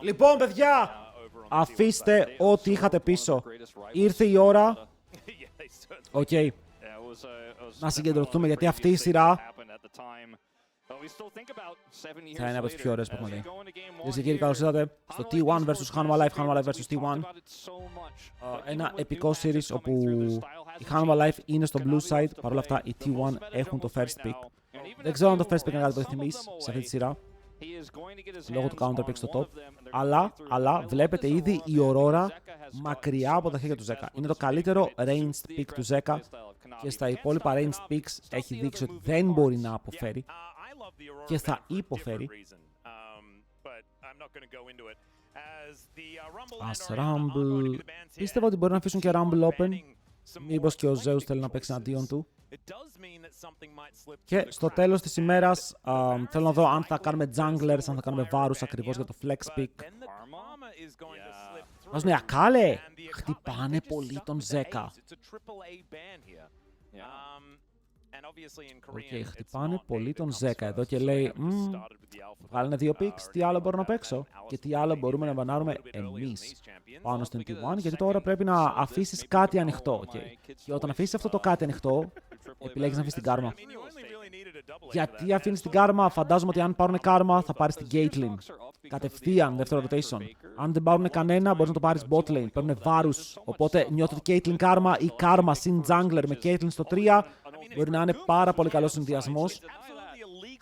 Λοιπόν, παιδιά, αφήστε ό,τι είχατε πίσω. Ήρθε η ώρα. Οκ. Να συγκεντρωθούμε, γιατί αυτή η σειρά θα είναι από τις πιο ωραίες που έχουμε δει. Κυρίες και κύριοι, καλώς ήρθατε στο T1 vs Hanwha Life, Hanwha Life vs T1. Ένα επικό series όπου η Hanwha Life είναι στο blue side, παρόλα αυτά οι T1 έχουν το first pick. Δεν ξέρω αν το first pick είναι κάτι που επιθυμείς σε αυτή τη σειρά, λόγω του counter pick στο top. Αλλά βλέπετε ήδη η Aurora μακριά από τα χέρια του Zeka. Είναι το καλύτερο ranged pick του Zeka και στα υπόλοιπα ranged picks έχει δείξει ότι δεν μπορεί να αποφέρει και θα υποφέρει. Ας Rumble. Πίστευα ότι μπορεί να αφήσουν και Rumble open. Μήπως και ο Zeus θέλει να παίξει εναντίον του. Και στο τέλος της ημέρας θέλω να δω αν θα κάνουμε junglers, αν θα κάνουμε βάρους ακριβώς για το flex pick. Βάζουμε Ακάλε. Χτυπάνε πολύ τον Zeka. Οκ, χτυπάνε πολύ τον Zeka εδώ και λέει βγάλανε 2 picks, τι άλλο μπορώ να παίξω και τι άλλο μπορούμε να μπανάρουμε εμείς πάνω στην T1, γιατί τώρα πρέπει να αφήσεις κάτι ανοιχτό. Και όταν αφήσεις αυτό το κάτι ανοιχτό, επιλέγεις να αφήσεις την κάρμα. Γιατί αφήνεις την κάρμα? Φαντάζομαι ότι αν πάρουν κάρμα θα πάρεις την Caitlyn κατευθείαν, δεύτερο rotation. Αν δεν πάρουν κανένα, μπορείς να το πάρεις bot lane. Παίρνουν βάρους. Οπότε νιώθω ότι Caitlyn κάρμα ή κάρμα συν jungler με Caitlyn στο 3 μπορεί να είναι πάρα πολύ καλός συνδυασμός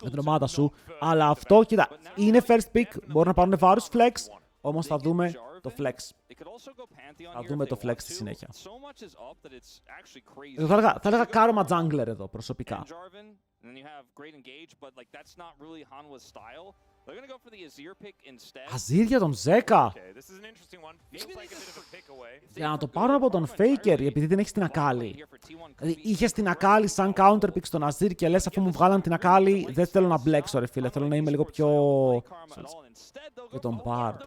με την ομάδα σου. Αλλά αυτό, κοίτα, είναι first pick. Μπορούν να πάρουν βάρους flex. Όμως θα δούμε το flex. Θα δούμε το flex στη συνέχεια. Θα έλεγα κάρμα jungler εδώ προσωπικά. Αζίρ για τον Zeka. Για να το πάρω από τον Faker, επειδή δεν έχεις την Ακάλη. Δηλαδή, είχες την Ακάλη σαν counterpick στον Αζίρ και λες αφού μου βγάλαν την Ακάλη, δεν θέλω να μπλέξω ρε φίλε, θέλω να είμαι λίγο πιο... Για τον Bard.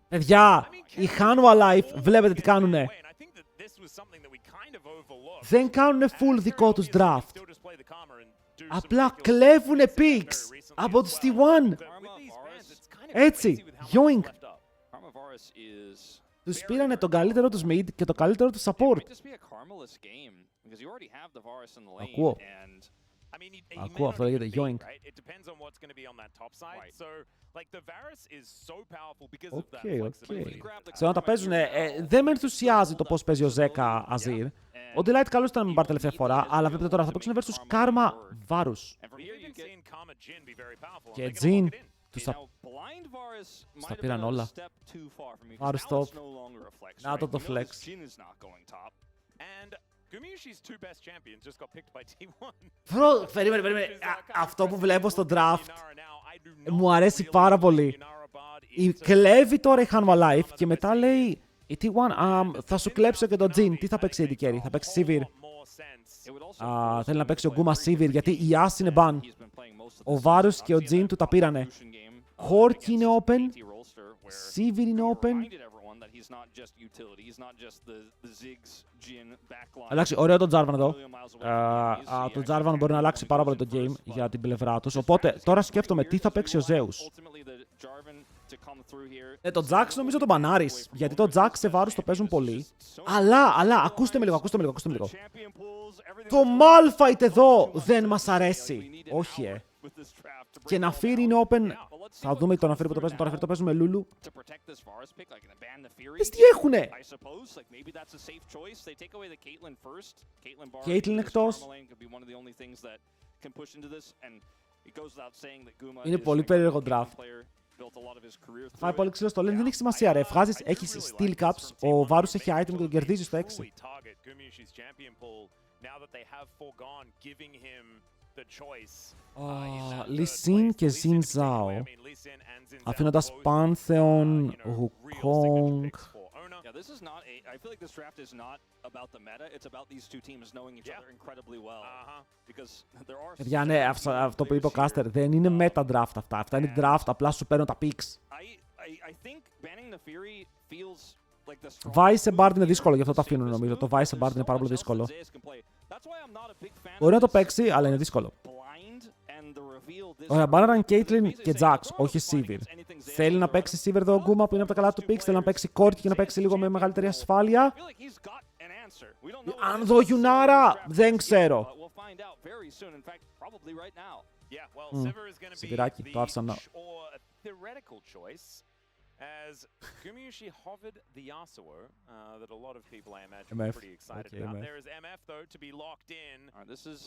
Παιδιά, η Hanwha Life, βλέπετε τι κάνουνε. Δεν κάνουνε full δικό τους draft. Απλά κλέβουνε picks από τους T1. Έτσι, yoink. Τους πήρανε τον καλύτερο τους mid και το καλύτερο τους support. Ακούω, αυτό λέγεται yoink. Οκ. Ξέρω να τα παίζουνε. Δεν με ενθουσιάζει το πώς παίζει ο Zeka Azir. Ο Delight καλώς ήταν να μην πάρει τελευταία φορά, αλλά βλέπετε τώρα θα παίξουν versus Karma Varus. Και Jhin τους τα πήραν όλα. Varus top. Να το flex. Περίμενε. Αυτό που βλέπω στο draft μου αρέσει πάρα πολύ. Κλέβει τώρα η Hanwha Life και μετά λέει η T1, θα σου κλέψω και το Jhin. Τι θα παίξει η Carry? Θα παίξει Sivir. Θέλει να παίξει ο Guma Sivir γιατί η As είναι ban. Ο Varus και ο Jhin του τα πήρανε. Hork είναι open. Sivir είναι open. Εντάξει, ωραίο το Jarvan εδώ. Το Jarvan μπορεί να αλλάξει πάρα πολύ το game για την πλευρά τους. Οπότε τώρα σκέφτομαι τι θα παίξει ο Zeus. Το Jax νομίζω τον μπανάρεις. Γιατί το Jax σε βάρους το παίζουν πολύ. Αλλά ακούστε με λίγο. Το Malphite εδώ δεν μας αρέσει. Όχι Και Naafiri είναι open. Θα δούμε τον Naafiri που το παίζουν. Το Naafiri το παίζουν με Lulu. Τι έχουνε! Caitlyn εκτός. Είναι πολύ περίεργο draft. Φάει πολύ ξύλο στο lane, δεν έχει σημασία ρε. Έχεις steel caps, ο Varus έχει item και τον κερδίζει στο 6. Lee Sin και Xin Zhao, αφήνοντας Pantheon, Wukong. I feel like this draft is not about the meta, it's about these two teams knowing each other incredibly well. Because there are... Παιδιά, ναι, αυτό που είπε ο Caster, δεν είναι meta draft αυτά. Αυτά είναι draft, απλά σου παίρνουν τα picks. I think banning the Fury feels like the Vice Bard είναι δύσκολο, γι' αυτό το αφήνουν νομίζω. Το Vice Bard είναι πάρα πολύ δύσκολο. Μπορεί να το παίξει, αλλά είναι δύσκολο. Ωραία, μπάναραν Caitlyn και Jax, όχι Sivir. Θέλει να παίξει Sivir εδώ ο Γκούμα που είναι από τα καλά του picks, θέλει να παίξει Κόρκι και να παίξει λίγο με μεγαλύτερη ασφάλεια. Αν δω Γιουνάρα, δεν ξέρω. Σιβιράκι, το άφησα να... As Skirmishes hovered the Yasuo that a lot of people, I imagine, MF. are pretty excited Okay, about. MF. There is MF, though, to be locked in. This has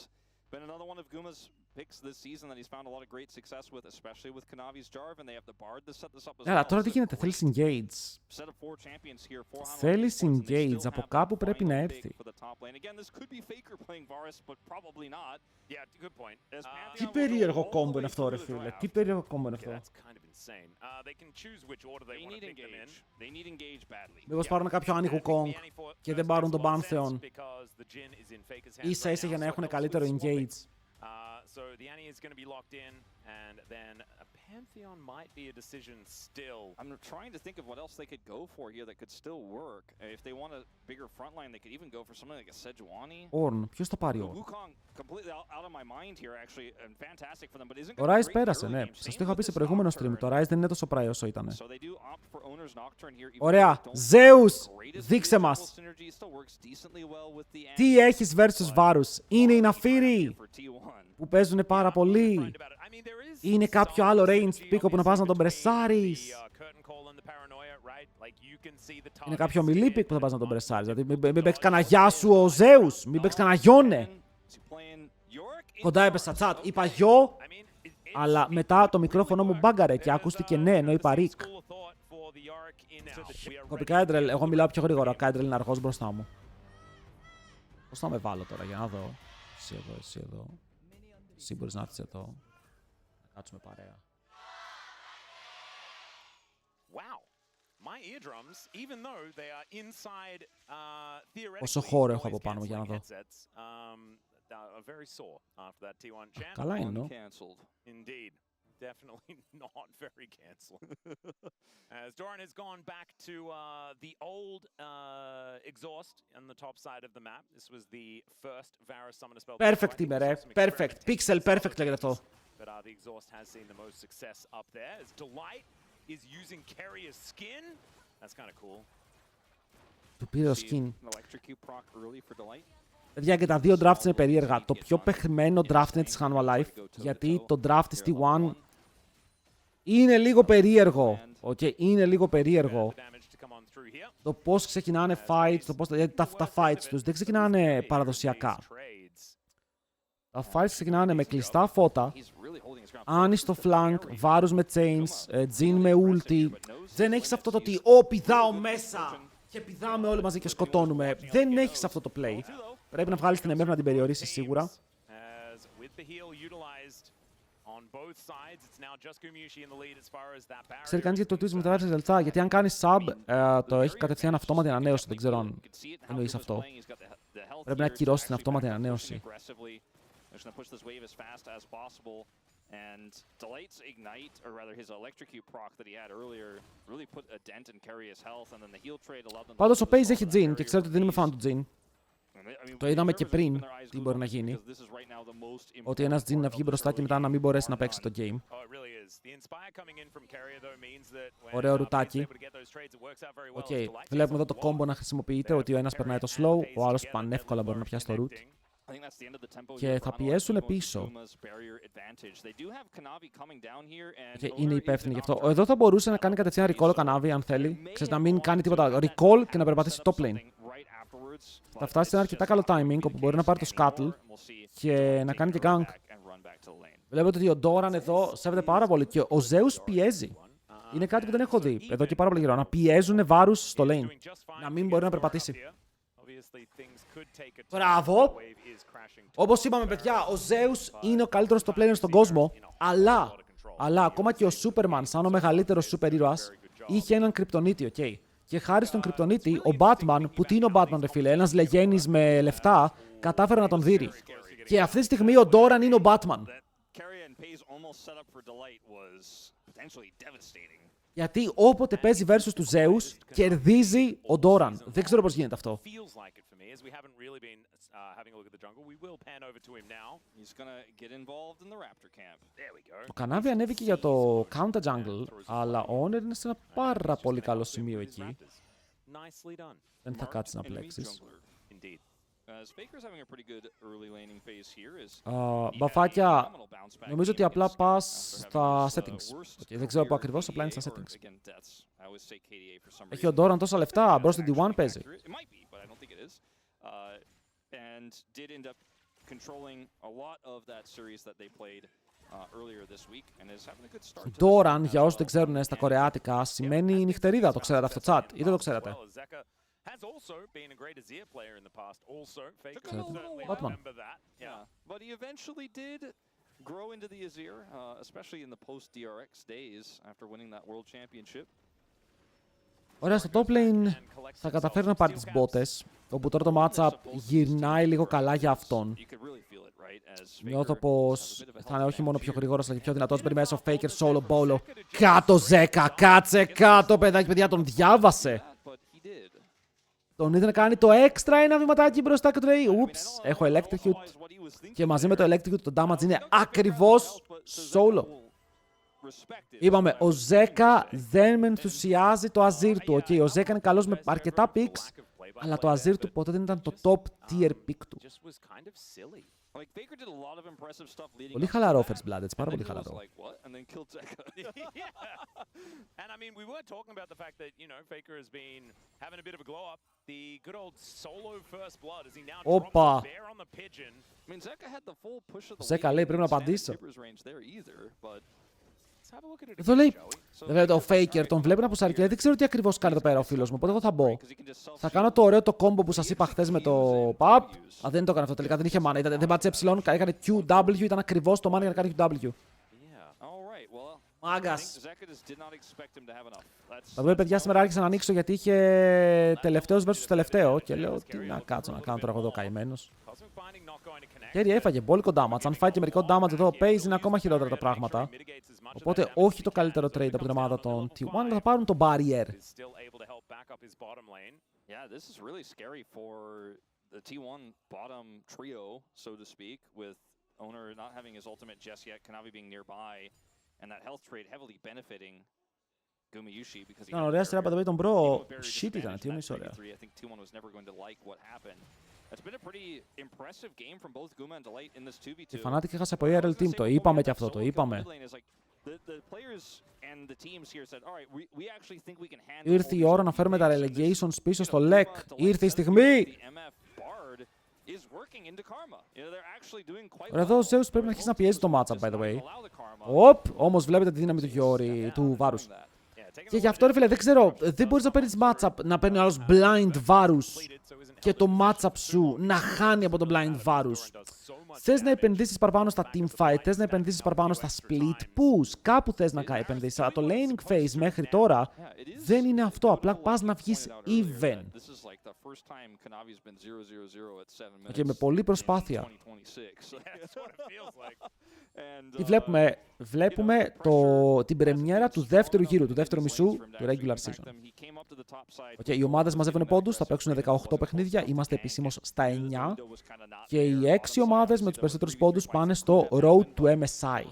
been another one of Guma's picks this season that he's found a lot of great success with, especially with Kanavi's Jarv, and they have the Bard to set this up as well. Τώρα τι γίνεται, θέλει engage. Set of 4 champions here, 4 Θέλει engage, από κάπου πρέπει να έρθει. Again, this could be Faker playing Varus, but probably not. Yeah, good point. Τι περίεργο κόμπο είναι αυτό, ρε φίλε. Τι περίεργο κόμπο είναι αυτό. That's kind of insane. They can choose which order they want to pick them in. They need engage badly. Μήπως πάρουν κάποιο άνοιγο Kong και δεν πάρουν τον Pantheon. Ίσα ίσα για να έχουν καλύτερο engage. So the Annie is going to be locked in, and then a Pantheon might be a decision still. I'm trying to think of what else they could go for here that could still work. If they want a bigger front line, they could even go for something like a Sejuani. Ornn, ποιος θα πάρει Ornn. Wukong completely out of my mind here actually, and fantastic for them, but isn't Ο Ryze πέρασε, ναι. Σας το είχα πει σε προηγούμενο stream. Το Ryze δεν είναι τόσο πράι όσο ήταν. Ωραία. Zeus, δείξε μας. Τι έχεις versus Varus. Είναι οι Ναφίροι που παίζουν πάρα πολύ. Είναι κάποιο άλλο ranged pick που να πας να τον μπρεσάρεις. Είναι κάποιο melee pick που θα πας να τον μπρεσάρεις. Δηλαδή μην παίξει κανένα γεια σου ο Zeus. Μην παίξει κανένα γιόνε. Κοντά έπεσα chat. Είπα γιο, αλλά μετά το μικρόφωνο μου μπάγκαρε και ακούστηκε ναι, ενώ είπα ρικ. Κοπή Κάιντρελ, εγώ μιλάω πιο γρήγορα. Κάιντρελ είναι αργός μπροστά μου. Πώς θα με βάλω τώρα, για να δω. Εσύ εδώ, εσύ εδώ. Εσύ μπορείς να έρθεις εδώ. Να κάτσουμε παρέα. Πόσο χώρο έχω από πάνω μου για να δω. Καλά είναι, νο. Definitely not very cancelled. As Doran has gone back to the old exhaust on the top side of the map. This was the first Varus summoner spell. Perfect είμαι ρε. Perfect. Pixel perfect λέγεται αυτό. But the exhaust has seen the most success up there. As Delight is using Carrier's skin. That's kind of cool. Του πήρε το skin. Παιδιά, και τα δύο drafts είναι περίεργα. Το πιο παιχμένο draft είναι της Hanwha Life, γιατί το draft της T1 είναι λίγο περίεργο. Είναι λίγο περίεργο. Το πώς ξεκινάνε fights, γιατί τα fights τους δεν ξεκινάνε παραδοσιακά. Τα fights ξεκινάνε με κλειστά φώτα, Άννη στο flank, Varus με chains, Jhin με ulti. Δεν έχεις αυτό το ότι πηδάω μέσα και πηδάμε όλοι μαζί και σκοτώνουμε. Δεν έχεις αυτό το play. Πρέπει να βγάλεις την MF να την περιορίσεις σίγουρα. Ξέρει κανείς γιατί το Twitch μεταβάζει λεπτά, γιατί αν κάνεις sub το έχει κατευθείαν αυτόματη ανανέωση. Δεν ξέρω αν εννοείς αυτό. Πρέπει να ακυρώσεις την αυτόματη ανανέωση. And Delight's Ignite, or rather his Electrocute proc that he had earlier, really put a dent in Carrier's health, and then the heal trade allowed them. Πάντως ο Paige έχει Jhin και ξέρετε ότι δεν είμαι fan του Jhin. Το είδαμε και πριν τι μπορεί να γίνει. Ότι ένας Jhin να βγει μπροστά και μετά να μην μπορέσει να παίξει το game. Ωραίο ρουτάκι. Βλέπουμε εδώ το combo να χρησιμοποιείται, ότι ο ένας περνάει το slow, ο άλλος πανεύκολα μπορεί να πιάσει το root. Και θα πιέσουν πίσω. Και είναι υπεύθυνοι γι' αυτό. Εδώ θα μπορούσε να κάνει κατευθείαν recall ο Kanavi αν θέλει. Ξέρεις, να μην κάνει τίποτα. Recall και να περπατήσει top lane. Θα φτάσει σε ένα αρκετά καλό timing όπου μπορεί να πάρει το scuttle και να κάνει και gank. Βλέπετε ότι ο Doran εδώ σέβεται πάρα πολύ και ο Zeus πιέζει. Είναι κάτι που δεν έχω δει εδώ και πάρα πολύ καιρό. Να πιέζουν Varus στο lane. Να μην μπορεί να περπατήσει. Μπράβο! Όπως είπαμε, παιδιά, ο Zeus είναι ο καλύτερος top laner στον κόσμο, αλλά ακόμα και ο Superman, σαν ο μεγαλύτερος super ήρωας, είχε έναν κρυπτονίτη, ok. Και χάρη στον κρυπτονίτη, ο Batman, που τι είναι ο Batman, ρε φίλε, ένας λεγένης με λεφτά, κατάφερε να τον δείρει. Και αυτή τη στιγμή ο Doran είναι ο Batman. Γιατί όποτε παίζει versus του Zeus, κερδίζει ο Doran. Δεν ξέρω πώς γίνεται αυτό. Το κανάβι ανέβηκε για το counter jungle, αλλά ο Honor είναι σε ένα πάρα πολύ καλό σημείο εκεί. Δεν θα κάτσει να πλέξεις. Μπαφάκια, νομίζω ότι απλά πας στα settings. Δεν ξέρω πού ακριβώς, απλά είναι στα settings. Έχει ο Doran τόσα λεφτά, μπρος στην D1 παίζει. Doran, για όσους δεν ξέρουν στα κορεάτικα, σημαίνει νυχτερίδα. Το ξέρατε αυτό, chat, ή δεν το ξέρατε? Has also been a great Azir player in the past. Also, Faker Batman. certainly remember that. Yeah, but he eventually did grow into the Azir, especially in the post-DRX days after winning that World Championship. Ωραία, στο top lane θα καταφέρει να πάρει τις μπότες, όπου τώρα το matchup γυρνάει λίγο καλά για αυτόν. Νιώθω πως θα είναι όχι μόνο πιο γρήγορος, αλλά και πιο δυνατός. Περιμένεις ο Faker solo bolo. Κάτω Ζέκα, κάτσε κάτω παιδάκι, παιδιά, τον διάβασε. Τον είδε να κάνει το έξτρα ένα βηματάκι μπροστά και του λέει «Ούψ, έχω electrocute». Και μαζί με το electrocute το damage είναι ακριβώς solo. Είπαμε, ο Ζέκα δεν με ενθουσιάζει το Azir του. Okay, ο Ζέκα είναι καλός με αρκετά picks, αλλά το Azir του ποτέ δεν ήταν το top tier pick του. Πολύ χαλαρό first blood, έτσι, πάρα πολύ χαλαρό. And I mean, we were talking about the fact that, you know, Faker has been having a bit of a glow up. The good old solo first blood as he now drops the bear on the pigeon. I mean, Zeka had the full push of the Ζέκα λέει πρέπει να απαντήσω. Let's have a look at it. Εδώ λέει, βέβαια το Faker τον βλέπει να πουσάρει και δεν ξέρω τι ακριβώς κάνει εδώ πέρα ο φίλος μου, οπότε εγώ θα μπω. Θα κάνω το ωραίο το combo που σας είπα χθες με το PUP. Α, δεν το έκανε αυτό τελικά, δεν είχε mana, δεν πάτησε έκανε QW, ήταν ακριβώς το mana για να κάνει QW. Μάγκας. Θα δούμε παιδιά, σήμερα άρχισα να ανοίξω γιατί είχε τελευταίος versus τελευταίο και λέω τι να κάτσω να κάνω τώρα εγώ εδώ καημένος. Κέρι έφαγε μπόλικο damage, αν φάει και μερικό damage εδώ παίζει είναι ακόμα χειρότερα τα πράγματα. Οπότε όχι το καλύτερο trade από την ομάδα των T1, αλλά θα πάρουν το barrier. Ήταν ωραία σειρά από τον bro. Shit ήταν, τι είναι ωραία. Η Fnatic έχασε από ERL Team, το είπαμε και αυτό, το είπαμε. Ήρθε η ώρα να φέρουμε τα relegations πίσω στο LEC. Ήρθε η στιγμή. Ωραία, εδώ ο Zeus πρέπει να αρχίσει να πιέζει το matchup, by the way. Όμως βλέπετε τη δύναμη του Γιώρη, του Βάρους. Και γι' αυτό ρε φίλε, δεν ξέρω, δεν μπορείς να παίρνεις matchup, να παίρνει άλλος blind Βάρους και το matchup σου να χάνει από το blind Βάρους. Θες να επενδύσεις παραπάνω στα teamfight, θες να επενδύσεις παραπάνω στα split push, κάπου θες να επενδύσεις. Αλλά το laning phase μέχρι τώρα δεν είναι αυτό, απλά πας να βγεις even. Και με πολλή προσπάθεια. Τι βλέπουμε, βλέπουμε την πρεμιέρα του δεύτερου γύρου, του δεύτερου μισού του regular season. Οι ομάδες μαζεύουν πόντους, θα παίξουν 18 παιχνίδια, είμαστε επισήμως στα 9 και οι 6 ομάδες με τους περισσότερους πόντους πάνε στο road to MSI,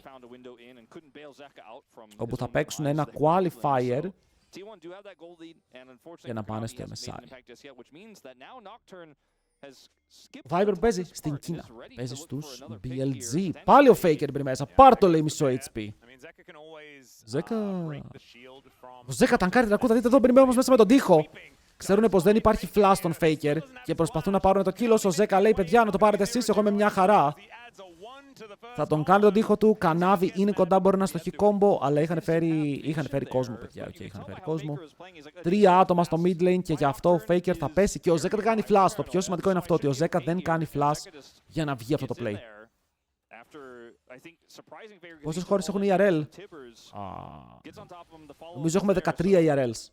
όπου θα παίξουν ένα qualifier για να πάνε στο MSI. Viper παίζει στην Κίνα. Παίζει στους BLG. Πάλι ο Faker μπει μέσα. Πάρ' το λέει μισό HP. Ζέκα. Ο Ζέκα τανκάρει την ακούτα. Δείτε εδώ μπει όμως μέσα με τον τοίχο. Ξέρουν πως δεν υπάρχει flash στον Faker και προσπαθούν να πάρουν το kill. Ο Ζέκα λέει παιδιά να το πάρετε εσείς. Εγώ είμαι μια χαρά. Θα τον κάνει τον τοίχο του. Κανάβι είναι κοντά, μπορεί να στοχεί κόμπο. Αλλά είχαν φέρει κόσμο, παιδιά. Okay, είχαν φέρει κόσμο. 3 άτομα στο mid lane και γι' αυτό ο Faker θα πέσει. Και ο Ζέκα δεν κάνει flash. Το πιο σημαντικό είναι αυτό, ότι ο Ζέκα δεν κάνει flash για να βγει αυτό το play. Πόσες χώρες έχουν ERL? Νομίζω έχουμε 13 ERLs.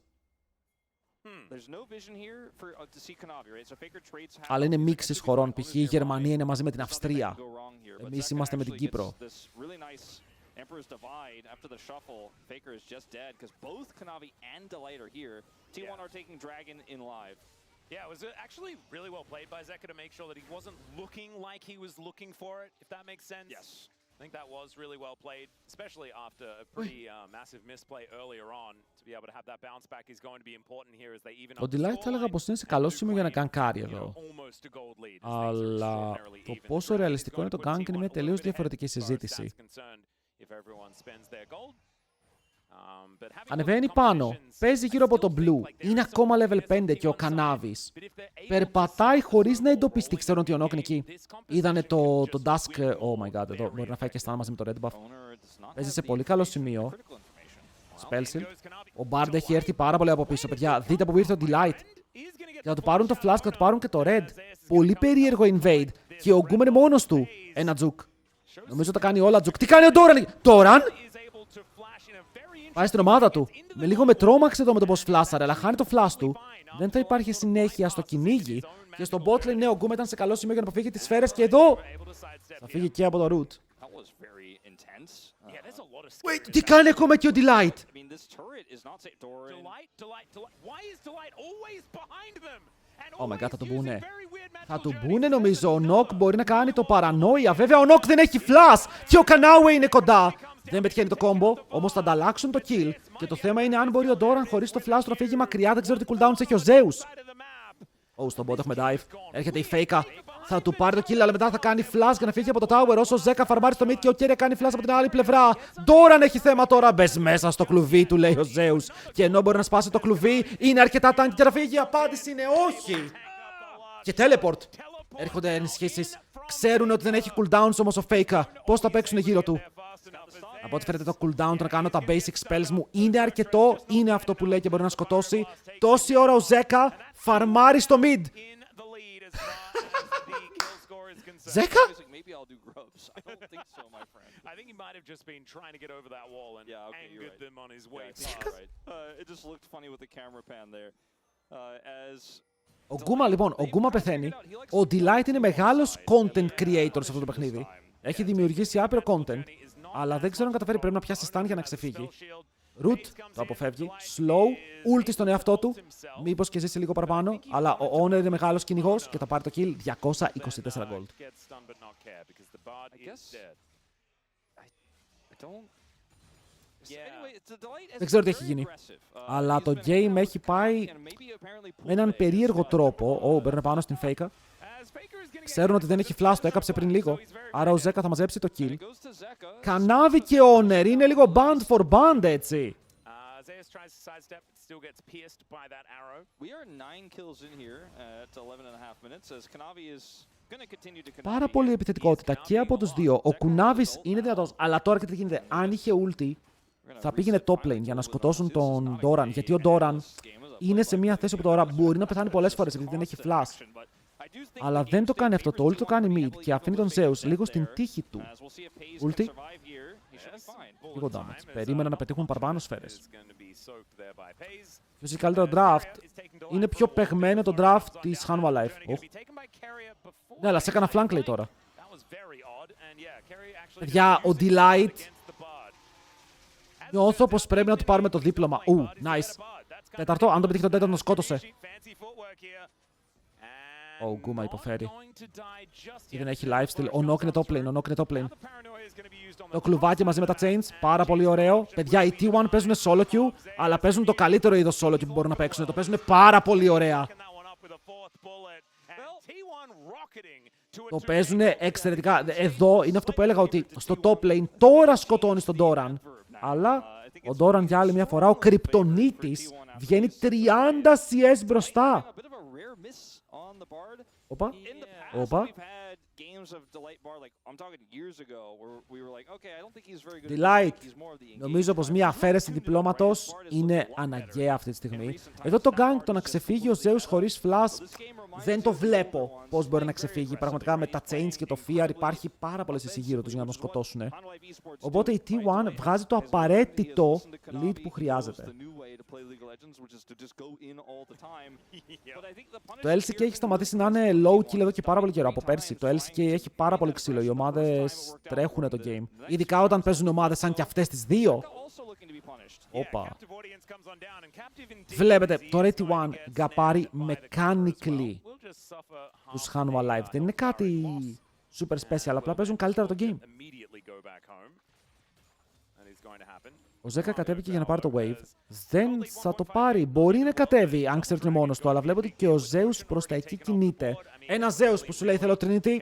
Αλλά είναι μίξεις χωρών. Π.χ. η Γερμανία είναι μαζί με την Αυστρία. Εμείς είμαστε με την Κύπρο. Emperor's Divide, after the shuffle, Faker is just dead because both Kanavi and Delight are here. T1 are taking Dragon in live. Yeah, it was actually really well played by Zeka to make sure that he wasn't looking like he was looking for it, if that makes sense. Yes. I think that was really well played, especially after a pretty massive misplay earlier on. To be able to have that bounce back is going to be important here as they even up Ο the Delight θα έλεγα πως είναι σε καλό σημείο για να γκανκάρει εδώ. Αλλά το πόσο ρεαλιστικό είναι το gank είναι μια τελείως διαφορετική συζήτηση. Ανεβαίνει πάνω, παίζει γύρω από το blue, είναι ακόμα level 5 και ο Κανάβης περπατάει χωρίς να εντοπιστεί. Ξέρουν ότι ο Νόκ είναι εκεί. Είδανε το Dusk, oh my god, εδώ μπορεί να φάει και stun μαζί με το red buff. Παίζει σε πολύ καλό σημείο. Spellsil. Ο Bard έχει έρθει πάρα πολύ από πίσω, παιδιά. Δείτε από πού ήρθε ο Delight. Και θα του πάρουν το flash και θα του πάρουν και το red. Πολύ περίεργο invade. Και ο Γκούμ είναι μόνος του. Ένα τζουκ. Νομίζω τα κάνει όλα τζουκ. Τι κάνει ο Doran! Πάει στην ομάδα του. Με λίγο με τρόμαξε εδώ με το πως φλάσαρε, αλλά χάνει το flash του. Δεν θα υπάρχει συνέχεια στο κυνήγι. Και στο bot lane, ναι, ο Γκούμ ήταν σε καλό σημείο για να αποφύγει τις σφαίρες και εδώ θα φύγει και από το root. Wait, τι κάνει ακόμα και ο Delight! Oh my god, θα τον μπούνε. Θα τον μπούνε νομίζω. Ο Νοκ μπορεί να κάνει το παρανόια. Βέβαια ο Νοκ δεν έχει flash και ο Κανάουε είναι κοντά. Δεν πετυχαίνει το κόμπο, όμως θα ανταλλάξουν το kill. Και το θέμα είναι αν μπορεί ο Doran χωρίς το flash του να φύγει μακριά. Δεν ξέρω τι cooldowns έχει ο Zeus. Στον bot έχουμε dive. Έρχεται η Faker. Θα του πάρει το kill, αλλά μετά θα κάνει flash για να φύγει από το tower. Όσο ο Zeka φαρμάρει στο mid και ο Keria κάνει flash από την άλλη πλευρά. Doran έχει θέμα τώρα. Μπες μέσα στο κλουβί του, λέει ο Zeus. Και ενώ μπορεί να σπάσει το κλουβί, είναι αρκετά tanky για να φύγει. Η απάντηση είναι όχι. Και teleport. Έρχονται ενισχύσεις. Ξέρουν ότι δεν έχει cooldowns όμως ο Faker. Πώς θα παίξουν γύρω του. Από ό,τι φαίνεται το cooldown του να κάνω τα basic spells μου είναι αρκετό. Είναι αυτό που λέει και μπορεί να σκοτώσει. Τόση ώρα ο Zeka φαρμάρει στο mid. Zeka? Ο Γκούμα λοιπόν, ο Γκούμα πεθαίνει. Ο Delight είναι μεγάλος content creator σε αυτό το παιχνίδι. Έχει δημιουργήσει άπειρο content. Αλλά δεν ξέρω αν καταφέρει, πρέπει να πιάσει stun για να ξεφύγει. Root το αποφεύγει. Slow, ulti στον εαυτό του. Μήπως και ζήσει λίγο παραπάνω. Αλλά ο Owner είναι μεγάλος κυνηγός και θα πάρει το kill. 224 gold. Δεν ξέρω τι έχει γίνει. Αλλά το game έχει πάει με έναν περίεργο τρόπο. Μπαίνουν πάνω στην Faker. Ξέρουν ότι δεν έχει flash, το έκαψε πριν λίγο. Άρα ο Zeka θα μαζέψει το kill. Κανάβι και Owner είναι λίγο band for band, έτσι. Πάρα πολύ επιθετικότητα και από τους δύο. Ο Κουνάβης είναι δυνατός, αλλά τώρα και τι γίνεται. Αν είχε ulti, θα πήγαινε top lane για να σκοτώσουν τον Doran. Γιατί ο Doran είναι σε μια θέση που τώρα μπορεί να πεθάνει πολλές φορές επειδή δεν έχει flash. Αλλά δεν το κάνει αυτό. Το ulti το κάνει mid και αφήνει τον Zeus λίγο στην τύχη του. Ulti. Λίγο damage. Περίμενα να πετύχουν παραπάνω σφαίρες. Ποιος έχει καλύτερο draft? Είναι πιο παιγμένο το draft της Hanwha Life. Ναι, αλλά σε έκανα flank λέει τώρα. Παιδιά, ο Delight νιώθω πως πρέπει να του πάρουμε το δίπλωμα. Nice. Τέταρτο, αν το πετύχει τον τέταρτο, τον σκότωσε. Ο Γκούμα υποφέρει. Και δεν έχει lifesteal. Ο Νοκ είναι top lane. Το κλουβάκι μαζί με τα chains. Πάρα πολύ ωραίο. Παιδιά, οι T1 παίζουν solo queue, αλλά παίζουν το καλύτερο είδος solo queue που μπορούν να παίξουν. Το παίζουν πάρα πολύ ωραία. Το παίζουν εξαιρετικά. Εδώ είναι αυτό που έλεγα ότι στο top lane τώρα σκοτώνει τον Doran. Αλλά ο Doran για άλλη μια φορά, ο κρυπτονίτης, βγαίνει 30 CS μπροστά. Όπα. Delight. Νομίζω πως μια αφαίρεση διπλώματος είναι αναγκαία αυτή τη στιγμή. Εδώ το gank, το να ξεφύγει ο Zeus χωρίς flash, Δεν το βλέπω πώς μπορεί να ξεφύγει. Πραγματικά με τα chains και το fear υπάρχει πάρα πολλές εσύ γύρω τους για να τον σκοτώσουν. Οπότε η T1 βγάζει το απαραίτητο lead που χρειάζεται. Το LCK έχει σταματήσει να είναι low kill εδώ και πάρα πολύ καιρό. Από πέρσι το LCK έχει πάρα πολύ ξύλο. Οι ομάδες τρέχουν το game. Ειδικά όταν παίζουν ομάδες σαν και αυτές τις δύο. Όπα. Βλέπετε, το T1 γκαπάρει mechanically τους χάνουμε alive. Δεν είναι κάτι super special, απλά παίζουν καλύτερα το game. Ο Ζέκα κατέβηκε για να πάρει το wave. Δεν θα το πάρει. Μπορεί να κατέβει, αν ξέρει ότι είναι μόνος του, αλλά βλέπω ότι και ο Zeus προς τα εκεί κινείται. Ένα Zeus που σου λέει θέλω Trinity.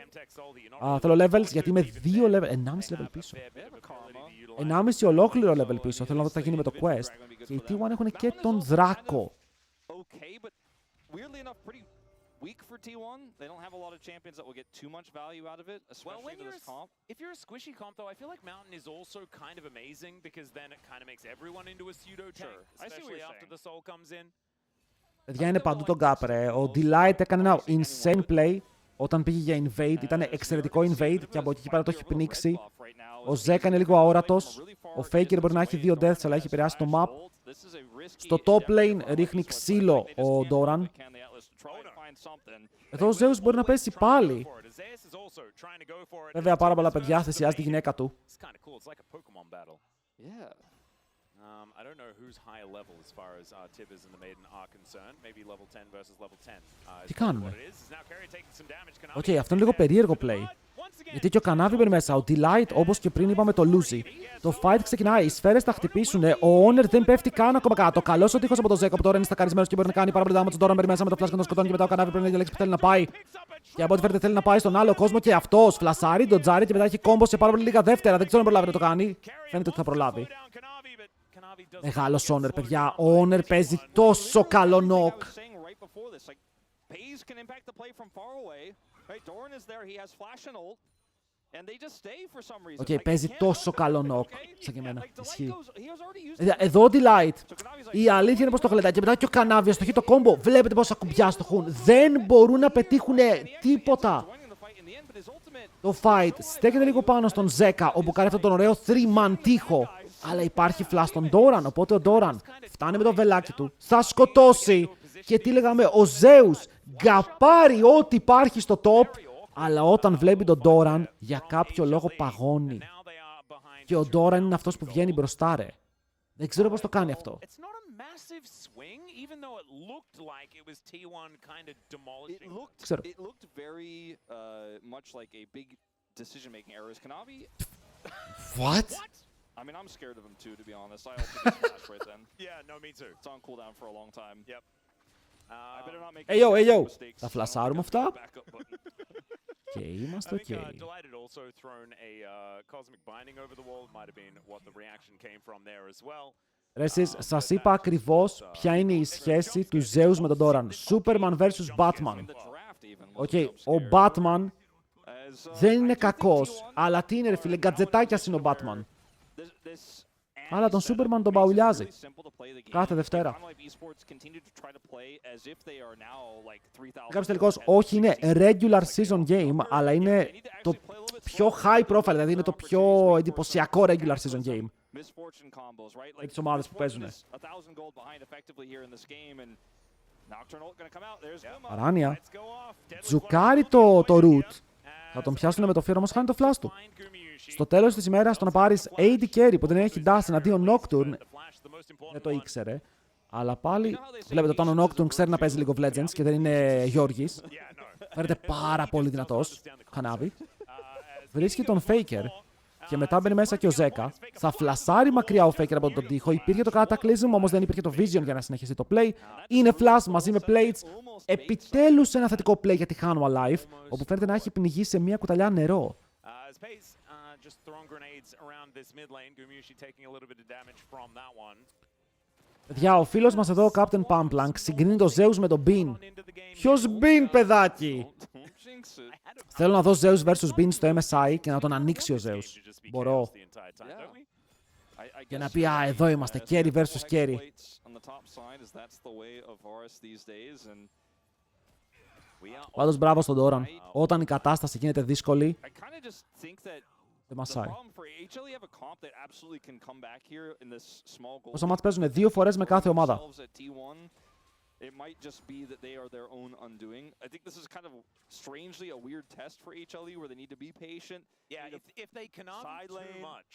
Θέλω levels, γιατί είμαι 2 level, 1,5 level πίσω. 1,5 ολόκληρο level πίσω. Θέλω να δω τι θα γίνει με το quest. Και οι T1 έχουν και τον Δράκο. Weak for T1. They don't have a lot of champions that will get too much value out of it, especially to this comp. If you're a squishy comp, though, I feel like Mountain is also kind of amazing because then it kind of makes everyone into a pseudo tank, especially after the soul comes in. Παιδιά, είναι παντού τον gap, ρε. Ο Delight έκανε ένα insane play όταν πήγε για invade. Ήταν εξαιρετικό invade και από εκεί πέρα το έχει πνίξει. Ο Zeka είναι λίγο αόρατος. Ο Faker μπορεί να έχει 2 deaths, αλλά έχει επηρεάσει το map. Στο top lane ρίχνει ξύλο ο Doran. Εδώ ο Zeus μπορεί να πέσει πάλι. Βέβαια, πάρα πολλά παιδιά θυσιάζει τη γυναίκα του. I don't know who's higher level as far as Tibbers and the Maiden are concerned. Maybe level 10 versus level 10. Τι κάνουμε? Οκ, αυτό είναι λίγο περίεργο play. Γιατί και ο Κανάβι μπαίνει μέσα. Ο Delight, όπως και πριν είπαμε, το Lucy. Το fight ξεκινάει. Οι σφαίρες θα χτυπήσουν. Ο Honor δεν πέφτει καν ακόμα κάτω. Καλός ο τείχος από το Zeka που τώρα είναι στακαρισμένος και μπορεί να κάνει πάρα πολύ damage. Τώρα μπαίνει μέσα με το flash και τον σκοτώνει. Και μετά ο Κανάβι πρέπει να διαλέξει που θέλει να πάει. Και από ό,τι φαίνεται θέλει να πάει στον άλλο κόσμο και αυτός φλασάρει, τον τζάρι και μετά έχει κόμπο σε πάρα πολύ λίγα δεύτερα. Δεν ξέρω αν προλάβει να το κάνει. Φαίνεται ότι θα προλάβει. Μεγάλο Honor, παιδιά. Ο Honor παίζει τόσο καλό knock. Οκ, παίζει τόσο καλό knock. Σαν και εμένα. Ισχύει. Εδώ ο Delight. Η αλήθεια είναι πως το γλεντάει. Και μετά και ο Κανάβι αστοχεί το κόμπο. Βλέπετε πόσα κουμπιά στοχούν. Δεν μπορούν να πετύχουν τίποτα. Το fight στέκεται λίγο πάνω στον Zeka, όπου κάνει αυτόν τον ωραίο 3-man τείχο. Αλλά υπάρχει flash στον Doran, οπότε ο Doran φτάνει με το βελάκι του, θα σκοτώσει. Και τι λέγαμε, ο Zeus γκαπάρει ό,τι υπάρχει στο top, αλλά όταν βλέπει τον Doran, για κάποιο λόγο παγώνει. Και ο Doran είναι αυτός που βγαίνει μπροστά, ρε. Δεν ξέρω πώς το κάνει αυτό. Ξέρω. What? I mean, I'm scared of him too, to be honest. I also just flashed right then. Yeah, no, me too. It's on cooldown for a long time. Yep. I better not make Hey yo, mistakes. θα φλασάρουμε αυτά. Backup button. Και είμαστε I οκ. think Delight had also thrown a cosmic binding over the wall. Might have been what the reaction came from there as well. Ρε εσείς, σας είπα ακριβώς ποια είναι η σχέση του Zeus με τον Doran. Superman vs. Batman. Οκ, ο Batman δεν είναι κακός, αλλά τι είναι ρε φίλε, γκατζετάκιας είναι ο Batman. Αλλά τον Superman τον παουλιάζει. Κάθε Δευτέρα. Κάποιος τελικώς, όχι είναι regular season game, αλλά είναι το πιο high profile, δηλαδή είναι το πιο εντυπωσιακό regular season game. Για τις ομάδες που παίζουν. Παράνοια. Τζουκάρει το root. Θα τον πιάσουν με το fear, όμως χάνει το flash του. Στο τέλος της ημέρας, το να πάρεις AD carry που δεν έχει dash εναντίον Nocturne, δεν το ήξερε. Αλλά πάλι, βλέπετε, όταν ο Nocturne ξέρει να παίζει League of Legends και δεν είναι Γιώργης, φαίνεται πάρα πολύ δυνατός, Χανάβι. Βρίσκει τον Faker και μετά μπαίνει μέσα και ο Zeka. Θα φλασάρει μακριά ο Faker από τον τοίχο. Υπήρχε το Cataclysm, όμως δεν υπήρχε το Vision για να συνεχίσει το play. Είναι flash μαζί με plates. Επιτέλους ένα θετικό play για τη Hanwha Life, όπου φαίνεται να έχει πνιγεί σε μια κουταλιά νερό. Παιδιά, ο φίλος μας εδώ, ο Captain Pumplank, συγκρίνει το Zeus με τον Bean. Ποιος Bean, παιδάκι! Θέλω να δω Zeus vs. Bean στο MSI και να τον ανοίξει ο Zeus. Μπορώ. Και να πει, α, εδώ είμαστε, Kerry vs. Kerry. Πάντως μπράβο στον Doran. Όταν η κατάσταση γίνεται δύσκολη, I kind of just think that δεν the μασάει. problem for HLE have a comp that absolutely can come back here in this small goal. Όσα μάτς παίζουν 2 φορές με κάθε ομάδα. It might just be that they are their own undoing. I think this is kind of strangely a weird test for HLE where they need to be patient. Yeah, if they cannot too much.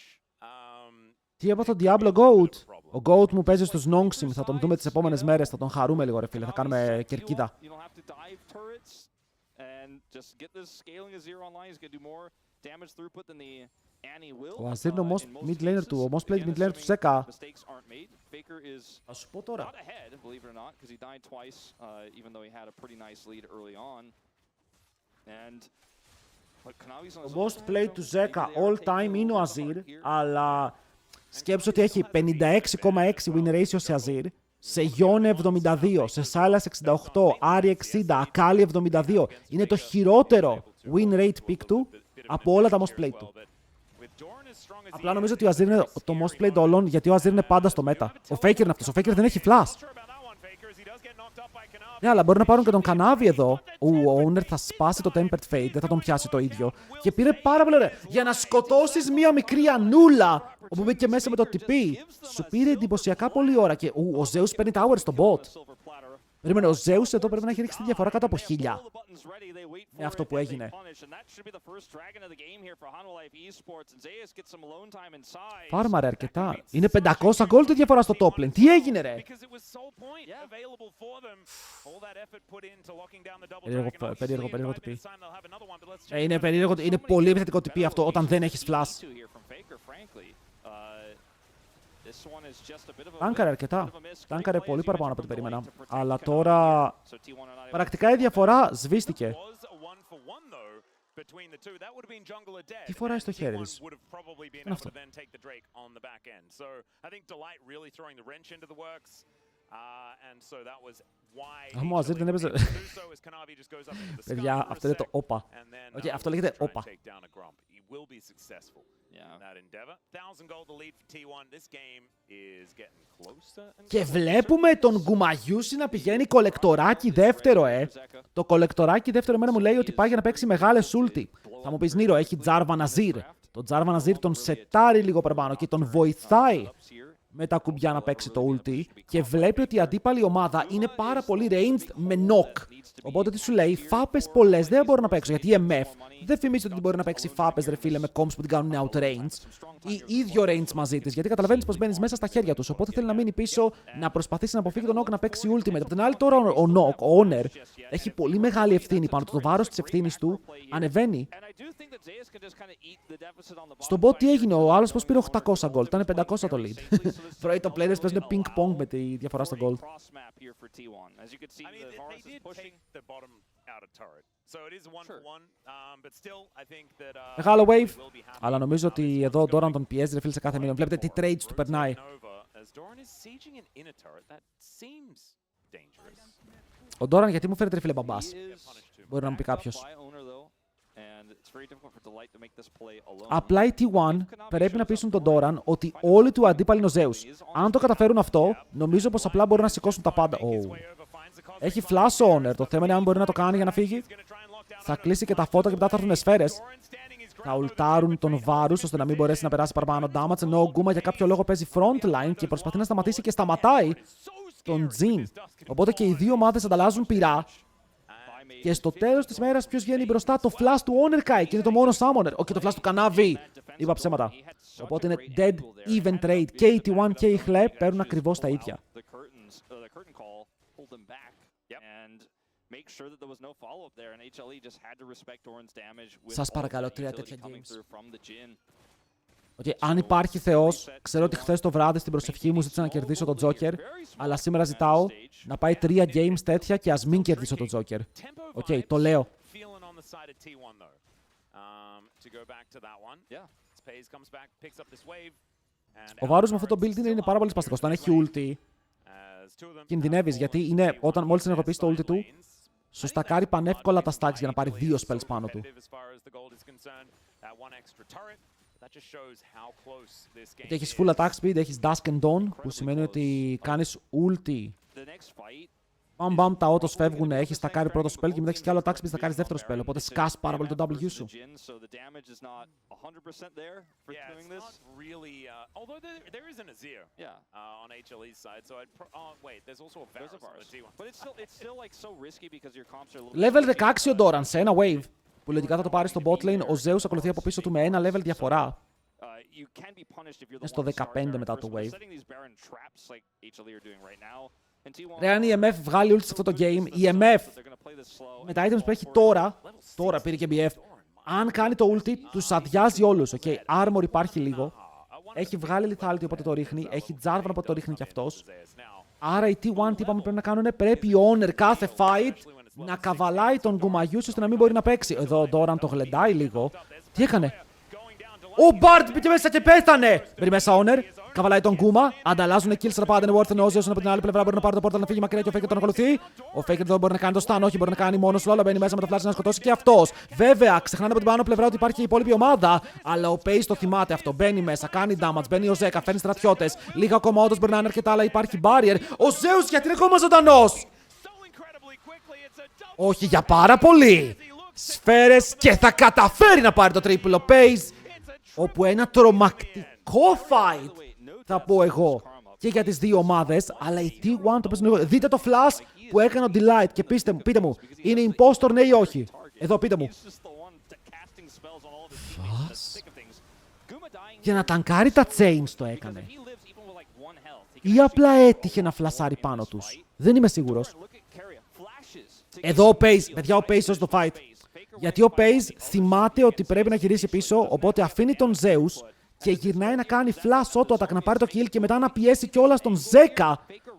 Τι έπαθε ο Diablo Goat. Ο Goat μου παίζει στους Nongsim. Θα τον δούμε τις επόμενες μέρες. Θα τον χαρούμε λίγο, ρε φίλε. Θα κάνουμε κερκίδα. You don't have to dive turrets and just get this scaling as zero online. He's going to do more damage throughput than the Annie will. Ο Azir είναι ο most mid laner του. Ο most played mid laner του Zeka. Θα σου πω τώρα. Not ahead, believe it or not, because he died twice, even though he had a pretty nice lead early on. And but Kanavi's on his Ο most played του Zeka all time είναι ο Azir, αλλά σκέψου ότι έχει 56,6 win ratio σε Azir, σε Yone 72, σε Sylas 68, Ari 60, Akali 72. Είναι το χειρότερο win rate pick του από όλα τα most played του. Απλά νομίζω ότι ο Azir είναι το most played όλων, γιατί ο Azir είναι πάντα στο meta. Ο Faker είναι αυτός. Ο Faker δεν έχει flash. Ναι, αλλά μπορεί να πάρουν και τον Kanavi εδώ. Ο Owner θα σπάσει το Tempered Fate, δεν θα τον πιάσει το ίδιο. Και πήρε πάρα πολύ ωραία. Για να σκοτώσεις μία μικρή Ανούλα, όπου μπήκε μέσα με το TP, σου πήρε εντυπωσιακά πολύ ώρα. Και ο Zeus παίρνει towers στο bot. Περίμενε, ο Zeus εδώ πρέπει να έχει ρίξει τη διαφορά κάτω από 1000. Με αυτό που έγινε. Φάρμαρε αρκετά. Είναι 500 gold τη διαφορά στο top lane. Τι έγινε, ρε? Περίεργο TP. Είναι περίεργο, είναι πολύ επιθετικό TP αυτό όταν δεν έχεις flash. Τάνκαρε αρκετά. Τάνκαρε πολύ παραπάνω από ό,τι περίμενα. Αλλά τώρα πρακτικά η διαφορά σβήστηκε. Τι φοράει στο χέρι της? Είναι αυτό. Άμα ο Azir δεν έπαιζε... Παιδιά, αυτό είναι το όπα. Αυτό λέγεται όπα. Και βλέπουμε τον Γκουμαγιούση να πηγαίνει κολεκτοράκι δεύτερο, Το κολεκτοράκι δεύτερο εμένα μου λέει ότι πάει για να παίξει μεγάλες ulti. Θα μου πεις, Νίρο, έχει Jarvan Azir. Το Jarvan Azir τον σετάρει λίγο παραπάνω και τον βοηθάει με τα κουμπιά να παίξει το ulti και βλέπει ότι η αντίπαλη ομάδα είναι πάρα πολύ ranged με knock. Οπότε τι σου λέει, φάπες πολλές δεν μπορώ να παίξω, γιατί η MF δεν φημίζει ότι μπορεί να παίξει φάπες, ρε φίλε, με comps που την κάνουν outrange ή ίδιο range μαζί της, γιατί καταλαβαίνεις πως μπαίνεις μέσα στα χέρια τους. Οπότε θέλει να μείνει πίσω, να προσπαθήσει να αποφύγει τον knock να παίξει ultimate. Από την άλλη, τώρα ο knock, ο owner, έχει πολύ μεγάλη ευθύνη πάνω του. Το βάρος της ευθύνης του ανεβαίνει. Στον bot τι έγινε, ο άλλος πως πήρε 800 gold, ήταν 500 το lead. Πρωί το players παίζουν ping-pong με τη διαφορά στο gold. Μεγάλο wave, αλλά νομίζω ότι εδώ ο Doran τον πιέζει, ρε φίλε, σε κάθε μήνυμα. Βλέπετε τι trades του περνάει. Ο Doran γιατί μου φέρετε, ρε φίλε, μπαμπάς? Μπορεί να μου πει κάποιος. Απλά οι T1 πρέπει να πείσουν τον Doran ότι όλοι του αντίπαλοι είναι ο Zeus. Αν το καταφέρουν αυτό, νομίζω πως απλά μπορούν να σηκώσουν τα πάντα. Έχει flash owner. Το θέμα είναι αν μπορεί να το κάνει για να φύγει. Θα κλείσει και τα φώτα και μετά θα έρθουν σφαίρες. Θα ουλτάρουν τον βάρους ώστε να μην μπορέσει να περάσει παραπάνω damage. Ενώ ο Γκούμα για κάποιο λόγο παίζει frontline και προσπαθεί να σταματήσει και σταματάει τον Jin. Οπότε και οι δύο ομάδες ανταλλάζουν πυρά. Και στο τέλος της μέρας ποιος βγαίνει μπροστά? Το flash του Owner Kai και είναι το μόνο summoner. Όχι, το flash του Kanavi. Είπα ψέματα. Οπότε είναι dead even trade. Και η T1 και η Chle παίρνουν ακριβώς τα ίδια. Σας παρακαλώ, 3 τέτοια games. Okay, αν υπάρχει Θεός, ξέρω ότι χθες το βράδυ στην προσευχή μου ζήτησα να κερδίσω τον Joker, αλλά σήμερα ζητάω να πάει 3 games τέτοια και ας μην κερδίσω τον Joker. Οκ, το λέω. Ο βάρος με αυτό το build είναι πάρα πολύ σπαστικός. Όταν έχει ulti, κινδυνεύεις, γιατί είναι, όταν μόλις ενεργοποιήσει το ulti του, σου στακάρει πανεύκολα τα stacks για να πάρει 2 spells πάνω του. Και έχεις full attack speed, έχεις dusk and dawn, που σημαίνει ότι κάνεις ulti Μπαμ, τα autos φεύγουν, έχεις στακάρει πρώτο spell και μετά έχεις κι άλλο attack speed, στακάρεις δεύτερο spell. Οπότε σκάς πάρα πολύ το W σου. Level 16 ο Doran σε ένα wave. Που λογικά θα το πάρει στο bot lane. Ο Zeus ακολουθεί από πίσω του με ένα level διαφορά. Είναι στο 15 μετά το wave. Ρε, αν η EMF βγάλει ulti σε αυτό το game, η EMF με τα items που έχει τώρα πήρε και BF, αν κάνει το ulti, τους αδειάζει όλους. Okay. Armor υπάρχει λίγο. Έχει βγάλει lethality οπότε το ρίχνει. Έχει Jarvan οπότε το ρίχνει κι αυτός. Άρα οι T1 τι είπαμε πρέπει να κάνουν? Πρέπει η Honor κάθε fight να καβαλάει τον Γκουμαγιούς ώστε να μην μπορεί να παίξει. Εδώ ο Doran το γλεντάει λίγο. Τι έκανε? Ο Bard πήγε μέσα και πέθανε! Μπαίνει μέσα Honor, καβαλάει τον Γκούμα, ανταλλάζουν kills να πάτε. Ο Zeus από την άλλη πλευρά μπορεί να πάρει το portal να φύγει μακριά και ο Faker τον ακολουθεί. Ο Faker εδώ μπορεί να κάνει το stun, όχι μπορεί να κάνει μόνο του, αλλά μπαίνει μέσα με το flash να σκοτώσει και αυτός. Βέβαια, ξεχνάνε από την πάνω πλευρά ότι υπάρχει η υπόλοιπη ομάδα, αλλά ο Pace το θυμάται αυτό. Μπαίνει μέσα, κάνει damage, μπαίνει ο Zeka, φέρνει στρατιώτες. Λίγα ακόμα όντως μπορεί να είναι αρκετά, αλλά υπάρχει barrier. Ο Zeus γιατί είναι ακόμα ζωντανός! Όχι για πάρα πολύ! Σφαίρες και θα καταφέρει να πάρει το τρίπλο Pace. Όπου ένα τρομακτικό fight, θα πω εγώ, και για τις δύο ομάδες, αλλά οι T1 το παίζουν εγώ. Δείτε το flash που έκανε ο Delight και πείτε μου, είναι impostor ναι ή όχι? Εδώ πείτε μου. Φας. Για να τανκάρει τα chains το έκανε. Ή απλά έτυχε να φλασάρει πάνω τους. Δεν είμαι σίγουρος. Εδώ ο Pace, παιδιά, ο Pace σώζει το fight. Γιατί ο Pace θυμάται ότι πρέπει να γυρίσει πίσω, οπότε αφήνει τον Zeus και γυρνάει να κάνει flash auto attack, να πάρει το kill και μετά να πιέσει κιόλας τον Zeka.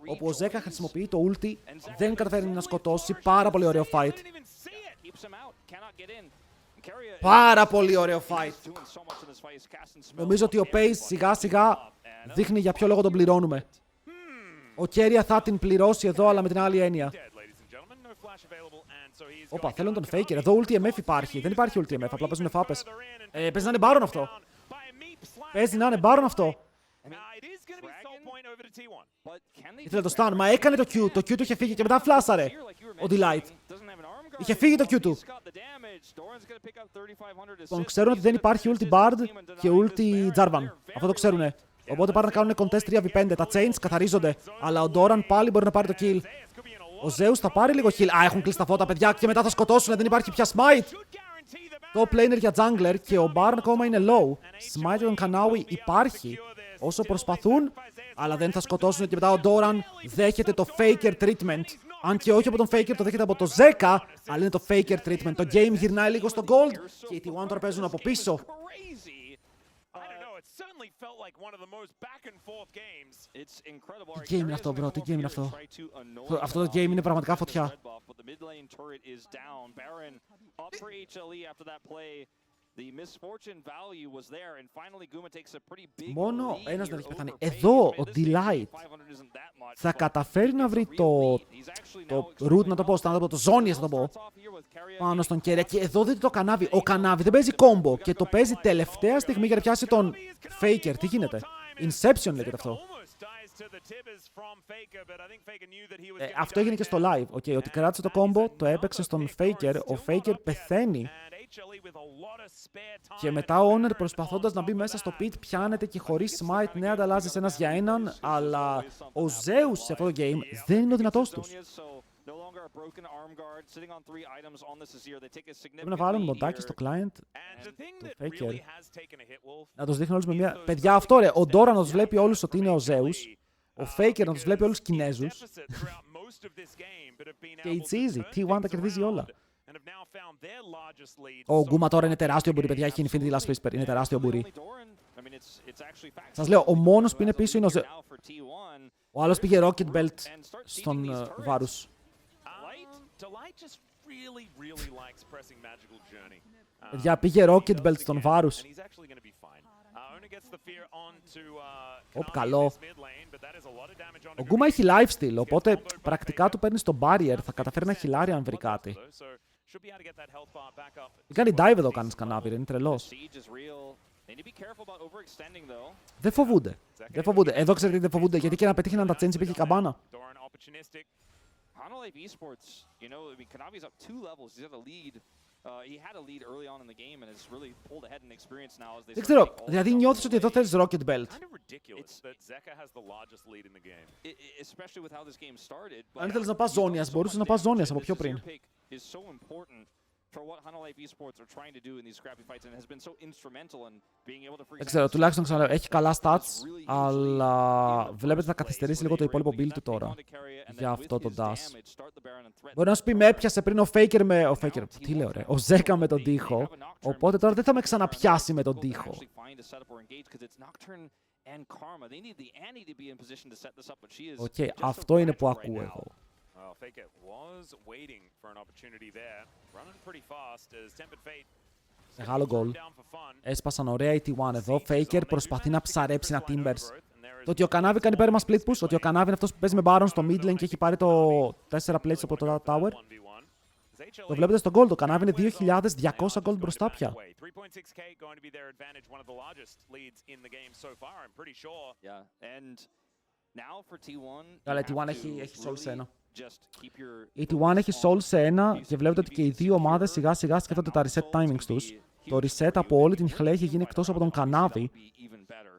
Όπου ο Zeka χρησιμοποιεί το ulti, δεν καταφέρει να σκοτώσει. Πάρα πολύ ωραίο fight. Πάρα πολύ ωραίο fight. Νομίζω ότι ο Pace σιγά σιγά δείχνει για ποιο λόγο τον πληρώνουμε. Ο Keria θα την πληρώσει εδώ, αλλά με την άλλη έννοια. Όπα, θέλουν τον Faker. Εδώ ulti MF υπάρχει. Δεν υπάρχει ulti MF, απλά παίζουν φάπες. Παίζει να είναι Baron αυτό. Παίζει να είναι Baron αυτό. Ήθελε το stun, μα έκανε το Q. Το Q του είχε φύγει και μετά φλάσαρε. Ο Delight. Είχε φύγει το Q του. Τον ξέρουν ότι δεν υπάρχει ulti Bard και ulti Jarvan. Αυτό το ξέρουνε. Οπότε πάνε να κάνουν contest 3v5. Τα chains καθαρίζονται. Αλλά ο Doran πάλι μπορεί να πάρει το kill. Ο Zeus θα πάρει λίγο heal. Α, έχουν κλείσει τα φώτα, παιδιά, και μετά θα σκοτώσουν. Δεν υπάρχει πια smite. Το planer για jungler και ο Baron ακόμα είναι low. Smite των Kanawi υπάρχει όσο προσπαθούν, αλλά δεν θα σκοτώσουν και μετά ο Doran δέχεται το faker treatment. Αν και όχι από τον faker, το δέχεται από το Zeka, αλλά είναι το faker treatment. Το game γυρνάει λίγο στο gold και οι T1 τώρα παίζουν από πίσω. Τι game είναι αυτό, bro, τι game είναι αυτό? Αυτό το game είναι πραγματικά φωτιά. Μόνο ένας δεν έχει πεθάνει. Εδώ ο Delight θα καταφέρει να βρει το root, να το πω, το zonies, να το πω, πάνω στον Keria. Και εδώ δείτε το Κανάβι. Ο Κανάβι δεν παίζει combo και το παίζει τελευταία στιγμή για να πιάσει τον Faker. Τι γίνεται? Inception λέγεται αυτό. Αυτό έγινε και στο live. Okay, ότι κράτησε το combo, το έπαιξε στον Faker. Ο Faker πεθαίνει. Και μετά ο Honor προσπαθώντας να μπει μέσα στο pit πιάνεται και χωρίς smite. Ναι, ανταλλάζεις ένας για έναν, αλλά ο Zeus σε αυτό το game δεν είναι ο δυνατός τους. Πρέπει να βάλουν μοντάκι στο client, το Faker. Να τους δείχνουν όλους με μια... Παιδιά, αυτό ρε, ο Doran να τους βλέπει όλους ότι είναι ο Zeus. Ο Faker να τους βλέπει όλους Κινέζους. Και it's easy, T1 τα κερδίζει όλα. Ο Γκούμα τώρα είναι τεράστιο μπουρί, παιδιά, έχει Infinity Last Whisper, είναι τεράστιο μπουρί. Σας λέω, ο μόνος που είναι πίσω είναι ο Zeus. Ο άλλος πήγε Rocket Belt στον Βάρους. Παιδιά, πήγε Rocket Belt στον Βάρους. Οπ, καλό. Ο Γκούμα έχει lifesteal, οπότε πρακτικά του παίρνει στο barrier. Θα καταφέρει να χιλάρει αν βρει κάτι. Δεν κάνει dive εδώ, κάνεις Κανάβι, είναι τρελός. Δεν φοβούνται. Δεν φοβούνται. Εδώ ξέρετε τι δεν φοβούνται, γιατί και να πετύχει να τα change υπήρχε καμπάνα. Panω Esports, you know, I mean, Kanavi's up 2 levels. He's got a lead. He had a lead early on in the game and has really pulled ahead in experience now as they Δεν start ξέρω, to take all δηλαδή the νιώθεις doubles ότι εδώ away. θέλεις Rocket Belt. Kind of ridiculous that Zeka has the largest lead in the game. Especially with how this game started. Αν ήθελες να πας ζώνιας, μπορούσες να πας ζώνιας από πιο πριν. Is so important for what Panω Esports are trying to do in these scrappy fights and has been so instrumental in being able to, for Δεν ξέρω, τουλάχιστον ξαναλέω, έχει καλά stats, αλλά βλέπετε θα καθυστερήσει λίγο το υπόλοιπο build του τώρα. Για αυτό το dash. Μπορεί να σου πει με έπιασε πριν ο Faker με... Ο Faker, τι λέω ρε, ο Zeka με τον τοίχο, οπότε τώρα δεν θα με ξαναπιάσει με τον τοίχο. Οκ, αυτό είναι που ακούω εγώ. Well, Faker was waiting for an opportunity there. Running pretty fast as Tempered Fate. Μεγάλο goal. Έσπασαν ωραία η T1 εδώ. Faker προσπαθεί να ψαρέψει ένα Timbers. Το ότι ο Kanavi κάνει πέρα μας split push, ότι ο Kanavi είναι αυτός που παίζει με Baron στο mid lane και έχει πάρει το 4 plates από το tower. Το βλέπετε στο gold, το Kanavi είναι 2.200 gold μπροστά πια. Αλλά η T1 έχει soul σε ένα. Η T1 έχει soul σε ένα και βλέπετε ότι και οι δύο ομάδες σιγά σιγά σκέφτονται τα reset timings τους. Το reset από όλη την χλέ έχει γίνει εκτός από τον Kanavi.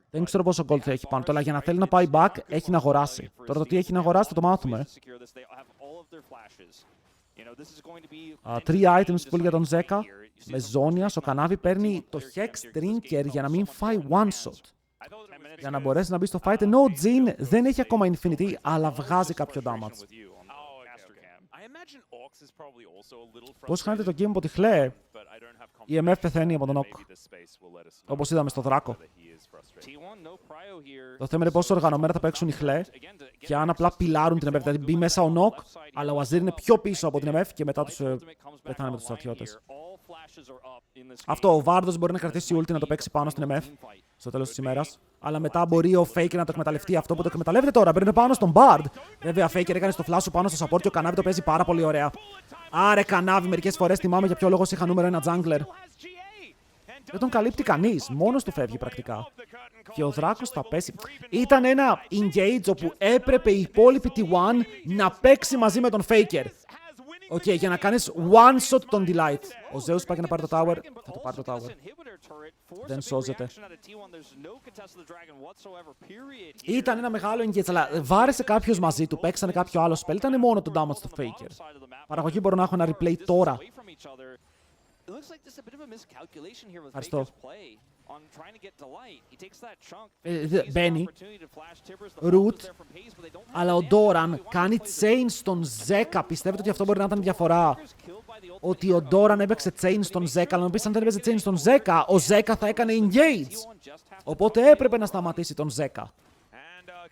Δεν ξέρω πόσο gold θα έχει πάνω, αλλά για να θέλει να πάει back έχει να αγοράσει. Τώρα το τι έχει να αγοράσει θα το μάθουμε. 3 items pull για τον Zeka. Με ζώνιας, ο Kanavi παίρνει το Hex Drinker για να μην φάει one shot. Για να μπορέσει να μπει στο fight, ενώ ο Jin δεν έχει ακόμα Infinity, αλλά βγάζει κάποιο damage. Πώς χάνεται το game από τη χλέ, η MF πεθαίνει από τον Ock. Όπως είδαμε στο Δράκο. Το θέμα είναι πόσο οργανωμένα θα παίξουν οι χλέ και αν απλά πιλάρουν την MF. Δηλαδή μπει μέσα ο Nock, αλλά ο Azir είναι πιο πίσω από την MF και μετά τους πεθάνε με τους στρατιώτες. Αυτό, ο Βάρδος μπορεί να κρατήσει ulti να το παίξει πάνω στην MF στο τέλος της ημέρας. Αλλά μετά μπορεί ο Faker να το εκμεταλλευτεί αυτό που το εκμεταλλεύεται τώρα. Παίρνει πάνω στον Bard. Βέβαια, Faker έκανε στο flash πάνω στο support και ο Kanavi το παίζει πάρα πολύ ωραία. Άρε, Kanavi, μερικές φορές θυμάμαι για ποιο λόγο είχα νούμερο 1 jungler. Δεν τον καλύπτει κανείς. Μόνος του φεύγει πρακτικά. Και ο Δράκος θα πέσει. Ήταν ένα engage όπου έπρεπε η υπόλοιπη T1 να παίξει μαζί με τον Faker. Οκ, για να κάνεις one shot τον Delight. Ο Zeus πάει να πάρει το tower. Θα το πάρει το tower. Δεν σώζεται. Ήταν ένα μεγάλο engage, αλλά βάρεσε κάποιος μαζί του. Παίξανε κάποιο άλλο spell. Ήταν μόνο το damage του Faker. Παραγωγή μπορώ να έχω ένα replay τώρα. Ευχαριστώ. Μπαίνει. Root. Αλλά ο Doran κάνει chain στον Zeka. Πιστεύετε ότι αυτό μπορεί να ήταν διαφορά? Ότι ο Doran έπαιξε chain στον Zeka. Αλλά να πεις αν δεν έπαιξε chain στον Zeka, ο Zeka θα έκανε engage. Οπότε έπρεπε να σταματήσει τον Zeka.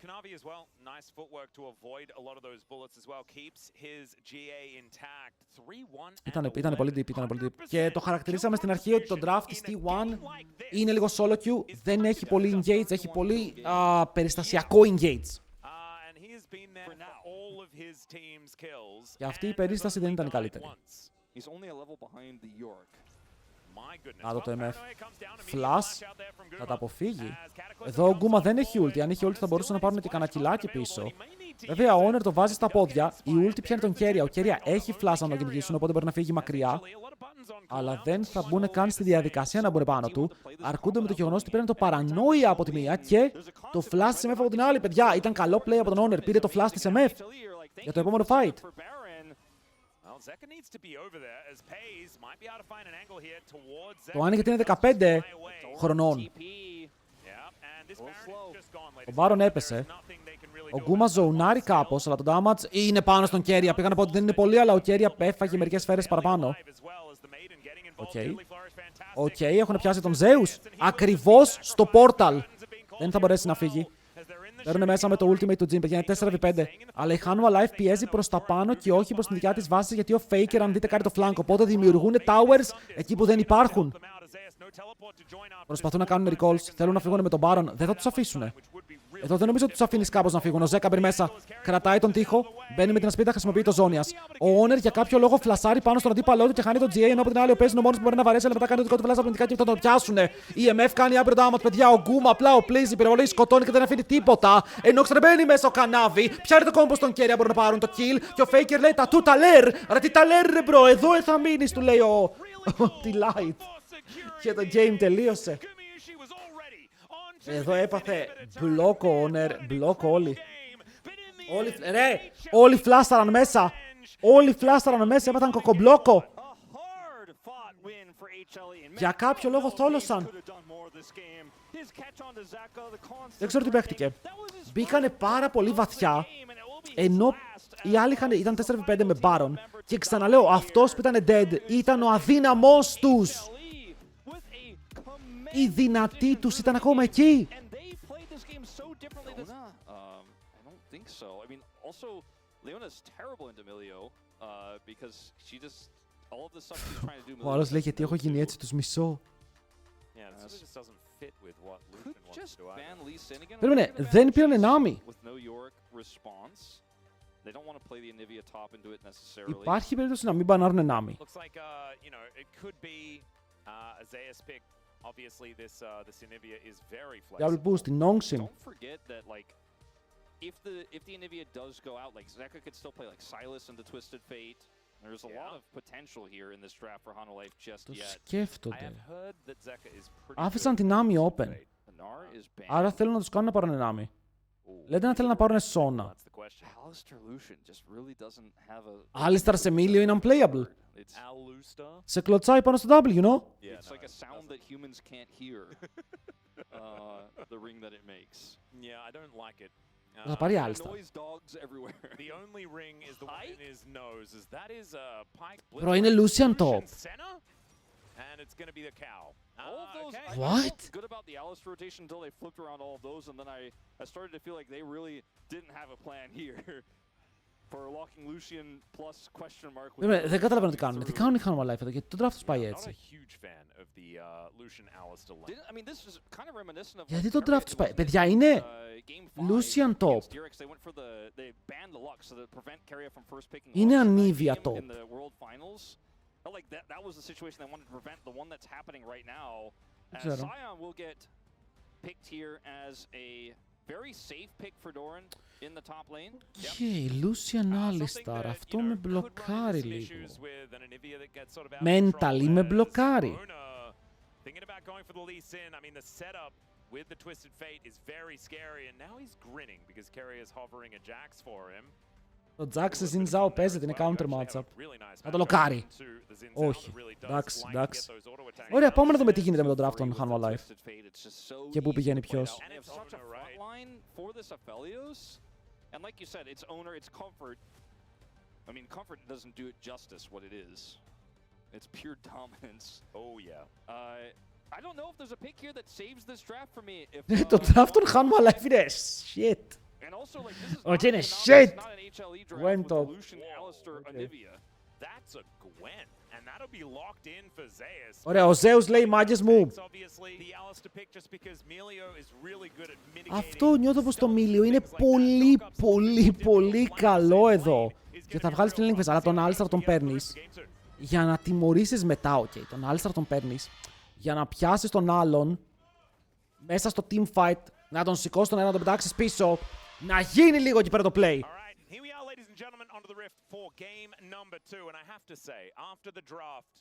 Kanavi as well, nice footwork to avoid a lot of those bullets as well. Keeps his GA intact. 3-1. Ήταν πολύ deep, ήταν πολύ deep. Και το χαρακτηρίσαμε στην αρχή ότι το draft της T1 είναι λίγο solo queue. Δεν έχει πολύ engage, έχει πολύ περιστασιακό engage. Και αυτή η περίσταση δεν ήταν η καλύτερη. Να το MF. Flash. Θα τα αποφύγει. Εδώ ο Γκούμα δεν έχει ulti. Αν είχε ulti θα μπορούσε να πάρουν και κανένα κιλάκι πίσω. Βέβαια ο Owner το βάζει στα πόδια. Η ulti πιάνει τον Keria. Ο Keria έχει flash να τον κυνηγήσουν, οπότε μπορεί να φύγει μακριά. Αλλά δεν θα μπουν καν στη διαδικασία να μπουν πάνω του. Αρκούνται με το γεγονός ότι πήραν το παρανόια από τη μία και το flash της MF από την άλλη. Παιδιά, ήταν καλό play από τον Owner. Πήρε το flash της MF για το επόμενο fight. Το άνοιγε είναι 15 χρονών. Ο Baron έπεσε. Ο Γκούμα ζωνάρει κάπως, αλλά το damage είναι πάνω στον Keria. Πήγα να πω ότι δεν είναι πολύ, αλλά ο Keria έφαγε μερικές σφαίρες παραπάνω. Οκ, έχουν πιάσει τον Zeus. Ακριβώς στο portal. Δεν θα μπορέσει να φύγει. Παίρνουν μέσα με το ultimate του Jin, παιδιά, είναι 4v5. Αλλά η Hanwha Life πιέζει προς τα πάνω και όχι προς την δικιά της βάση, γιατί ο Faker, αν δείτε, κάνει το flank. Οπότε δημιουργούν towers εκεί που δεν υπάρχουν. Προσπαθούν να κάνουν recalls. Θέλουν να φύγουν με τον Baron. Δεν θα τους αφήσουν. Εδώ δεν νομίζω ότι τους αφήνεις κάπως να φύγουν. Ο Ζέκα μπαίνει μέσα. Κρατάει τον τοίχο. Μπαίνει με την ασπίδα. Χρησιμοποιεί το Zonias. Ο Owner για κάποιο λόγο φλασάρει πάνω στον αντίπαλό του και χάνει τον GA. Ενώ από την άλλη ο παίζει είναι ο μόνος που μπορεί να βαρέσει. Αλλά μετά κάνει το δικό του φλάσσα από την και θα τον πιάσουν. Η MF κάνει άπειρο damage, παιδιά. Ο Γκούμ απλά ο Blaze υπερβολή σκοτώνει και δεν αφήνει τίποτα. Ενώ ξεμπαίνει μέσα ο Κανάβι. Πιάνει το κόμπο στον Κέρια. Μπορούν να πάρουν το kill. Και ο Faker λέει τα του τα λερ. Ρε τι τα λερ, ρε μπρο. Εδώ θα μείνει, του λέει ο Delight. Και το game τελείωσε. Εδώ έπαθε block ο Owner, block όλοι. Όλοι φλάσταραν μέσα. Όλοι φλάσταραν μέσα, έπαθαν κοκομπλόκο. Για κάποιο λόγο θόλωσαν. Δεν ξέρω τι παίχτηκε. Μπήκανε πάρα πολύ βαθιά. Ενώ οι άλλοι ήταν 4v5 με Baron. Και ξαναλέω, αυτός που ήταν dead ήταν ο αδύναμός τους. Οι δυνατοί τους ήταν ακόμα εκεί. Ο άλλος λέει γιατί έχω γίνει έτσι, τους μισώ. Περίμενε, δεν πήρανε Νάμι. Υπάρχει περίπτωση να μην μπανάρουν Νάμι. Double boost, την Nongsim. If the Anivia does go out, like Zeka could still play like Silas and the Twisted Fate. There's a lot of potential here in this draft for Hanwha just Το yet. σκέφτονται. Άφησαν την Nami open. Άρα θέλουν να τους κάνουν να πάρουν Nami. Λέτε να θέλουν να πάρουν Sona. Alistar σε Emilio είναι unplayable. Σε κλωτσάει πάνω στο W, no? It's like a sound that humans can't hear. The ring that it makes. Yeah, I don't like it. Θα πάρει Alistar. The only ring is the one in his nose. That is a Pike. Bro, είναι Lucian top. And it's going to be the cow. All of those, Okay. I What? felt good about the Alistar rotation until they flipped around all of those, and then I started to feel like they really didn't have a plan here for locking Lucian plus question mark. Δεν καταλαβαίνω τι κάνουν. Τι κάνουν οι Hanwha Life εδώ, γιατί το draft τους πάει έτσι. I mean, this is kind of reminiscent of Γιατί το draft τους πάει. Παιδιά, είναι Lucian top. Είναι Anivia top. Like that was the situation they wanted to prevent. The one that's happening right now, as Ξέρω. Sion will get picked here as a very safe pick for Doran in the top lane. Και Lucian Alistar, αυτό με μπλοκάρει λίγο. Mentally με μπλοκάρει. Thinking about going for the Lee Sin, I mean the setup with the Twisted Fate is very scary, and now he's grinning because Kerry is hovering a Jax for him. Το Jax σε Zinzao παίζεται, είναι counter matchup. Να το λοκάρει. Όχι. Εντάξει, εντάξει. Ωραία, πάμε να δούμε τι γίνεται με τον draft των Hanwha Life. Και πού πηγαίνει ποιος. And like you said, it's owner, it's comfort. I mean, comfort doesn't do it justice what it is. It's pure dominance. Oh yeah. I don't know if there's a pick here that saves this draft for me. If Το draft των Hanwha Life είναι shit. and also like this is Όχι, είναι not shit. an HLE draft Gwen with the top. Lucian, Alistar, Anivia. That's a Gwen, and that'll be locked in for Zeus. Ωραία, ο Zeus λέει μάγκες μου. Obviously, the Alistar pick just because Melio is really good at mitigating. Αυτό νιώθω πως το Melio είναι πολύ καλό εδώ. Και θα βγάλεις την Link Phase, αλλά τον Alistar τον παίρνεις για να τιμωρήσεις μετά, ok. Τον Alistar τον παίρνεις για να πιάσεις τον άλλον μέσα στο teamfight, να τον σηκώσεις τον ένα, να τον πετάξεις πίσω, να γίνει λίγο εκεί πέρα το play. Alright, here we are, ladies and gentlemen, onto the rift for game number 2, and I have to say, after the draft,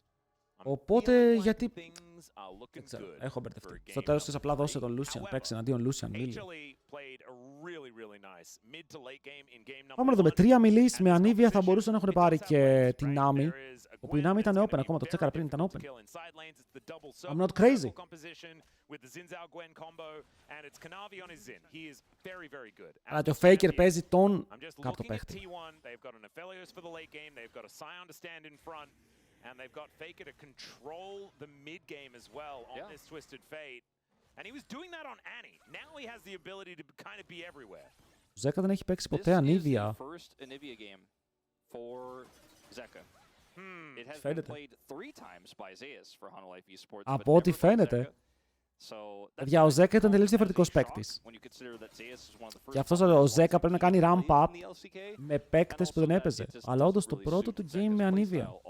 Οπότε, γιατί... things are looking Δεν ξέρω, good έχω for μπερδευτεί. a Στο game τέλος της number απλά δώσε 3. τον Lucian, However, παίξει εναντίον Lucian Millie. HLE played a really nice mid to late game in game number 1. Πάμε να δούμε, 3 μιλείς με Anivia θα μπορούσαν να έχουν πάρει και την Nami. Όπου η Nami ήταν open ακόμα, το τσέκαρα πριν, ήταν open. I'm not crazy. Αλλά και ο Faker παίζει τον κάπτο παίχτη. And they've got Faker to control the mid game as well on this Twisted Fate. And he was doing that on Annie. Now he has the ability to kind of be everywhere. Ο Zeka δεν έχει παίξει ποτέ Anivia. First Anivia game for Zeka. It has been Φαίνεται. played 3 times by Zeus for Hanwha Esports. Από ό,τι φαίνεται. Για ο Ζέκα ήταν τελείως διαφορετικός παίκτης. Και αυτός ο Ζέκα πρέπει να κάνει ramp up με παίκτες που δεν έπαιζε. Αλλά όντως το πρώτο του game με ανήβια.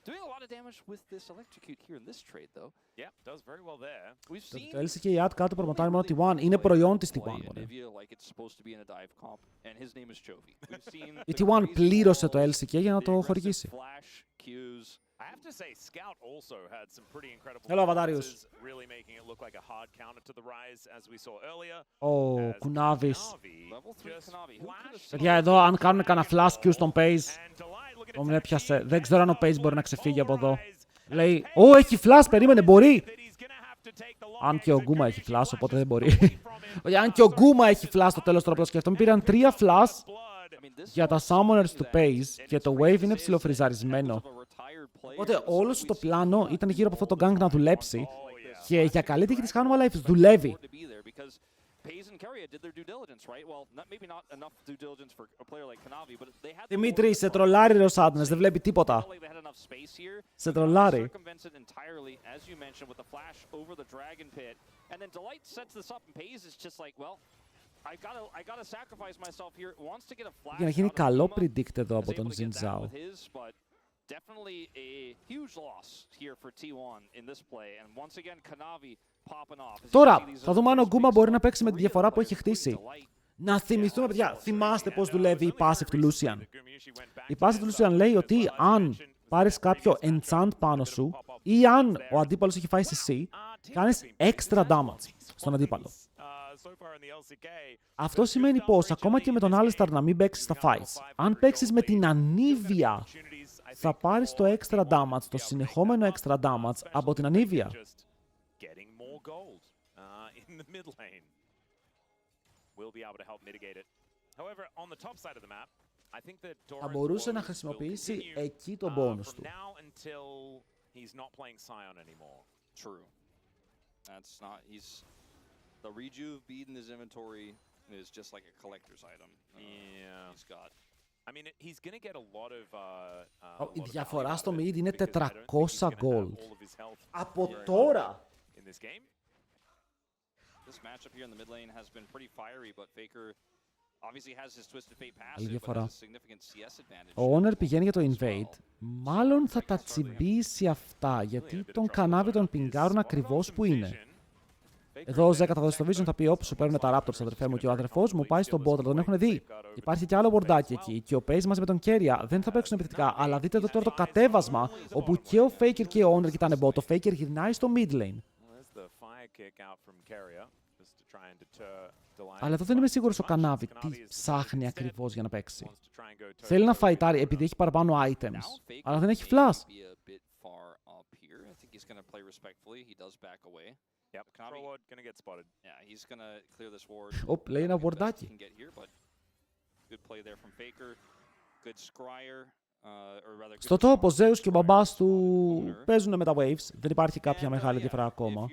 Doing a lot of damage with this electrocute here in this trade, though. Yeah, does very well there. We've seen Το LCK η ad κάτω προμοτάρει μόνο T1. Είναι προϊόν της T1. Η T1 πλήρωσε το LCK για να το χορηγήσει. I have to say, Scout also had some pretty incredible Hello, Avadarius. performances, really making it look like a hard counter to the Rise, as we saw earlier. Ο Κουνάβης. Level 3 Kanavi. Who could have seen Παιδιά, εδώ αν κάνουν κανένα flash Q στον Pace, τον έπιασε. Δεν ξέρω αν ο Pace μπορεί να ξεφύγει από εδώ. Λέει, «Ω, έχει flash, περίμενε, μπορεί». Αν και ο Γκούμα έχει flash, οπότε δεν μπορεί. Αν και ο Γκούμα έχει flash στο τέλος, τώρα που το σκέφτομαι, πήραν 3 flash για τα summoners του Pace και το wave είναι ψιλοφριζαρισμένο. Οπότε όλο το πλάνο ήταν γύρω από αυτό το gang να δουλέψει και για καλή τύχη της Hanwha Life δουλεύει. Δημήτρη, σε τρολάρει ο Sadness, δεν βλέπει τίποτα. Σε τρολάρει. Για να γίνει καλό predict εδώ από τον Xin Zhao. Definitely a huge loss here for T1 in this play, and once again Kanavi popping off. Τώρα, θα δούμε αν ο Γκούμα μπορεί να παίξει με τη διαφορά που έχει χτίσει. Να θυμηθούμε, παιδιά, θυμάστε πώς δουλεύει η passive του Lucian. Η passive του Lucian λέει ότι αν πάρεις κάποιο enchant πάνω σου ή αν ο αντίπαλος έχει φάει CC, κάνεις extra damage στον αντίπαλο. Αυτό σημαίνει πως ακόμα και με τον Alistar να μην παίξεις στα fights, αν παίξεις με την ανήβια, θα πάρεις το extra damage, το συνεχόμενο extra damage από την ανήβια. Θα μπορούσε να χρησιμοποιήσει εκεί τον bonus του. The rejuve bead in his inventory is just like a collector's item. Yeah. He's got. I mean, he's going to get a lot of. Η διαφορά στο mid είναι 400 gold. Από τώρα! In this game. This matchup here in the mid lane has been pretty fiery, but Faker obviously has his twisted fate Άλλη passive, but διαφορά. has a significant CS advantage. Ο Honor πηγαίνει για το invade. Μάλλον θα τα τσιμπήσει αυτά, γιατί τον Kanavi τον πιγκάρουν ακριβώς που είναι. Εδώ ο Ζέκα θα δώσει το vision, θα πει: Όπ, σου παίρνουν τα Raptors, αδερφέ μου, και ο αδερφός μου πάει στον bot, τον έχουν δει. Υπάρχει και άλλο μπορντάκι εκεί. Και ο Pace μαζί με τον Keria δεν θα παίξουν επιθετικά. Αλλά δείτε εδώ τώρα το κατέβασμα, όπου και ο Faker και ο Honor κοιτάνε bot. Ο Faker γυρνάει στο mid lane. Αλλά εδώ δεν είμαι σίγουρος ο Kanavi τι ψάχνει ακριβώς για να παίξει. Θέλει να φαϊτάρει επειδή έχει παραπάνω items, αλλά δεν έχει flash. Yep, forward, gonna get spotted. Yeah, he's gonna clear this ward. Οπ, λέει ένα μπορντάκι. Good play there from Faker. Good scryer. Στο top, ο Zeus και ο μπαμπάς του παίζουν με τα waves. Δεν υπάρχει κάποια μεγάλη διαφορά ακόμα.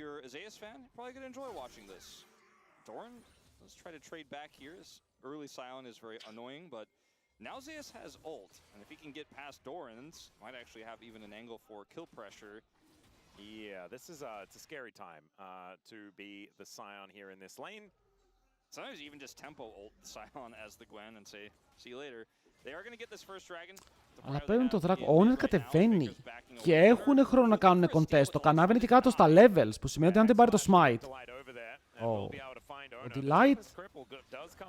Now Zeus has ult, and if he can get past Doran's, might actually have even an angle for kill pressure. Yeah, this is it's a scary time to be the Scion here in this lane. Sometimes you even just tempo ult the Scion as the Gwen and say, see you later. They are going to get this first dragon. Αλλά παίρνουν το δράκο. Ο Honor κατεβαίνει και έχουν χρόνο να κάνουν contest. Το Kanavi είναι και κάτω στα levels, που σημαίνει ότι αν δεν πάρει το smite. Ο Delight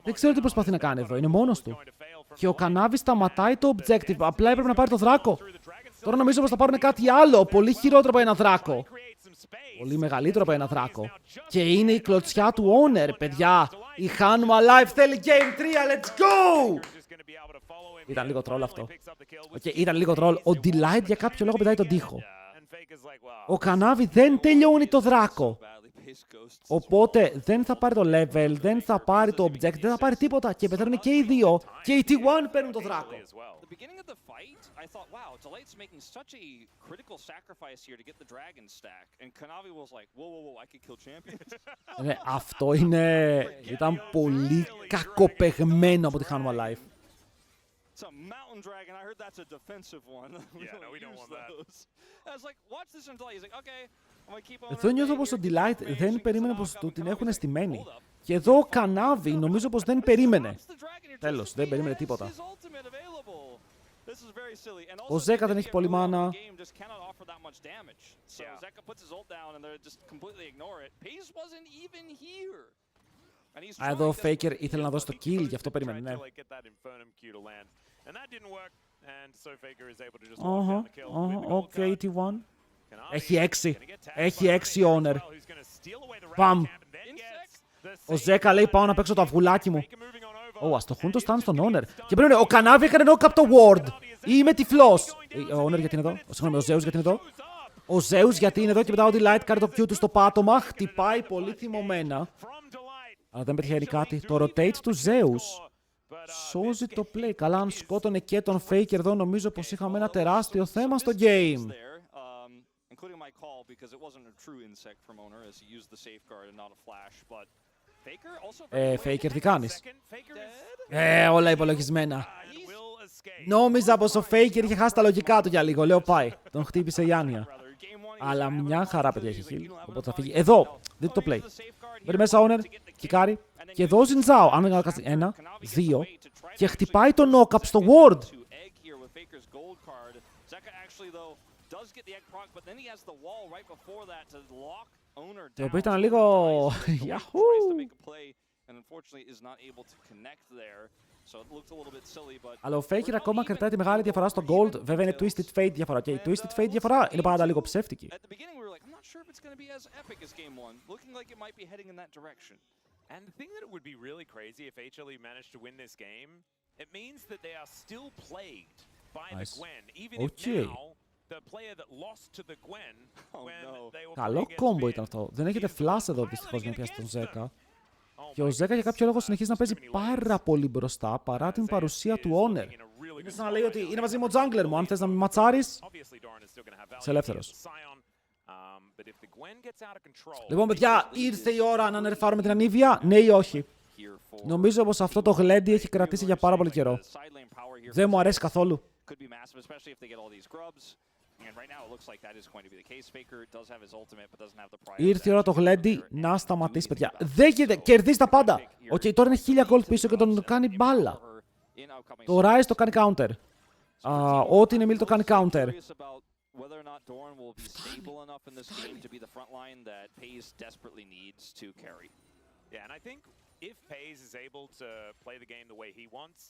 δεν ξέρω τι προσπαθεί να κάνει εδώ, είναι μόνος του. Και ο Kanavi σταματάει το objective, απλά έπρεπε να πάρει το δράκο. Τώρα νομίζω πως θα πάρουν κάτι άλλο, πολύ χειρότερο από ένα δράκο. Πολύ μεγαλύτερο από ένα δράκο. Και είναι η κλωτσιά του Honor, παιδιά. Η Hanwha Life θέλει Game 3, let's go! Ήταν λίγο troll αυτό. Ήταν λίγο troll. Ο Delight για κάποιο λόγο πετάει τον τοίχο. Ο Kanavi δεν τελειώνει το δράκο. Οπότε δεν θα πάρει το level, δεν θα πάρει το object, δεν θα πάρει τίποτα. Και πεθαίνουν και οι δύο. Και οι T1 παίρνουν το δράκο. The beginning of the fight, I thought, wow, Delight's making such a critical sacrifice here to get the dragon stack. And Kanavi was like, whoa, I could kill champions. Ναι, αυτό ήταν πολύ κακοπεγμένο από τη Hanwha Life. It's a mountain dragon. I heard that's a defensive one. Yeah, no, we don't want that. I was like, watch this until he's like, okay, I'm gonna keep on. Εδώ νιώθω πως ο Delight δεν περίμενε πως την έχουν στημένη. Και εδώ ο Kanavi νομίζω πως δεν περίμενε. Τέλος, δεν περίμενε τίποτα. Ο Zeka δεν έχει πολύ μάνα. Εδώ ο Faker ήθελε να δώσει το kill, γι' αυτό περίμενε, ναι. Οκ, T1. Έχει 6 owner. Παμ. Ο Zeka λέει πάω να παίξω το αυγουλάκι μου. Αστοχούν το stun στον owner. Και πρέπει ο Kanavi έκανε knock up το ward. Είμαι τυφλός. Ο owner γιατί είναι εδώ. Συγγνώμη, ο Zeus γιατί είναι εδώ. Ο Zeus γιατί είναι εδώ και μετά ο Delight κάνει το Q του στο πάτωμα. Χτυπάει πολύ θυμωμένα. Αλλά δεν πετυχαίνει κάτι. Το rotate του Zeus σώζει το play. Καλά, αν σκότωνε και τον Faker εδώ, νομίζω πως είχαμε ένα τεράστιο θέμα στο game. Faker, τι κάνεις? Όλα υπολογισμένα. Νόμιζα πως ο Faker είχε χάσει τα λογικά του για λίγο. Λέω πάει. Τον χτύπησε η Άνοια. Αλλά μια χαρά παιδιά έχει heal. Οπότε θα φύγει. Εδώ! Δείτε το play. Μπαίνει μέσα owner. Κικάρι. Και εδώ ο Zinzao. Αν δεν κάνω 1, 2. Και χτυπάει το knock-up στο ward. Το οποίο ήταν λίγο... Αλλά ο Faker ακόμα κρατάει τη μεγάλη διαφορά στο gold. Βέβαια είναι Twisted Fate διαφορά. Και η Twisted Fate διαφορά είναι πάντα λίγο ψεύτικη. And the thing that it would be really crazy if HLE managed to win this game, it means that they are still plagued by the Gwen, even if now the player that lost to the Gwen when they were Καλό κόμπο ήταν αυτό. Δεν έχετε flash εδώ δυστυχώς να πιάσει τον Zeka. Και ο Zeka για κάποιο λόγο συνεχίζει να παίζει πάρα πολύ μπροστά παρά την παρουσία του Honor. Είναι σαν να λέει ότι είναι μαζί μου ο jungler μου. Αν θες να με ματσάρεις, είσαι ελεύθερος. Λοιπόν, παιδιά, ήρθε η ώρα να νερφάρουμε την Ανίβια, ναι ή όχι? Νομίζω πως αυτό το γλέντι έχει κρατήσει για πάρα πολύ καιρό. Δεν μου αρέσει καθόλου. Ήρθε η ώρα το γλέντι να σταματήσει, παιδιά. Δεν γίνεται, κερδίζει τα πάντα. Οκ, τώρα είναι 1000 gold πίσω και τον κάνει μπάλα. Το Rise το κάνει counter. Ό,τι είναι μίλ το κάνει counter. Whether or not Doran will be stable enough in this game to be the front line that FaZe desperately needs to carry. Yeah, and I think if FaZe is able to play the game the way he wants,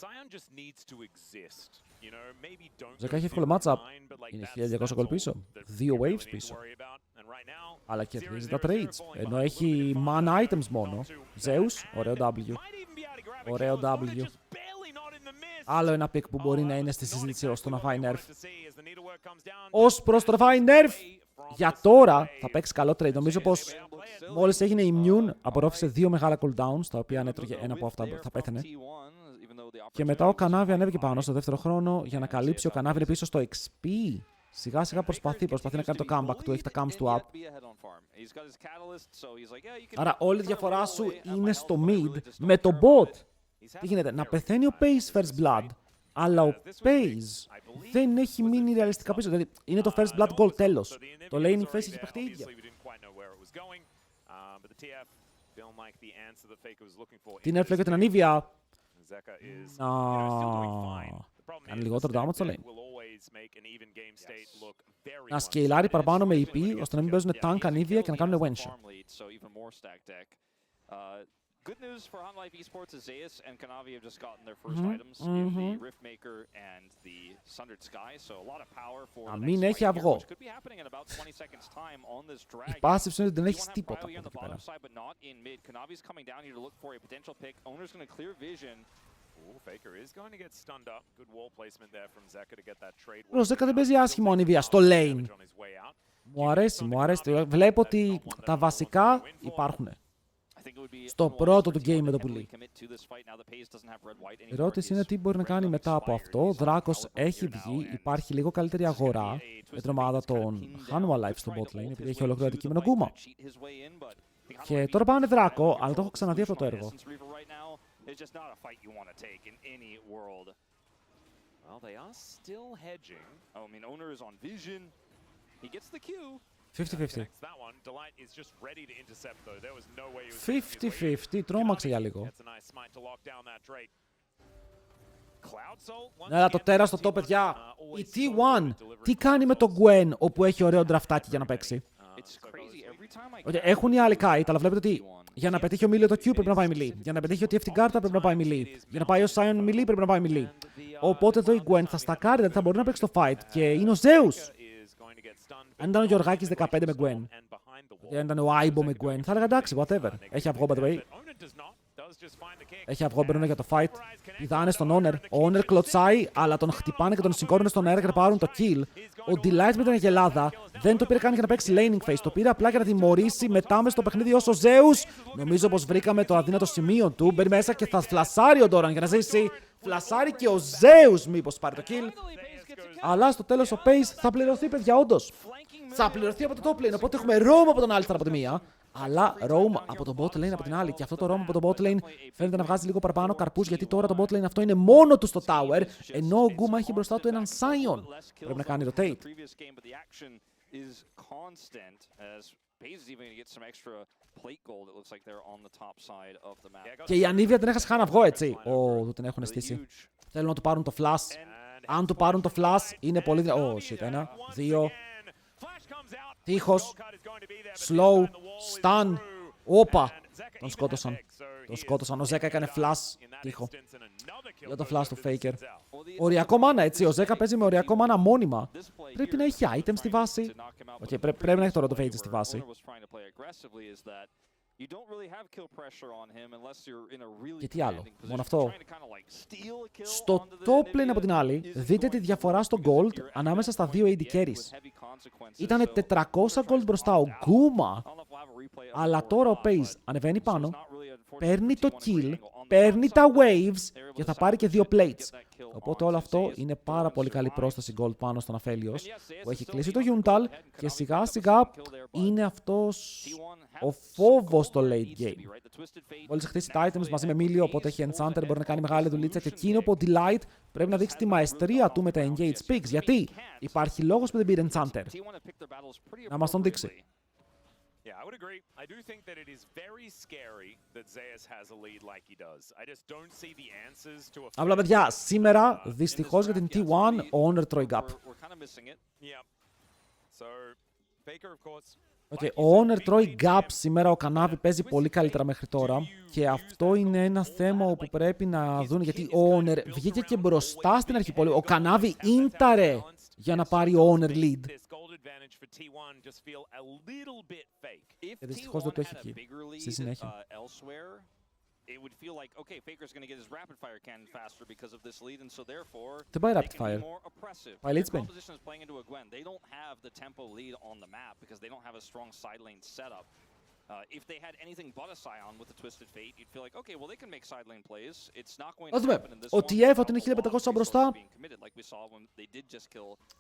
Sion just needs to exist. You know, maybe don't Zeka έχει εύκολο matchup. Είναι 1200 gold πίσω. 2 waves πίσω. Αλλά κερδίζει τα trades. Ενώ έχει mana items μόνο. Zeus, ωραίο W. Ωραίο W. Άλλο ένα pick που μπορεί να είναι στη συζήτηση ως το να φάει nerf. Ως προς το να φάει nerf, για τώρα θα παίξει καλό trade. Νομίζω πως μόλις έγινε immune, απορρόφησε 2 μεγάλα cooldowns, τα οποία αν έτρωγε ένα από αυτά θα πέθανε. Και μετά ο Kanavi ανέβηκε πάνω στο δεύτερο χρόνο για να καλύψει. Ο Kanavi είναι πίσω στο XP. Σιγά σιγά προσπαθεί να κάνει το comeback του, έχει τα camps του up. Άρα όλη η διαφορά σου είναι στο mid με το bot. Τι γίνεται, να πεθαίνει ο Pace first blood, αλλά ο Pace δεν έχει μείνει ρεαλιστικά πίσω. Δηλαδή είναι το first blood goal τέλος. Το laning phase έχει παιχτεί ίδια. Τι nerf λέει για την Ανίβια. Κάνει λιγότερο damage στο lane. Να σκεϊλάρει παραπάνω με EP, ώστε να μην παίζουν tank Ανίβια και να κάνουν Wensha. Good news for Hanwha Life Esports is Zeus and Kanavi have just gotten their first items in the Riftmaker and the Sundered Sky, so a lot of power for the next fight here, which could be happening in about 20 seconds time on this dragon. Η passive είναι ότι δεν έχεις You don't have τίποτα priority από on the εκεί bottom πέρα. side, but not in mid. Kanavi's coming down here to look for a potential pick. Owner's going to clear vision. Ο Ζέκα δεν παίζει άσχημο ανιβία στο lane. Μου αρέσει, μου αρέσει. Βλέπω ότι τα βασικά υπάρχουν. Στο πρώτο του game με το πουλί. Η ερώτηση είναι τι μπορεί να κάνει μετά από αυτό. Ο Δράκος έχει βγει, υπάρχει λίγο καλύτερη αγορά με την ομάδα των Hanwha Life στο bot lane, επειδή έχει ολόκληρο αντικείμενο γκούμα. Και τώρα πάνε Δράκο, αλλά το έχω ξαναδεί αυτό το έργο. Fifty 50-50, τρόμαξε για λίγο. Έλα το τέρας στο top, παιδιά. Η T1 τι κάνει με τον Gwen, όπου έχει ωραίο ντραφτάκι για να παίξει. Έχουν οι άλλοι kite, αλλά βλέπετε ότι για να πετύχει ο Μίλιο το Q πρέπει να πάει μιλή. Για να πετύχει ο TF την κάρτα πρέπει να πάει μιλή. Για να πάει ο Sion μιλή πρέπει να πάει μιλή. Οπότε εδώ η Gwen θα στακάρει, δηλαδή θα μπορεί να παίξει το fight. Και είναι ο Zeus. Αν ήταν ο Γιωργάκης 15 με Gwen, αν ήταν ο Άιμπο με Gwen, θα έλεγα εντάξει, whatever. Έχει αυγό, by the way. Έχει αυγό, μπαίνουν για το fight. Πηδάνε στον Owner. Ο Owner κλωτσάει, αλλά τον χτυπάνε και τον σηκώνουν στον αέρα και να πάρουν το kill. Ο Delight με την Αγελάδα δεν το πήρε καν για να παίξει laning phase. Το πήρε απλά για να τιμωρήσει μετά μες στο παιχνίδι ως ο Zeus. Νομίζω πως βρήκαμε το αδύνατο σημείο του. Μπαίνει μέσα και θα φλασάρει ο Doran για να ζήσει. Φλασάρει και ο Zeus μήπως πάρει το kill. Αλλά στο τέλος ο Pace θα πληρωθεί, παιδιά, όντως. Θα πληρωθεί από το top lane. Οπότε έχουμε Roam από τον Alistar από τη μία. Αλλά Roam από το bot lane από την άλλη. Και αυτό το Roam από το bot lane φαίνεται να βγάζει λίγο παραπάνω καρπούς. Γιατί τώρα το bot lane αυτό είναι μόνο του στο tower. Ενώ ο Γκούμα έχει μπροστά του έναν Sion. Πρέπει να κάνει rotate. Και η Ανίβια την έχασε χάνα αυγό, έτσι. Του την έχουν στήσει. Θέλουν να του πάρουν το flash. Αν του πάρουν το flash είναι πολύ δυνατό. Shit, 1, 2. Τείχος. Slow. Stun. Όπα. Τον σκότωσαν. Τον σκότωσαν. Ο Ζέκα έκανε flash. Τείχο. Για το flash του Faker. Οριακό μάνα, έτσι. Ο Ζέκα παίζει με οριακό μάνα μόνιμα. Πρέπει να έχει items στη βάση. Okay, πρέπει να έχει τώρα το Faker στη βάση. Και τι άλλο, μόνο αυτό. Στο top lane από την άλλη, δείτε τη διαφορά στο gold ανάμεσα στα δύο AD carries. Ήτανε 400 gold μπροστά ο Γκούμα, αλλά τώρα ο Pace ανεβαίνει πάνω, παίρνει το kill, παίρνει τα waves και θα πάρει και 2 plates. Οπότε όλο αυτό είναι πάρα πολύ καλή πρόσταση gold πάνω στον Aphelios, που έχει κλείσει το Yuntal και σιγά σιγά είναι αυτός ο φόβος στο late game. Μόλις χτίσει τα items μαζί με Μίλιο, οπότε έχει Enchanter, μπορεί να κάνει μεγάλη δουλίτσα και εκείνο που ο Delight πρέπει να δείξει τη μαεστρία του με τα engage picks. Γιατί υπάρχει λόγος που δεν πήρε Enchanter. Να μας τον δείξει. Yeah, I would agree. I do think that it is very scary that Zeus has a lead like he does. I just don't see the answers to a... Απλά, παιδιά, σήμερα, δυστυχώς για την T1, ο Honor τρώει gap. Okay, ο Honor τρώει gap σήμερα, ο Κανάβη παίζει πολύ καλύτερα μέχρι τώρα και αυτό είναι ένα θέμα όπου πρέπει να δουν, γιατί ο Honor βγήκε και μπροστά στην αρχή πολύ. Ο Κανάβη ίνταρε για να πάρει ο Honor lead. Και δυστυχώς δεν το έχει εκεί, στη συνέχεια. Δεν πάει rapid fire. Πάει lead spin. If they had anything but a Scion with the Twisted Fate, you'd feel like, okay, well, they can make side lane plays. It's not going to happen in this one. Ο TF ότι είναι 1500 μπροστά.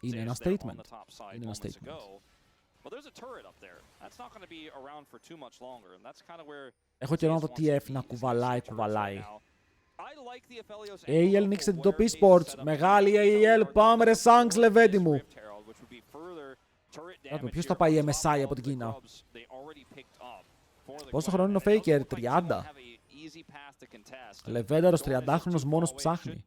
Είναι ένα statement. Είναι ένα statement. Well, there's a turret up there. That's not going to be around for too much longer, and that's kind of where... Έχω καιρό να το TF να κουβαλάει. AEL νίξε την top eSports. Μεγάλη AEL, πάμε ρε Sanks, λεβέντη μου. Ποιος θα πάει MSI από την Κίνα. Πόσο χρόνο είναι ο Faker, 30. Λεβένταρος 30χρονος μόνος ψάχνει.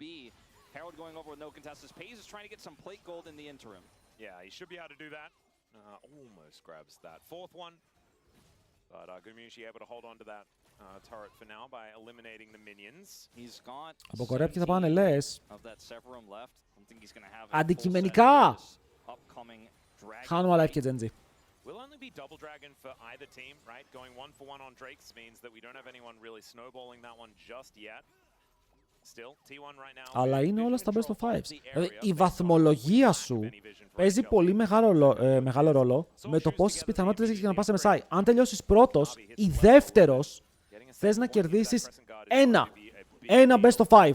Αποκορέπτει θα πάνε, λες. Αντικειμενικά. Hanwha Life και Genji. We'll only be double dragon for either team, right? Going 1-for-1 on Drakes means that we don't have anyone really snowballing that one just yet. Αλλά είναι όλα στα best of 5. Δηλαδή, η βαθμολογία σου παίζει πολύ μεγάλο ρόλο με το πόσες πιθανότητες έχεις για να πας σε MSI. Αν τελειώσεις πρώτος ή δεύτερος, θες να κερδίσεις ένα best of 5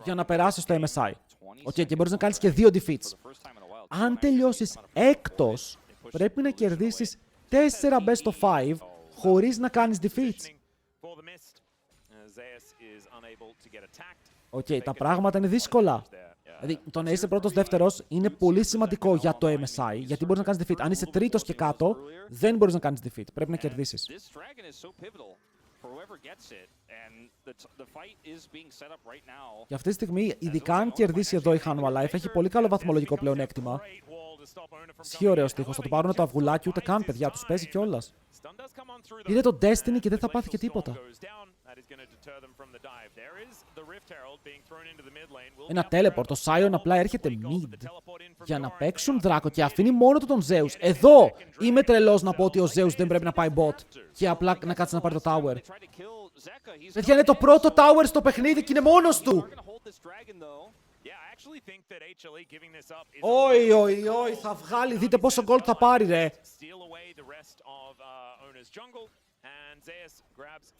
για να περάσεις στο MSI. Okay, και μπορείς να κάνεις και 2 defeats. Αν τελειώσεις έκτος, πρέπει να κερδίσεις 4 best of 5 χωρίς να κάνεις defeats. Τα πράγματα είναι δύσκολα. Δηλαδή, το να είσαι πρώτος-δεύτερος είναι πολύ σημαντικό για το MSI, γιατί μπορείς να κάνεις defeat. Αν είσαι τρίτος και κάτω, δεν μπορείς να κάνεις defeat. Πρέπει να κερδίσεις. Και αυτή τη στιγμή, ειδικά αν κερδίσει εδώ η Hanwha Life, έχει πολύ καλό βαθμολογικό πλεονέκτημα. Ισχύει ωραίο στίχος. Θα το πάρουν το αυγουλάκι ούτε καν, παιδιά. Τους παίζει κιόλας. Πήρε το Destiny και δεν θα πάθει και τίποτα. Ένα teleport. Το Sion απλά έρχεται mid για να παίξουν δράκο και αφήνει μόνο του τον Zeus. Εδώ είμαι τρελός να πω ότι ο Zeus δεν πρέπει να πάει bot και απλά να κάτσει να πάρει το tower. Παιδιά, είναι το πρώτο tower στο παιχνίδι και είναι μόνος του. Όχι, θα βγάλει. Δείτε πόσο gold θα πάρει, ρε.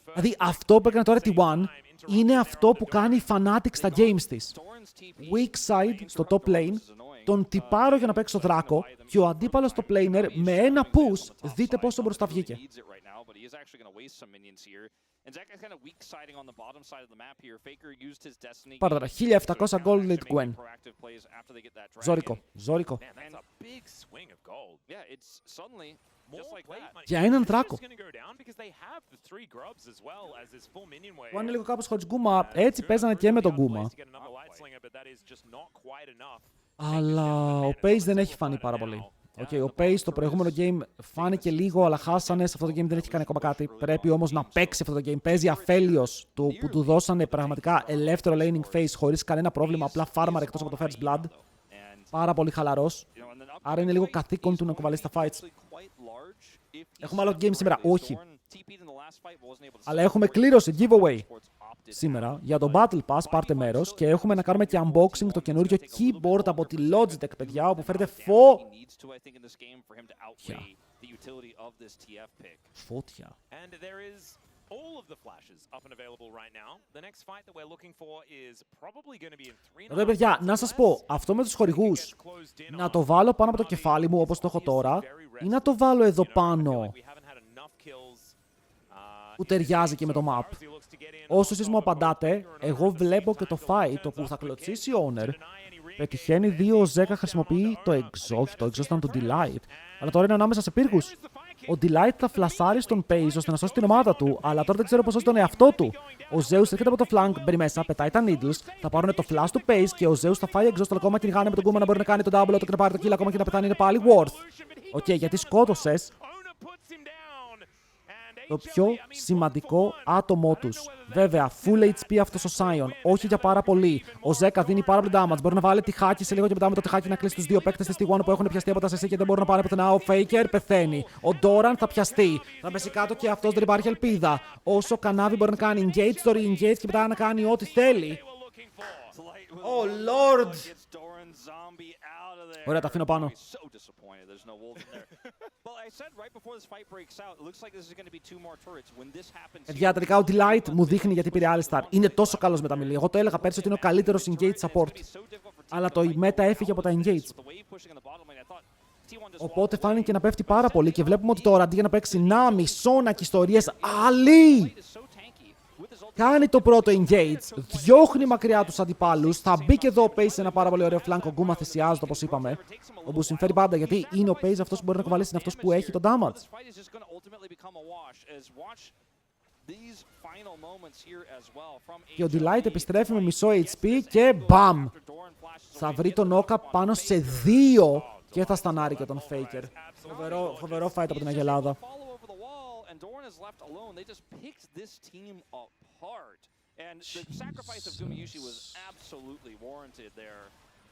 Δηλαδή, αυτό που έκανε τώρα τη One είναι αυτό που κάνει η Fnatic στα games της. Weak side στο top lane, τον τυπάρω για να παίξω δράκο και ο αντίπαλος στο planer με ένα push, δείτε πόσο μπροστά βγήκε. Πάρε τώρα, 1700 gold lead Gwen. Ζόρικο. Για έναν δράκο. Που είναι λίγο κάπως χωρίς γκούμα, έτσι παίζανε και με τον γκούμα. Αλλά ο Pace δεν έχει φανεί πάρα πολύ. Ο Pace στο προηγούμενο game φάνηκε λίγο, αλλά χάσανε. Σε αυτό το game δεν έχει κάνει ακόμα κάτι. Πρέπει όμως να παίξει αυτό το game. Παίζει αφέλιος που του δώσανε πραγματικά ελεύθερο laning phase χωρίς κανένα πρόβλημα. Απλά farmer εκτός από το first blood. Πάρα πολύ χαλαρός. Άρα είναι λίγο καθήκον του να κουβαλήσει τα fights. Έχουμε άλλο game σήμερα. Όχι. Αλλά έχουμε κλήρωση, giveaway. Σήμερα για το Battle Pass πάρτε μέρος και έχουμε να κάνουμε και unboxing το καινούριο keyboard από τη Logitech, παιδιά, όπου φέρετε φώτια. Ωραία, παιδιά, να σας πω, αυτό με τους χορηγούς, να το βάλω πάνω από το κεφάλι μου όπως το έχω τώρα ή να το βάλω εδώ πάνω που ταιριάζει και με το map. Όσο εσείς μου απαντάτε, εγώ βλέπω και το fight όπου θα κλωτσίσει ο owner. Πετυχαίνει 2 ο Zeka, χρησιμοποιεί το exhaust. Το exhaust ήταν του Delight. Αλλά τώρα είναι ανάμεσα σε πύργους. Ο Delight θα φλασάρει στον Pace ώστε να σώσει την ομάδα του, αλλά τώρα δεν ξέρω πώς σώσει τον εαυτό του. Ο Zeus έρχεται από το flank, μπαίνει μέσα, πετάει τα needles, θα πάρουν το flash του Pace και ο Zeus θα φάει exhaust, αλλά ακόμα κυνηγάνε με τον Kuma να μπορεί να κάνει τον double, και να πάρει το kill, ακόμα και να πεθάνει είναι πάλι worth. Γιατί σκότωσες το πιο σημαντικό άτομό τους. Βέβαια, full HP αυτός ο Sion, όχι για πάρα πολύ. Ο Zeka δίνει πάρα πολύ damage. Μπορεί να βάλει τυχάκι σε λίγο και μετά με το τυχάκι να κλείσει τους δύο παίκτες της T1 που έχουν πιαστεί από τα CC και δεν μπορούν να πάρει πουθενά. Ο Faker πεθαίνει. Ο Doran θα πιαστεί. Θα πέσει κάτω και αυτός, δεν υπάρχει ελπίδα. Όσο κανάβι μπορεί να κάνει engage, το re-engage και μετά να κάνει ό,τι θέλει. Oh Lord! Ωραία, τα αφήνω πάνω. Παιδιά, τελικά ο Delight μου δείχνει γιατί πήρε Alistar. Είναι τόσο καλός με τα melee. Εγώ το έλεγα πέρσι ότι είναι ο καλύτερος engage support. Αλλά το meta έφυγε από τα engage. Οπότε φάνηκε να πέφτει πάρα πολύ και βλέπουμε ότι τώρα αντί για να παίξει Nami, Sona και ιστορίες, Ali! Κάνει το πρώτο engage, διώχνει μακριά τους αντιπάλους, θα μπει και εδώ ο Pace σε ένα πάρα πολύ ωραίο φλάνκο, ο Kuma θυσιάζεται όπως είπαμε, όπου συμφέρει πάντα γιατί είναι ο Pace αυτός που μπορεί να κουβαλήσει, είναι αυτός που έχει τον damage. Και ο Delight επιστρέφει με μισό HP και μπαμ! Θα βρει τον Oka πάνω σε 2 και θα στανάρει και τον Faker. Φοβερό fight από την Αγελάδα. And the sacrifice of Gumayushi was absolutely warranted there.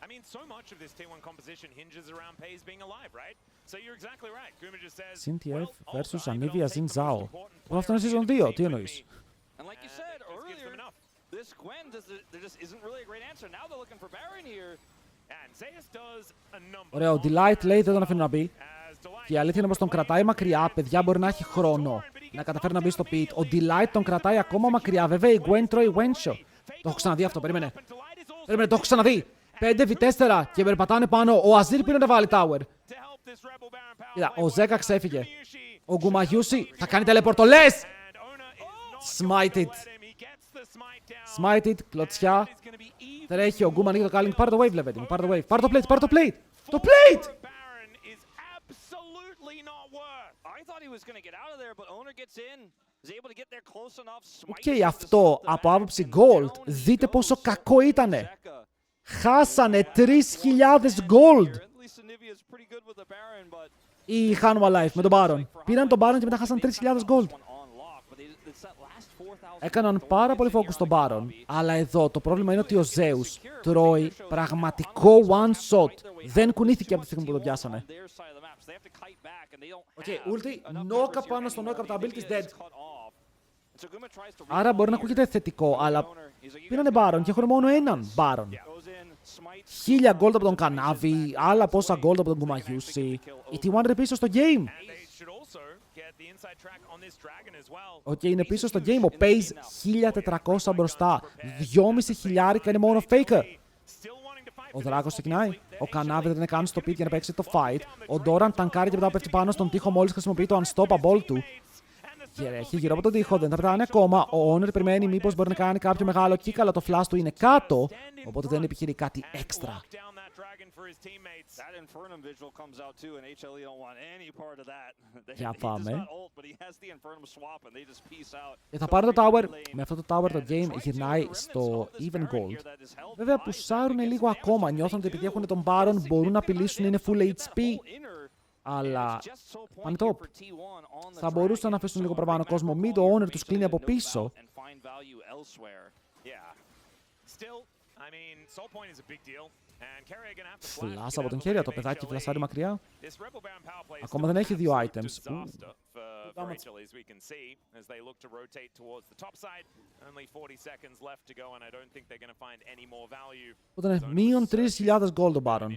I mean, so much of this T1 composition hinges around Paze being alive, right? So you're exactly right. Guma just says, Cynthia versus Anivia Xin Zhao. Αυτό είναι season 2, τι εννοείς? And like you said earlier, this Gwen, there just isn't really a great answer. Now they're looking for Baron here. And Zeus does a number. Ωραία, ο Delight λέει δεν τον αφήνω να μπει. Και η αλήθεια είναι πως τον κρατάει μακριά. Παιδιά, μπορεί να έχει χρόνο να καταφέρει να μπει στο pit. Ο Delight τον κρατάει ακόμα μακριά. Βέβαια η Gwen τρώει Wensho. Το έχω ξαναδεί αυτό, περίμενε. Το έχω ξαναδεί. 5v4 και περπατάνε πάνω. Ο Azir πήρε να βάλει tower. Κοίτα, ο Ζέκα ξέφυγε. Ο Γκουμαγιούσι θα κάνει teleport. Το λες! Smite it. Smite it, κλωτσιά. Τρέχει ο Γκούμα, ανοίγει το Calling. Πάρε το wave, βλέπετε. Πάρε το wave. Πάρε το plate, πάρε το plate. Το plate! Οκ, αυτό από άποψη gold. Δείτε πόσο κακό ήτανε. Χάσανε 3.000 gold. Ή χάνουμε life με τον Baron. Πήραν τον Baron και μετά χάσαν 3.000 gold. Έκαναν πάρα πολύ focus στον Baron. Αλλά εδώ το πρόβλημα είναι ότι ο Zeus τρώει πραγματικό one shot. Δεν κουνήθηκε από τη στιγμή που το πιάσανε. Οκ, ulti, knock πάνω στο knock από τα abilities dead. Άρα μπορεί να ακούγεται θετικό, αλλά πήρανε Baron και έχουν μόνο έναν Baron. 1000 gold από τον Κανάβι, άλλα πόσα gold από τον Γκουμαγιούσι. Η T1 είναι πίσω στο game. Οκ, είναι πίσω στο game. Ο Paze 1400 μπροστά. 2.500 χιλιάρικα είναι μόνο faker. Ο Δράκος ξεκινάει. Ο Κανάβι δεν είναι καν στο pit για να παίξει το fight. Ο Ντόραν τανκάρει και μετά πέφτει πάνω στον τοίχο μόλις χρησιμοποιεί το unstoppable του. Έχει γύρω από τον τοίχο, δεν θα πετάνε ακόμα. Ο Honor περιμένει μήπως μπορεί να κάνει κάποιο μεγάλο kick, αλλά το flash του είναι κάτω. Οπότε δεν επιχειρεί κάτι έξτρα. Για πάμε. Και θα πάρει το tower. Με αυτό το tower το game γυρνάει στο even gold. Βέβαια πουσάρουν λίγο ακόμα. Νιώθουν ότι επειδή έχουν τον Baron μπορούν να απειλήσουν, είναι full HP. Αλλά πάνε top. Θα μπορούσαν να αφήσουν λίγο παραπάνω κόσμο. Mid, ο Honor τους κλείνει από πίσω. Φλάς από τον Χέρια, το παιδάκι φλασάρει μακριά. Ακόμα δεν έχει δύο items. Οπότε μείον 3.000 gold ο Baron.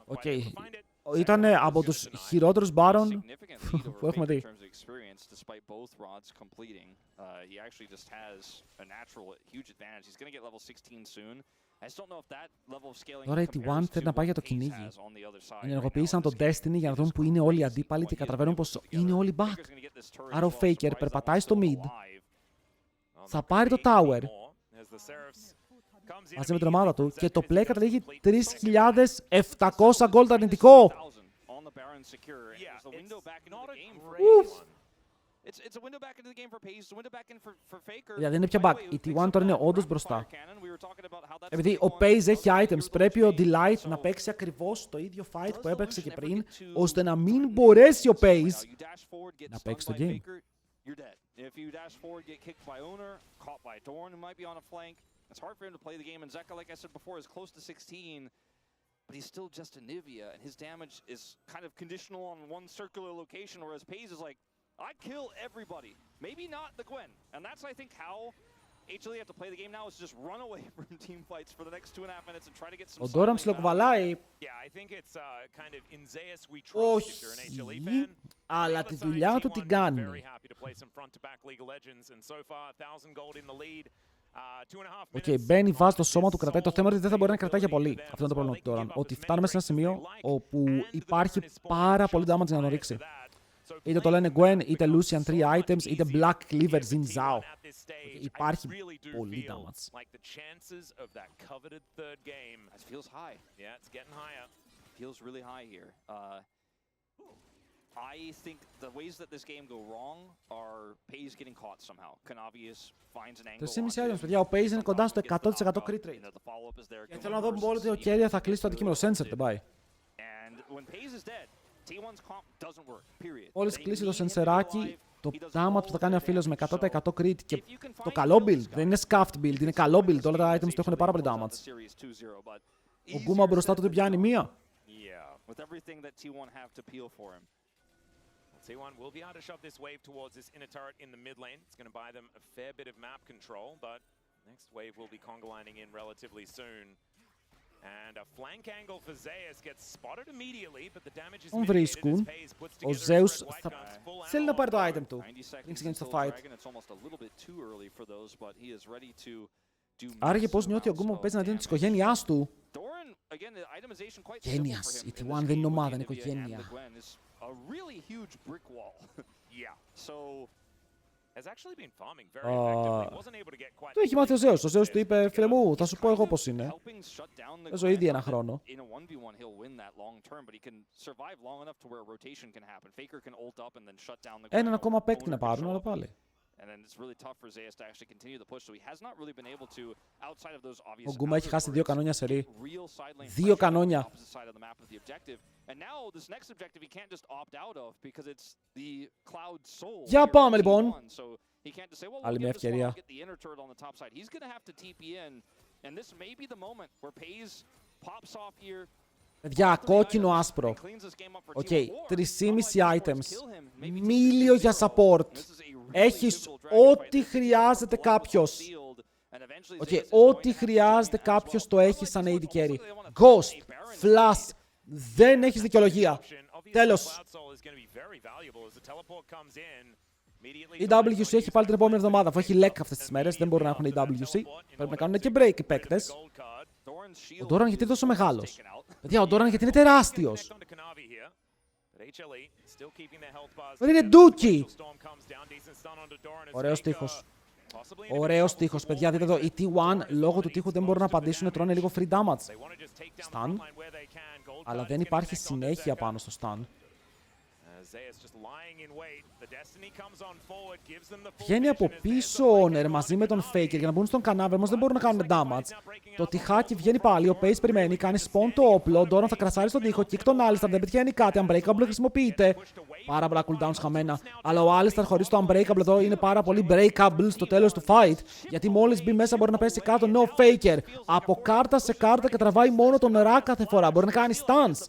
Οκ. Ήταν από τους χειρότερους Baron που έχουμε δει. Τώρα η T1 θέλει να πάει για το κυνήγι. Ενεργοποίησαν τον Destiny για να δουν που είναι όλοι οι αντίπαλοι και καταλαβαίνουν πως είναι όλοι back. Άρα ο Faker περπατάει στο mid. Θα πάρει το tower μαζί με την ομάδα του και το play καταλήγει 3.700 gold αρνητικό. Δηλαδή δεν είναι πια back. Η T1 τώρα είναι όντως μπροστά. Επειδή ο Paze έχει items, πρέπει ο Delight να παίξει ακριβώς το ίδιο fight που έπαιξε και πριν, ώστε να μην μπορέσει ο Paze να παίξει το game. It's hard for him to play the game, and Zeka, like I said before, is close to 16, but he's still just a Nivea, and his damage is kind of conditional on one circular location, whereas Paze is like, I'd kill everybody, maybe not the Gwen, and that's, I think, how HLE have to play the game now, is just run away from team fights for the next 2.5 minutes and try to get some... Ο Doram ψιλοκουβαλάει. Όχι, αλλά τη δουλειά του την κάνει. Οκ, μπαίνει, βάζει το σώμα του, κρατάει. Το θέμα είναι ότι δεν θα μπορεί να κρατάει για πολύ. Αυτό είναι το πρόβλημα του τώρα. Ότι φτάνουμε σε ένα σημείο όπου υπάρχει πάρα πολύ damage για να τον ρίξει. Είτε το λένε Gwen, είτε Lucian 3 items, είτε Black Cleaver Xin Zhao. Υπάρχει πολύ damage. I think the ways that this game go wrong are Paze getting caught somehow. Kanavius finds an angle. Το skirmishes items, παιδιά, ο Paze είναι κοντά στο 100% crit rate. Και θέλω να δω που ότι ο Keria θα κλείσει το αντικείμενο. Sensor, δεν πάει. Μόλις κλείσει το σενσεράκι, το damage που θα κάνει ο φίλος με 100% crit και το καλό build, δεν είναι scuffed build, είναι καλό build. Όλα τα items του έχουν πάρα πολύ damage. Ο Γκούμα μπροστά του δεν πιάνει μία. T1 will be able to shove this wave towards this inner turret in the mid lane. It's going to buy them a fair bit of map control, but Next wave will be conga lining in relatively soon. And a flank angle for Zeus gets spotted immediately, but the damage is Τον mitigated as βρίσκουν. FaZe puts Ο together a Zeus threat white θα guns full θέλει να ammo πάρει το on item του. 90 Πριν seconds ξεκινήσει το until fight. Dragon. It's almost a little bit too early for those, but he is ready to do Άραγε πώς massive νιώθει ο amounts Γκούμα που of παίζει εναντίον της damage. οικογένειάς του. Doran, again, the itemization quite simple for Γένειας. him Η in T1 this δεν είναι game with ομάδα, the είναι Nivea and the οικογένεια. Gwen is a really huge brick wall. Yeah. So Has actually been farming very effectively. Wasn't able to get quite Το έχει μάθει ο Zeus. Ο Zeus του είπε, φίλε μου, θα σου πω εγώ πώς είναι. helping shut down the Παίζω Gwen. ήδη ένα Not that χρόνο. In a 1v1 he'll win that long term, but he can survive long enough to where a rotation can happen. Faker can ult up and then shut down the Gwen. Έναν ακόμα παίκτη Owner να can πάρουν, show αλλά up. πάλι. And then it's really tough for Zeus to actually continue the push, so he has not really been able to, outside of those obvious Ο Γκούμα έχει χάσει counters 2 where it's κανόνια σερί. real side lane 2 pressure on the κανόνια. opposite side of the map of the objective. And now this next objective he can't just opt out of because it's the Cloud Soul. Για here for πάμε, λοιπόν. T1, so he can't just say, well, Άλλη we'll μια give this one, ευκαιρία. I'll get the inner turret on the top side. He's going to have to TP in, and this may be the moment where FaZe pops off here. Παιδιά, κόκκινο άσπρο. Οκ, 3,5 items. Μίλιο για support. Έχεις ό,τι χρειάζεται κάποιος. Οκ, ό,τι χρειάζεται κάποιος το έχει σαν AD carry. Ghost, Flash, δεν έχεις δικαιολογία. Τέλος. Η WC έχει πάλι την επόμενη εβδομάδα, αφού έχει leg αυτές τις μέρες, δεν μπορούν να έχουν η WC. Πρέπει να κάνουν και break οι παίκτες. Ο Doran γιατί είναι τόσο μεγάλος. Παιδιά, ο Doran γιατί είναι τεράστιος. Δεν είναι ντούκι. Ωραίος τείχος. Ωραίος τείχος, παιδιά, δείτε εδώ. Οι T1 λόγω του τείχου δεν μπορούν να απαντήσουν, τρώνε λίγο free damage. Stun. Αλλά δεν υπάρχει συνέχεια πάνω στο stun. Βγαίνει από πίσω ο Owner μαζί με τον Faker για να μπουν στον κανάβι, όμως δεν μπορούν να κάνουν damage. Το τυχάκι βγαίνει πάλι, ο Pace περιμένει, κάνει spawn το όπλο, ο Doran θα κρασάρει στον τοίχο, kick τον Alistar, δεν πετυχαίνει κάτι, Unbreakable χρησιμοποιείται. Πάρα πολλά cooldowns χαμένα, αλλά ο Alistar χωρίς το Unbreakable εδώ είναι πάρα πολύ breakable στο τέλος του fight, γιατί μόλις μπει μέσα μπορεί να πέσει κάτω, no Faker. Από κάρτα σε κάρτα και τραβάει μόνο τον νερά κάθε φορά, μπορεί να κάνει stance.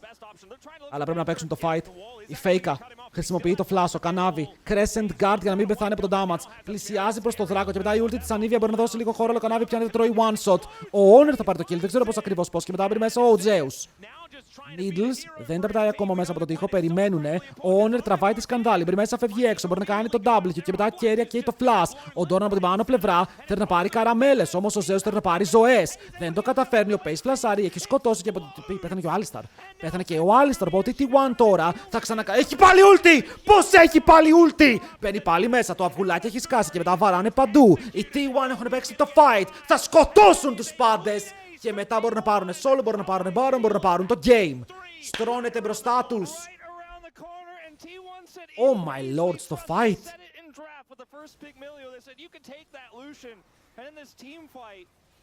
Αλλά πρέπει να παίξουν το fight. Η Faker χρησιμοποιεί το flash, ο κανάβι. Crescent guard για να μην πεθάνει από τον damage. Πλησιάζει προς το δράκο και μετά η ulti της Anivia μπορεί να δώσει λίγο χώρο, αλλά ο κανάβι πιάνει, τρώει one shot. Ο Owner θα πάρει το kill, δεν ξέρω πώς ακριβώς πώς. Και μετά μπει μέσα ο Zeus. Needles δεν τα πετάει ακόμα μέσα από τον τοίχο, περιμένουνε. Ο Owner τραβάει τη σκανδάλη, μπει μέσα, φεύγει έξω. Μπορεί να κάνει το W και μετά κέρια και το flash. Ο Doran από την πάνω πλευρά θέλει να πάρει καραμέλες, όμως ο Zeus θέλει να πάρει ζωές. Δεν το καταφέρνει, ο Pace φλασάρει, έχει σκοτώσει και πέθανε και ο Alistar. Πέθανε και ο Alistar, οπότε T1 τώρα θα ξανακάνει. Έχει πάλι ulti! Πώς έχει πάλι ulti! Μπαίνει πάλι μέσα, το αυγουλάκι έχει σκάσει και μετά βαράνε παντού. Οι T1 έχουν παίξει το fight, θα σκοτώσουν τους πάντες. Και μετά μπορούν να πάρουν solo, μπορούν να πάρουν baron, μπορούν να πάρουν το game. Στρώνεται μπροστά τους. Oh my lord, στο fight.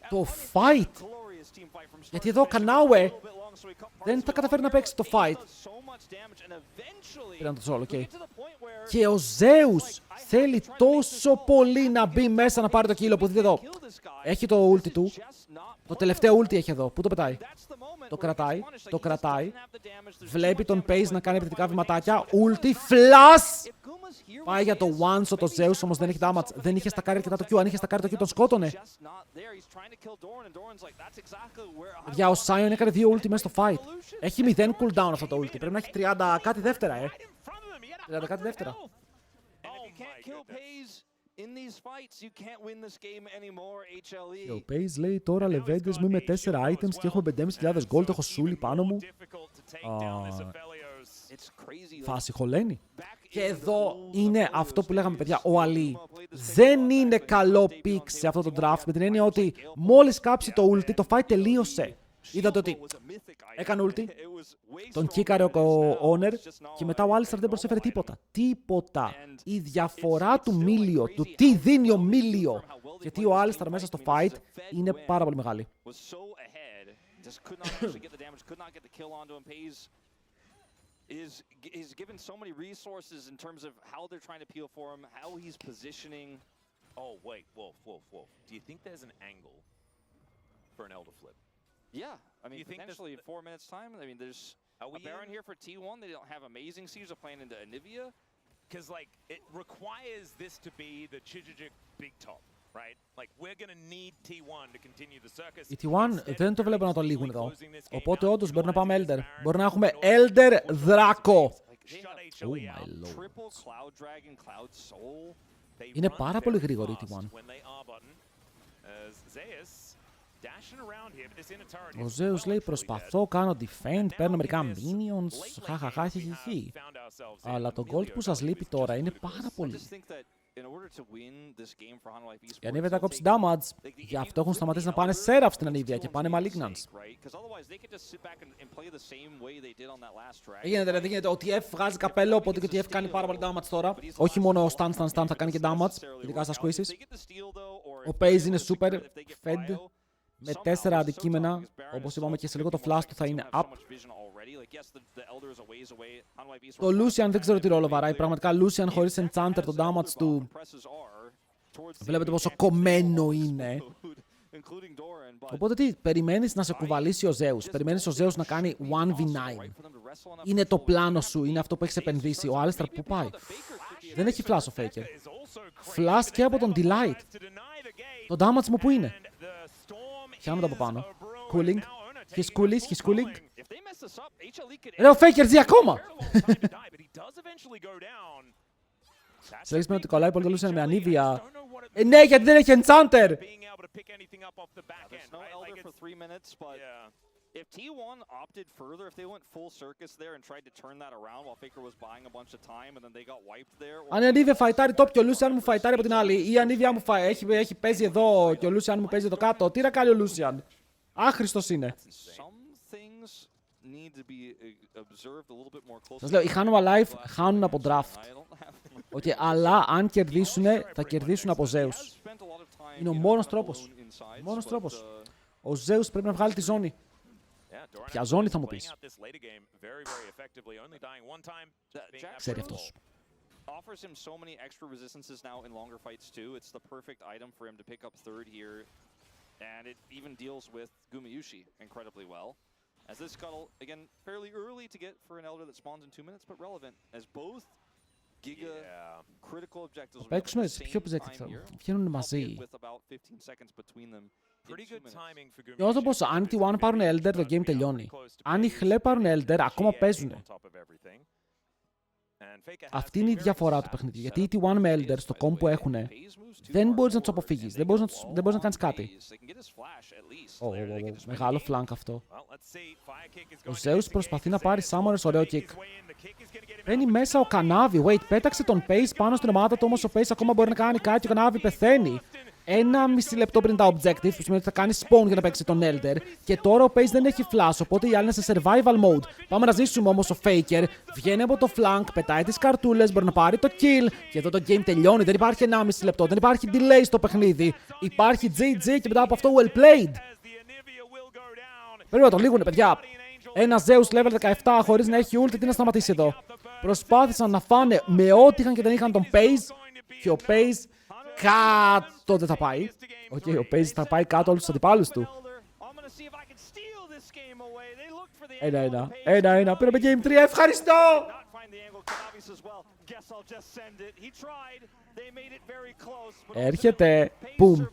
Το fight. Γιατί εδώ ο Κανάουε δεν θα καταφέρει να παίξει το fight. Πήραν το solo, okay. Και ο Zeus θέλει τόσο πολύ να μπει μέσα να πάρει το kill που δείτε εδώ. Έχει το ulti του. Το τελευταίο ulti έχει εδώ. Πού το πετάει? Το κρατάει. Το κρατάει. Βλέπει τον Pace να κάνει επιθετικά βηματάκια. Ulti. Flash! Πάει για το one shot το Zeus, όμως δεν έχει damage. Δεν είχε στακάρει αρκετά το Q. Αν είχε στακάρει το Q τον σκότωνε. Για ο Sion έκανε 2 ulti μέσα στο fight. Έχει 0 cooldown αυτό το ulti. Πρέπει να έχει 30 κάτι δεύτερα, 30 κάτι δεύτερα. Και ο Pace λέει τώρα λεβέντες μου με 4 items και έχω 5.500 gold, έχω σούλι πάνω μου. Φάση χωλένει. Και εδώ είναι αυτό που λέγαμε, παιδιά, ο Ali δεν είναι καλό pick σε αυτό το draft, με την έννοια ότι μόλις κάψει το ulti το fight τελείωσε. Είδατε ότι έκανε ulti, τον κίκαρε ο Owner και μετά ο Alistar δεν προσέφερε τίποτα. Τίποτα. Η διαφορά του Μίλιο, του τι δίνει ο Μίλιο, γιατί ο Alistar μέσα στο fight είναι πάρα πολύ μεγάλη. Is given so many resources in terms of how they're trying to peel for him, how he's positioning. Oh wait, Wolf. Do you think there's an angle for an Elder Flip? Yeah, I mean, potentially in 4 minutes' time. I mean, there's a Baron here for T1. They don't have amazing siege. They're playing into Anivia. Because, like, it requires this to be the Chijijik Big Top. Η T1 δεν το βλέπω να το λύγουν εδώ. Οπότε όντως μπορεί να πάμε Elder. Μπορεί να έχουμε Elder Draco. Oh my lord. Είναι πάρα πολύ γρήγορη η T1. Ο Zeus λέει προσπαθώ, κάνω defend, παίρνω μερικά minions, χαχαχά, χιχιχι. Αλλά το gold που σας λείπει τώρα είναι πάρα πολύ. Η Ανίβια θα κόψει damage, γι' αυτό έχουν σταματήσει να πάνε Seraph στην Ανίβια και πάνε Malignance. Γίνεται, ο TF βγάζει καπέλο, οπότε και ο TF κάνει πάρα πολύ damage τώρα. Όχι μόνο stun θα κάνει και damage, ειδικά στα squishes. Ο Paze είναι super fed. Με 4 αντικείμενα, όπως είπαμε και σε λίγο το flash του θα είναι up. Το Lucian δεν ξέρω τι ρόλο βαράει. Πραγματικά Lucian χωρίς Enchanter, το damage του... Βλέπετε πόσο κομμένο είναι. Οπότε τι, περιμένεις να σε κουβαλήσει ο Zeus. Περιμένεις ο Zeus να κάνει 1v9. Είναι το πλάνο σου, είναι αυτό που έχεις επενδύσει. Ο Alistar που πάει. Δεν έχει flash ο Faker. Flash και από τον Delight. Το damage μου που είναι. Πιάνω από πάνω. Cooling. He's cooling. Ρε ο Faker ζει ακόμα! Συλλέγεις με ότι κολλάει πολύ το Lucian με Ανίβια. Ναι, γιατί δεν έχει Enchanter! If T1 opted further, if they went full circus there and tried to turn that around while Faker was buying a bunch of time and then they got wiped there. Αν η Ανίβια φαϊτάρει top και ο Lucian μου φαϊτάρει από την άλλη, ή η Ανίβια μου έχει παίζει εδώ και ο Lucian μου παίζει εδώ κάτω, τι να κάνει ο Lucian? Άχρηστος είναι. Σας λέω, οι Hanwha Life χάνουν από draft. Okay, αλλά αν κερδίσουν, θα κερδίσουν από Zeus. Είναι ο μόνος τρόπος. Ο Zeus πρέπει να βγάλει τη ζώνη. Ποια ζώνη θα μου πεις? Ξέρει αυτός. Offers him so many extra resistances now in longer fights too. It's the perfect item for him to pick up third here. And it even deals with Gumayushi incredibly well. As this scuttle, again, fairly early to get for an Elder that spawns in 2 minutes, but relevant as both Giga critical objectives will be at the same time here. Βγαίνουν μαζί. With about 15 seconds between them. Νιώθω πως αν οι T1 πάρουν Elder, το game τελειώνει. Αν οι Χλέ πάρουν Elder, ακόμα παίζουν. Αυτή είναι η διαφορά του παιχνιδιού. Γιατί οι T1 με Elder στο comp που έχουν, δεν μπορείς να τους αποφύγεις. Δεν μπορείς να κάνεις κάτι. Μεγάλο flank αυτό. Ο Zeus προσπαθεί να πάρει Summoners, ωραίο kick. Μπαίνει μέσα ο Κανάβι. Wait, πέταξε τον Pace πάνω στην ομάδα του, όμως ο Pace ακόμα μπορεί να κάνει κάτι και ο Κανάβι πεθαίνει. 1,5 λεπτό πριν τα objective, που σημαίνει ότι θα κάνει spawn για να παίξει τον Elder. Και τώρα ο Pace δεν έχει flash, οπότε οι άλλοι είναι σε survival mode. Πάμε να ζήσουμε όμως ο Faker. Βγαίνει από το flank, πετάει τις καρτούλες, μπορεί να πάρει το kill. Και εδώ το game τελειώνει. Δεν υπάρχει 1,5 λεπτό, δεν υπάρχει delay στο παιχνίδι. Υπάρχει GG και μετά από αυτό well played. Πρέπει να το λύγουνε, παιδιά. Ένα Zeus level 17 χωρίς να έχει ult, τι να σταματήσει εδώ. Προσπάθησαν να φάνε με ό,τι είχαν και δεν είχαν τον Pace. Και ο Pace κάτω δεν θα πάει. Οκ, ο Pace θα πάει κάτω όλους τους αντιπάλους του. 1-1. Πήραμε game 3. Ευχαριστώ! Έρχεται. Boom.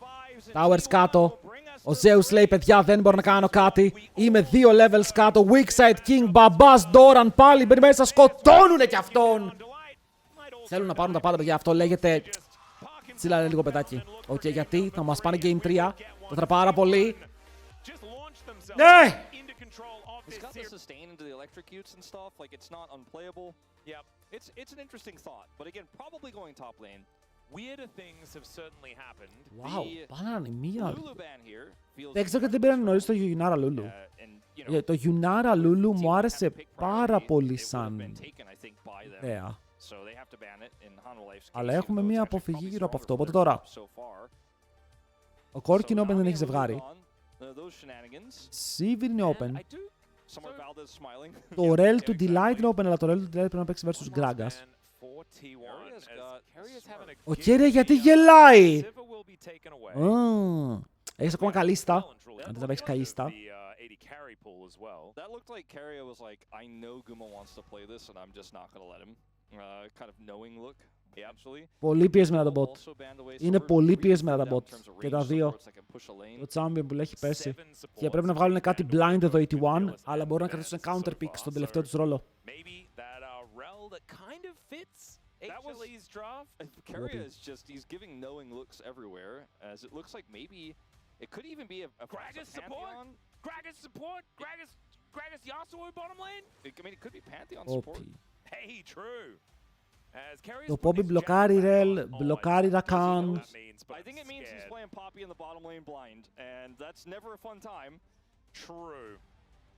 Towers κάτω. Ο Zeus λέει, παιδιά, δεν μπορώ να κάνω κάτι. Είμαι 2 levels κάτω. Weak side king. Μπαμπάς Doran πάλι. Μπαίνει μέσα. Σκοτώνουνε κι αυτόν. Θέλουν να πάρουν τα πάντα, παιδιά. Αυτό λέγεται... Τσίλανε λίγο παιδάκι. Οκ, γιατί θα μας πάνε game 3. Το θα πάρα πολύ. Ναι! He's got the sustain into the electrocutes and stuff, like it's not unplayable. Yeah, it's an interesting thought, but again, probably going top lane. Weirder things have certainly happened. Wow, πάνε μία. Lulu ban here feels Δεν ξέρω γιατί δεν πήραν νωρίς το Yunara Lulu. Το Yunara Lulu μου άρεσε πάρα πολύ σαν ιδέα. Αλλά έχουμε μία αποφυγή γύρω από αυτό, οπότε τώρα. Ο Corkin Open δεν έχει ζευγάρι. Sivir είναι open. Το Rel του Delight είναι open, αλλά το Rel του Delight πρέπει να παίξει versus Gragas. Ο Keria γιατί γελάει! Έχεις ακόμα καλίστα. Αν δεν θα παίξεις καλίστα. That looked like Keria was like, I know Guma wants to play this and I'm just not going to let him. Kind of knowing look. Πολύ πιεσμένα τα bot. Είναι πολύ πιεσμένα τα bot. Και τα δύο. Το champion που έχει πέσει. Και πρέπει να βγάλουν κάτι blind εδώ 81, αλλά μπορούν να κρατήσουν counter pick στον τελευταίο τους ρόλο. That was Keria is just he's giving knowing looks everywhere as it looks like maybe it could even be a Gragas support. Gragas Yasuo bottom lane. I mean it could be Pantheon support. Hey, true. As Keria Το Poppy μπλοκάρει Rel, μπλοκάρει Rakan. I think it means he's playing Poppy in the bottom lane blind and that's never a fun time. True.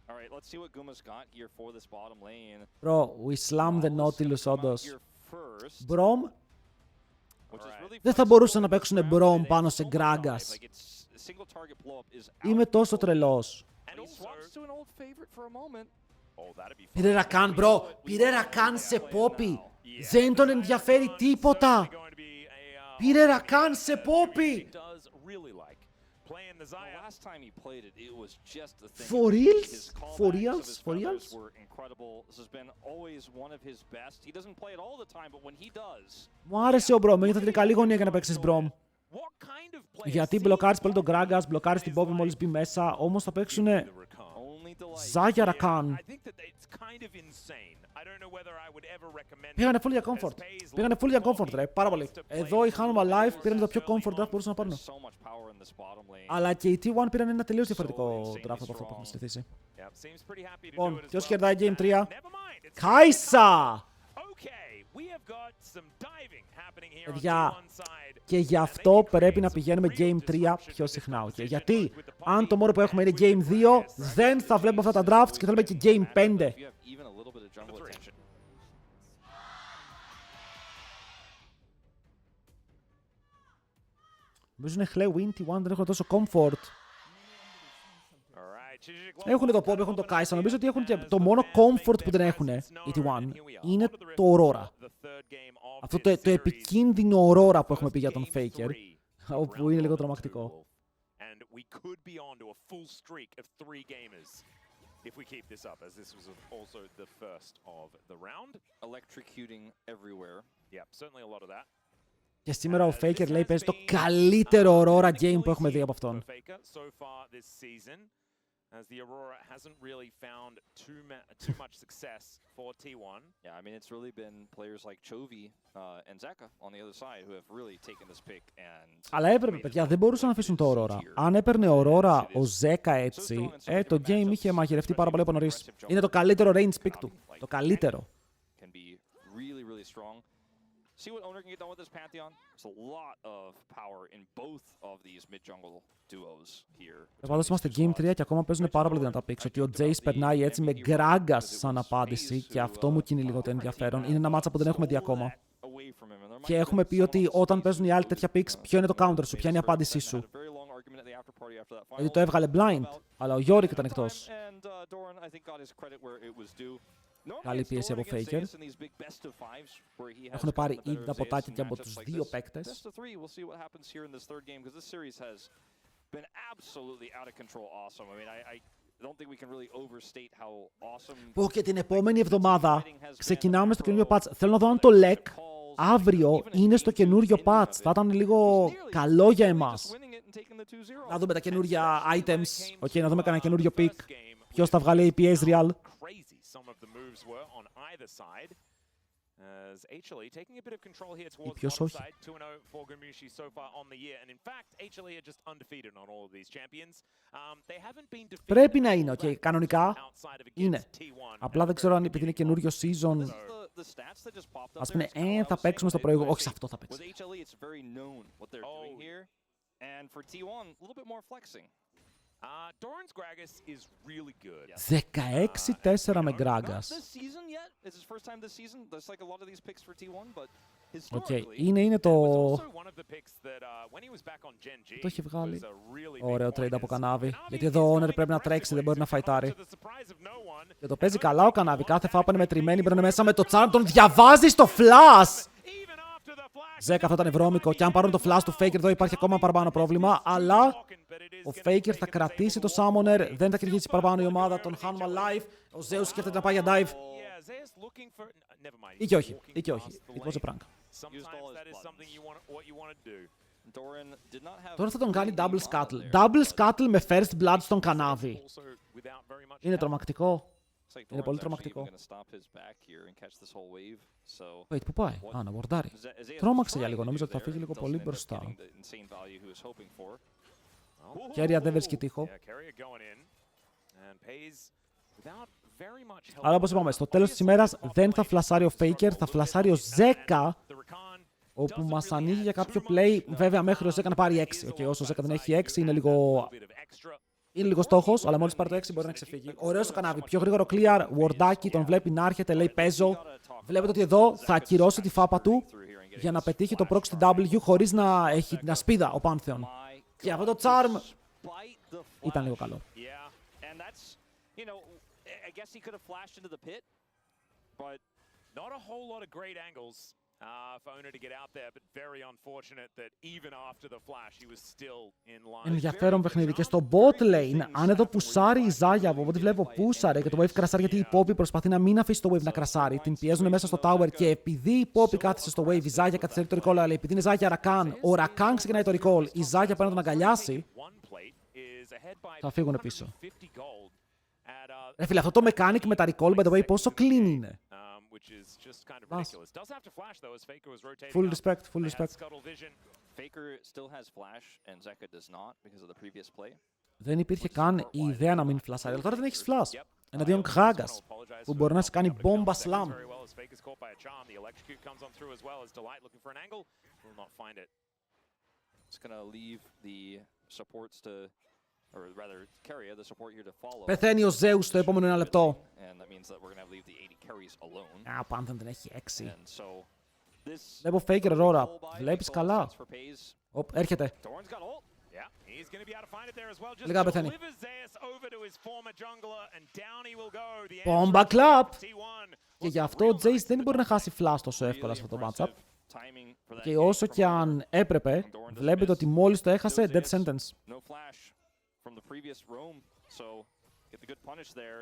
All right, let's see what Guma's got here for this bottom lane. Bro, we slam the Nautilus όντως. Brom. Δεν θα μπορούσαν να παίξουν Brom πάνω σε Gragas. Είμαι τόσο τρελός. Πήρε Rakan, bro. Πήρε Rakan σε Poppy. Δεν τον ενδιαφέρει τίποτα. Πήρε Rakan σε Poppy. For reals? For reals? For reals? Μου άρεσε ο Brom, γιατί είναι καλή γωνία για να παίξεις Brom. Γιατί μπλοκάρεις πολύ τον Gragas, μπλοκάρεις την Poppy μόλις μπει μέσα, όμως θα παίξουνε Ζάγια Rakan. Πήγανε full για comfort. Πήγανε full για comfort, ρε. Πάρα πολύ. Εδώ οι Hanuma Live πήραν το πιο comfort draft που μπορούσαν να πάρουν. Αλλά και οι T1 πήραν ένα τελείως διαφορετικό draft από αυτό που έχουμε συνηθίσει. Λοιπόν, ποιος κερδάει Game 3? Κάισα! Παιδιά, και γι' αυτό πρέπει να πηγαίνουμε Game 3 πιο συχνά. Okay? Γιατί αν το μόνο που έχουμε είναι Game 2, δεν θα βλέπουμε αυτά τα drafts και θέλουμε και Game 5. Νομίζω είναι χλέ Win T1, δεν έχουν τόσο comfort. Έχουν το Pop, έχουν το Kai'Sa. Νομίζω ότι έχουν και το μόνο comfort που δεν έχουν οι T1 είναι το Aurora. Αυτό το επικίνδυνο Aurora που έχουμε πει για τον Faker, όπου είναι λίγο τρομακτικό. If we keep this up, as this was also the first of the round. Electrocuting everywhere. Yeah, certainly a lot of that. Και σήμερα ο Faker λέει παίζει το καλύτερο Aurora game που έχουμε δει από αυτόν. As the Aurora hasn't really found too much success for T1. Yeah, I mean it's really been players like Chovy and Zeka on the other side who have really taken this pick and. Αλλά έπρεπε, παιδιά, δεν μπορούσαν να αφήσουν το Aurora. Αν έπαιρνε Aurora ο Zeka έτσι, το game είχε μαγειρευτεί πάρα πολύ από νωρίς. Είναι το καλύτερο range pick του. Το καλύτερο. Can be really, really strong. See what Owner can get done with this Pantheon. There's a lot of power in both of these mid-jungle duos here. Πάντως είμαστε Game 3 και ακόμα παίζουν πάρα πολύ δυνατά picks. Ότι ο Jace περνάει έτσι με Gragas σαν απάντηση και αυτό μου κινεί λίγο το ενδιαφέρον. Είναι ένα μάτσα που δεν έχουμε δει ακόμα. Και έχουμε πει ότι όταν παίζουν οι άλλοι τέτοια picks, ποιο είναι το counter σου, ποια είναι η απάντησή σου. Γιατί το έβγαλε blind, αλλά ο Yorick ήταν εκτός. Καλή πίεση από Faker. Έχουν πάρει ήδη τα ποτάκια και από τους δύο παίκτες. Πω και την επόμενη εβδομάδα ξεκινάμε στο καινούριο patch. Θέλω να δω αν το LEC αύριο είναι στο καινούριο patch. Θα ήταν λίγο καλό για εμάς. Να δούμε τα καινούρια items. Να δούμε κανένα καινούριο pick. Ποιος θα βγάλει APS Real. Some of the moves were on either side. As HLE taking a bit of control here towards the top side, 2-0 for skirmishes so far on the year. And in fact, HLE are just undefeated on all of these champions. They haven't been defeated. Πρέπει να είναι, κανονικά είναι. Απλά δεν ξέρω αν επειδή είναι καινούριο season. Ας πούμε, θα παίξουμε στο προηγούμενο. Όχι, σε αυτό θα παίξουμε. And for T1, a little bit more flexing. Doran's Gragas is really good. 16-4 με Gragas. Είναι το... Το έχει βγάλει. Ωραίο trade από Κανάβη. Γιατί εδώ ο Owner πρέπει να τρέξει, δεν μπορεί να φαϊτάρει. Και το παίζει καλά ο Κανάβη. Κάθε φορά που είναι μετρημένη μπαίνει μέσα με το charm, τον διαβάζει στο flash! Ζέκα, αυτό ήταν βρώμικο. Και αν πάρουν το flash του Faker, εδώ υπάρχει ακόμα παραπάνω πρόβλημα. Αλλά ο Faker θα κρατήσει το Summoner. Δεν θα κυνηγήσει παραπάνω η ομάδα. Τον Hanuma Live. Ο Zeus σκέφτεται να πάει για dive. Ή και όχι. Ή και όχι. It was a prank. Sometimes that is something what you want to do. Τώρα θα τον κάνει double scuttle. Double scuttle με first blood στον κανάβι. Είναι τρομακτικό. Είναι πολύ τρομακτικό. Wait, πού πάει? Α, να βορτάρει. Τρόμαξε για λίγο, νομίζω ότι θα φύγει λίγο πολύ μπροστά. Κέρια δεν βρίσκει τείχο. Αλλά όπως είπαμε, στο τέλος της ημέρας δεν θα φλασάρει ο Faker, θα φλασάρει ο Ζέκα, όπου μας ανοίγει για κάποιο play, βέβαια μέχρι ο Ζέκα να πάρει 6. Okay, όσο ο Ζέκα δεν έχει 6 είναι λίγο στόχος, αλλά μόλις πάρει το 6 μπορεί να ξεφύγει. Ωραίος το κανάβι, πιο γρήγορο clear, Wardaki τον βλέπει να έρχεται, λέει παίζω. Βλέπετε ότι εδώ θα ακυρώσει τη φάπα του για να πετύχει το proc στην W χωρίς να έχει την ασπίδα ο Pantheon. Και αυτό το charm ήταν λίγο καλό. Not a whole lot of great angles for Owner to get out there, but very unfortunate that even after the flash he was still in line. Ενδιαφέρον παιχνίδι. Και στο bot lane, αν εδώ πουσάρει η Ζάγια, από ό,τι βλέπω πούσαρε και το wave κρασάρει, γιατί η Poppy προσπαθεί να μην αφήσει το wave να κρασάρει. Την πιέζουν μέσα στο tower και επειδή η Poppy κάθισε στο wave, η Ζάγια καθυστερεί το recall, αλλά επειδή είναι Ζάγια Rakan, ο Rakan ξεκινάει το recall, η Ζάγια πάει να τον αγκαλιάσει, θα φύγουν πίσω. Φίλε, αυτό το mechanic με τα recall, by the way, πόσο clean είναι. Full respect, full respect. Δεν υπήρχε καν η ιδέα να μην φλασάρει, αλλά τώρα δεν έχεις flash. Εναντίον Gragas, που μπορεί να σε κάνει bomba slam. Πεθαίνει ο Zeus στο επόμενο 1 λεπτό. Ο Pantheon δεν έχει 6. Βλέπω Faker Aurora. Βλέπεις καλά. Έρχεται. Λίγα πεθαίνει. Bomba clap. Και γι' αυτό ο Jace δεν μπορεί να χάσει flash τόσο εύκολα σε αυτό το matchup. Και όσο και αν έπρεπε, βλέπετε ότι μόλις το έχασε, death sentence. From the previous roam, so get the good punish there,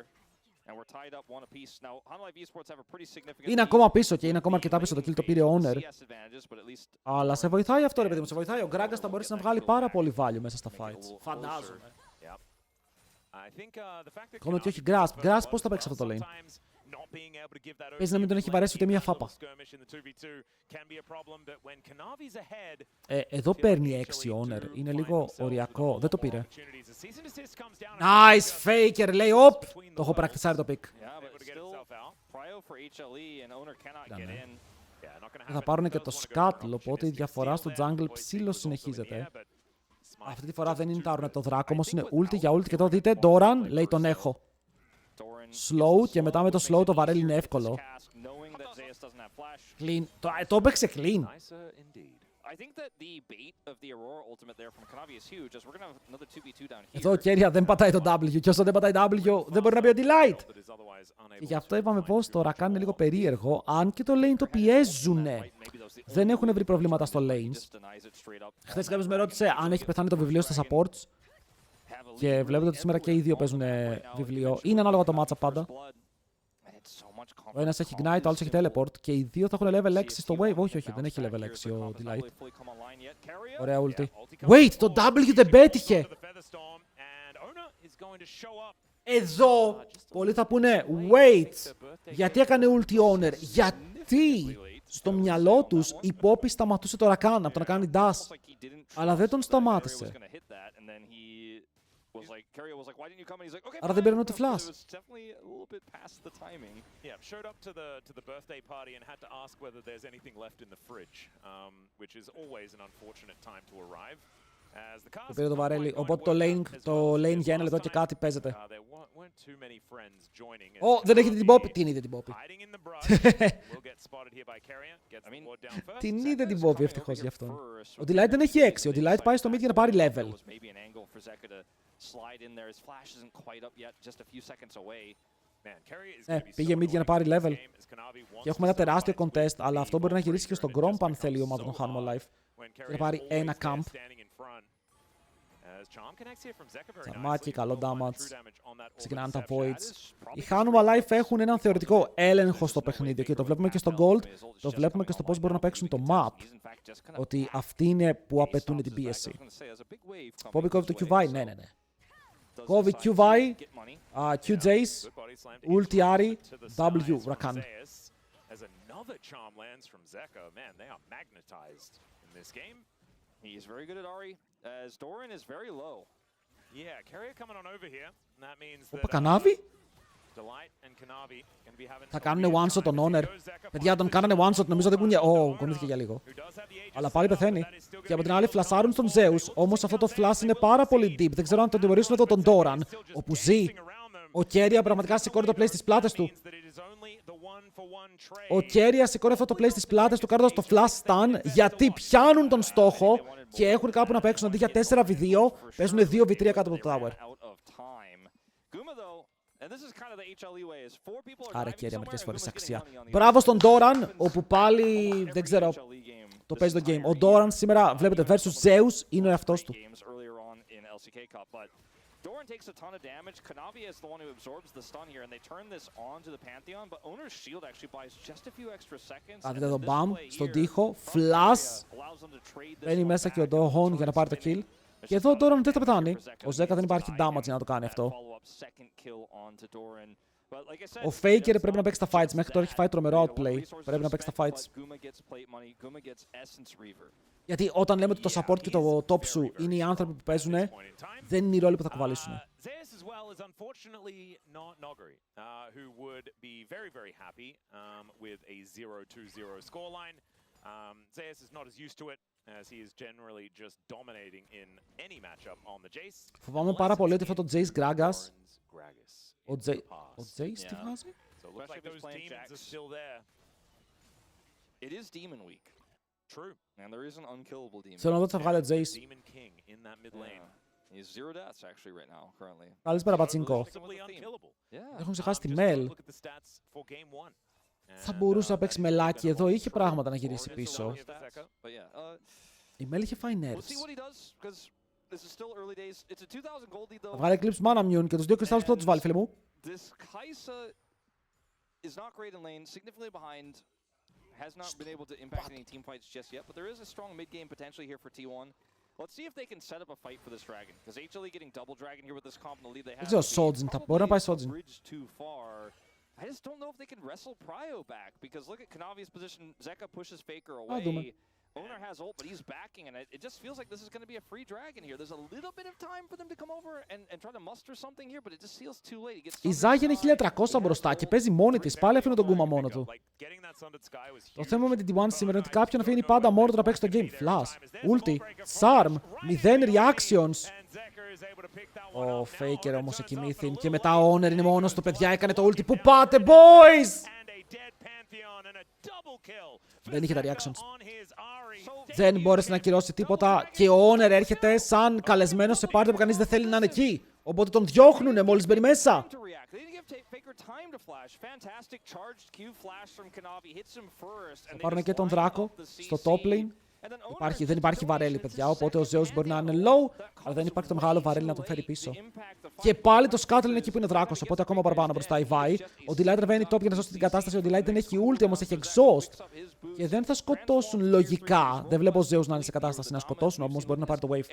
and we're tied up one apiece. Now, Hanwha Esports have a pretty significant. Είναι ακόμα πίσω και είναι ακόμα αρκετά πίσω. Το kill το πήρε ο Owner. Αλλά σε βοηθάει αυτό, ρε παιδί μου. Σε βοηθάει. Ο Gragas θα μπορέσει να βγάλει πάρα πολύ value μέσα στα fights. Φαντάζομαι. Ακόμα ότι όχι Grasp. Grasp πώς θα παίξει αυτό το lane? Παίζει να μην τον έχει βαρέσει ούτε μία φάπα. Εδώ παίρνει 6 Owner. Είναι λίγο οριακό. Δεν το πήρε. Nice faker, λέει. Οπ! Το έχω πρακτισάρει το pick. Θα πάρουν και το scuttle, οπότε η διαφορά στο jungle ψήλος συνεχίζεται. Αυτή τη φορά δεν είναι τα το δράκο, όμως είναι ulti για ulti. Και εδώ δείτε, Doran λέει τον έχω. Slow και μετά με το slow το βαρέλι είναι εύκολο. Clean. Το έπαιξε clean. Εδώ ο Κέρια δεν πατάει το W και όσο δεν πατάει W δεν μπορεί να μπει ο Delight. Και γι' αυτό είπαμε πως το Rakan είναι λίγο περίεργο, αν και το lane το πιέζουνε. Δεν έχουν βρει προβλήματα στο lanes. Χθες κάποιος με ρώτησε αν έχει πεθάνει το βιβλίο στα supports. Και βλέπετε ότι σήμερα και οι δύο παίζουν βιβλίο. Είναι ανάλογα το matchup πάντα. Ο ένας έχει Ignite, ο άλλος έχει Teleport και οι δύο θα έχουν level 6 στο wave. Όχι, δεν έχει level 6 ο Delight. Ωραία ulti. Wait, το W δεν πέτυχε! Εδώ πολλοί θα πούνε wait, γιατί έκανε ulti Owner? Γιατί στο μυαλό τους η Poppy σταματούσε το Rakan από το να κάνει dash. Αλλά δεν τον σταμάτησε. Άρα δεν πήραν ούτε flash. Το πήρε το βαρέλι, οπότε το lane για 1 λεπτό και κάτι παίζεται. Δεν έχετε την Poppy. Την είδε την Poppy. Την είδε την Poppy, ευτυχώς γι' αυτό. Ο Delight δεν έχει 6, ο Delight πάει στο mid για να πάρει level. Πήγε mid για να πάρει level. Και έχουμε ένα τεράστιο contest, αλλά αυτό μπορεί να γυρίσει και στον Gromp αν θέλει η ομάδα των Hanwha Life. Για να πάρει ένα camp. Τσαρμάκι, καλό damage. Ξεκινάνε τα voids. Οι Hanuma Life έχουν έναν θεωρητικό έλεγχο στο παιχνίδι και το βλέπουμε και στο Gold, το βλέπουμε και στο πώς μπορούν να παίξουν το map. Ότι αυτοί είναι που απαιτούν την πίεση. Πόμπι κόβει το QVI, ναι. Κόβει QVI, QJs, Ulti Ari, W Rakan. Another charm lands from Zeka. Man, they are magnetized in this game. He is very good at Ari, as Doran is very low. Yeah, Carrier coming on over here. That means Οπα, Κανάβι. Delight and Kanavi can be having. Θα κάνουν one shot τον Honor. Παιδιά, τον κάνανε one shot, νομίζω δεν κουνιέ. Κονήθηκε για λίγο. Αλλά πάλι πεθαίνει. Και από την άλλη, φλασάρουν στον Zeus. Όμως αυτό το flash είναι πάρα πολύ deep. Δεν ξέρω αν τον τιμωρήσουν εδώ τον Doran, όπου ζει. Ο Keria πραγματικά σηκώνει το play στις πλάτες του. Ο Keria σηκώνει αυτό το play στις πλάτες του κάνοντας το flash stun, γιατί πιάνουν τον στόχο και έχουν κάπου να παίξουν. Αντί για 4v2, παίζουν 2v3 κάτω από το tower. Άρα Keria μερικές φορές αξία. Μπράβο στον Doran, όπου πάλι δεν ξέρω, το παίζει το game. Ο Doran σήμερα βλέπετε versus Zeus είναι ο εαυτός του. Doran takes a ton of damage. Kanavi is the one who absorbs the stun here, and they turn this on to the Pantheon, but Owner's shield actually buys just a few extra seconds. Δείτε το BAM στον τοίχο, flash, μπαίνει μέσα και ο Dohon για να πάρει το kill. Και εδώ ο Doran δεν θα πεθάνει. Ο Zeka δεν υπάρχει damage για να το κάνει αυτό. Ο Faker πρέπει να παίξει τα fights. Μέχρι τώρα έχει φάει τρομερό outplay. Πρέπει να παίξει τα fights. Γιατί όταν λέμε ότι το support και το top σου είναι οι άνθρωποι που παίζουν, δεν είναι οι ρόλοι που θα κουβαλήσουν. Φοβάμαι πάρα πολύ ότι αυτό το Jace Gragas. Ο Jace τι βγάζει? Θέλω να δω τι θα βγάλει ο Jace. Καλησπέρα Πατσίνκο. Έχουν ξεχάσει τη Mel. Θα μπορούσε να παίξει μελάκι εδώ, είχε πράγματα να γυρίσει πίσω. Η Mel είχε φάει nerfs. Θα βγάλει Eclipse Mana Mune και τους δύο κρυστάλλους που θα τους βάλει, φίλε μου. Has not been able to impact any team fights just yet, but there is a strong mid game potentially here for T1. Let's see if they can set up a fight for this dragon, because HLE getting double dragon here with this comp and the lead they have. Δεν ξέρω, Sojin θα μπορεί να πάει Sojin. I just don't know if they can wrestle Prio back, because look at Kanavi's position. Zeka pushes Faker away. Owner has ult, but he's backing, and it just feels like this is going to be a free dragon here. There's a little bit of time for them to come over and try to muster something here, but it just feels too late. Η Zaya είναι 1300 μπροστά και παίζει μόνη της. Πάλι αφήνω τον Kuma μόνο του. Το θέμα με την T1 σήμερα είναι ότι κάποιον αφήνει πάντα μόνο του να παίξει το game. Flash, ulti, charm, 0 reactions. Ο Faker όμως εκοιμήθην και μετά ο Honor είναι μόνος του, παιδιά, έκανε το ulti. Πού πάτε, boys! Δεν είχε τα reactions. Δεν μπόρεσε να ακυρώσει τίποτα και ο Honor έρχεται σαν καλεσμένος σε πάρτι που κανείς δεν θέλει να είναι εκεί. Οπότε τον διώχνουνε μόλις μπαίνει μέσα. Θα πάρουν και τον Δράκο στο top lane. Δεν υπάρχει βαρέλι, παιδιά, οπότε ο Zeus μπορεί να είναι low, αλλά δεν υπάρχει το μεγάλο βαρέλι να τον φέρει πίσω. Και πάλι το Scuttle είναι εκεί που είναι Δράκος, οπότε ακόμα παραπάνω μπροστά η Vi. Ο Delight ρεβαίνει top για να σώσει την κατάσταση. Ο Delight δεν έχει ulti, όμως έχει exhaust. Και δεν θα σκοτώσουν λογικά. Δεν βλέπω ο Zeus να είναι σε κατάσταση να σκοτώσουν, όμως μπορεί να πάρει το wave.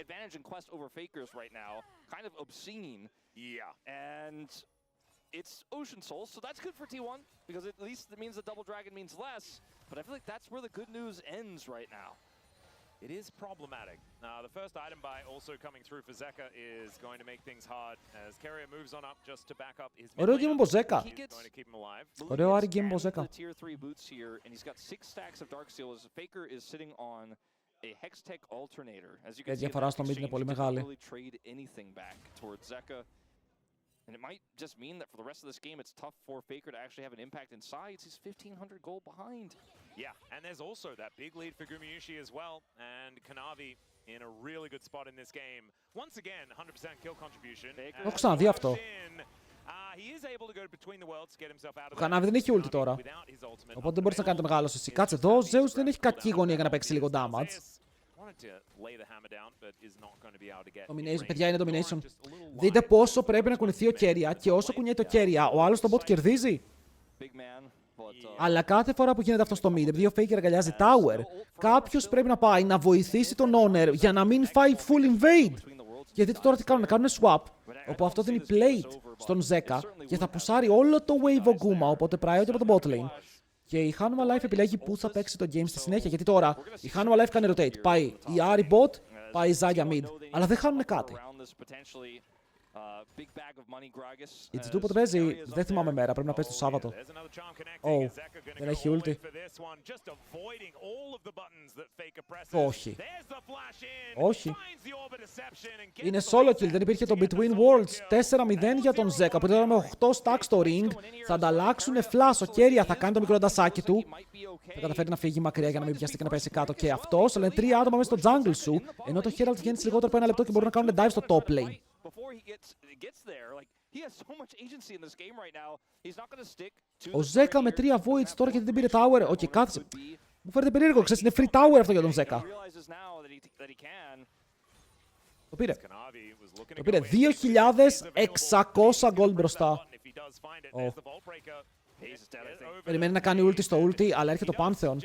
It's Ocean Soul, so that's good for T1, because at least it means the double dragon means less, but I feel like that's where the good news ends right now. It is problematic. The first item buy also coming through for Zeka is going to make things hard as Carrier moves on up just to back up his mid lane. Ωραίο game από Zeka. Ωραίο Ari game από Zeka. Tier 3 boots here, and he's got 6 stacks of Darksteel as Faker is sitting on a Hextech alternator. As you can see, διαφορά στο mid είναι πολύ μεγάλη. trade anything back towards Zeka. And it might just mean that for the rest of this game, it's tough for Faker to actually have an impact in sides. He's 1,500 gold behind. Yeah, and there's also that big lead for Gumayushi as well. And Kanavi in a really good spot in this game. Once again, 100% kill contribution. Έχω ξαναδεί αυτό. Ο Kanavi δεν έχει ulti τώρα. Οπότε δεν μπορείς να κάνει το μεγάλο εσύ. Κάτσε εδώ, ο Zeus δεν έχει κακή γωνία για να παίξει λίγο damage. Domination, παιδιά, είναι domination. Δείτε πόσο πρέπει να κουνηθεί ο Keria και όσο κουνιέται ο Keria, ο άλλος στον bot κερδίζει. Αλλά κάθε φορά που γίνεται αυτό στο mid, επειδή ο Faker αγκαλιάζει tower, κάποιος πρέπει να πάει να βοηθήσει τον owner για να μην φάει full invade. Και δείτε τώρα τι κάνουν swap, όπου αυτό δίνει plate στον Zeka και θα πουσάρει όλο το wave ο Guma, οπότε priority από το bot lane. Και η Hanwha Life επιλέγει πού θα παίξει το game στη συνέχεια, γιατί τώρα η Hanwha Life κάνει rotate. Πάει η Ahri bot, πάει η Xayah mid, αλλά δεν χάνουν κάτι. Η G2 πότε παίζει, δεν θυμάμαι μέρα, πρέπει να παίζει το Σάββατο. Δεν έχει ulti. Όχι. Όχι. Είναι solo kill, δεν υπήρχε το Between Worlds. 4-0 για τον Zeka, που τώρα με 8 stacks στο ring. Θα ανταλλάξουν flash, ο Keria θα κάνει το μικρό ντασάκι του. Θα καταφέρει να φύγει μακριά για να μην πιαστεί και να πέσει κάτω και αυτός. Αλλά είναι 3 άτομα μέσα στο jungle σου, ενώ το Herald βγαίνει σε λιγότερο από 1 λεπτό και μπορούν να κάνουν dive στο top lane. Ο Zeka με 3 voids τώρα γιατί δεν πήρε tower. Όχι, κάθισε. Μου φαίνεται περίεργο, ξέρεις, είναι free tower αυτό για τον Zeka. Το πήρε. Το πήρε 2.600 gold μπροστά. Περιμένει να κάνει ulti στο ulti, αλλά έρχεται το Pantheon.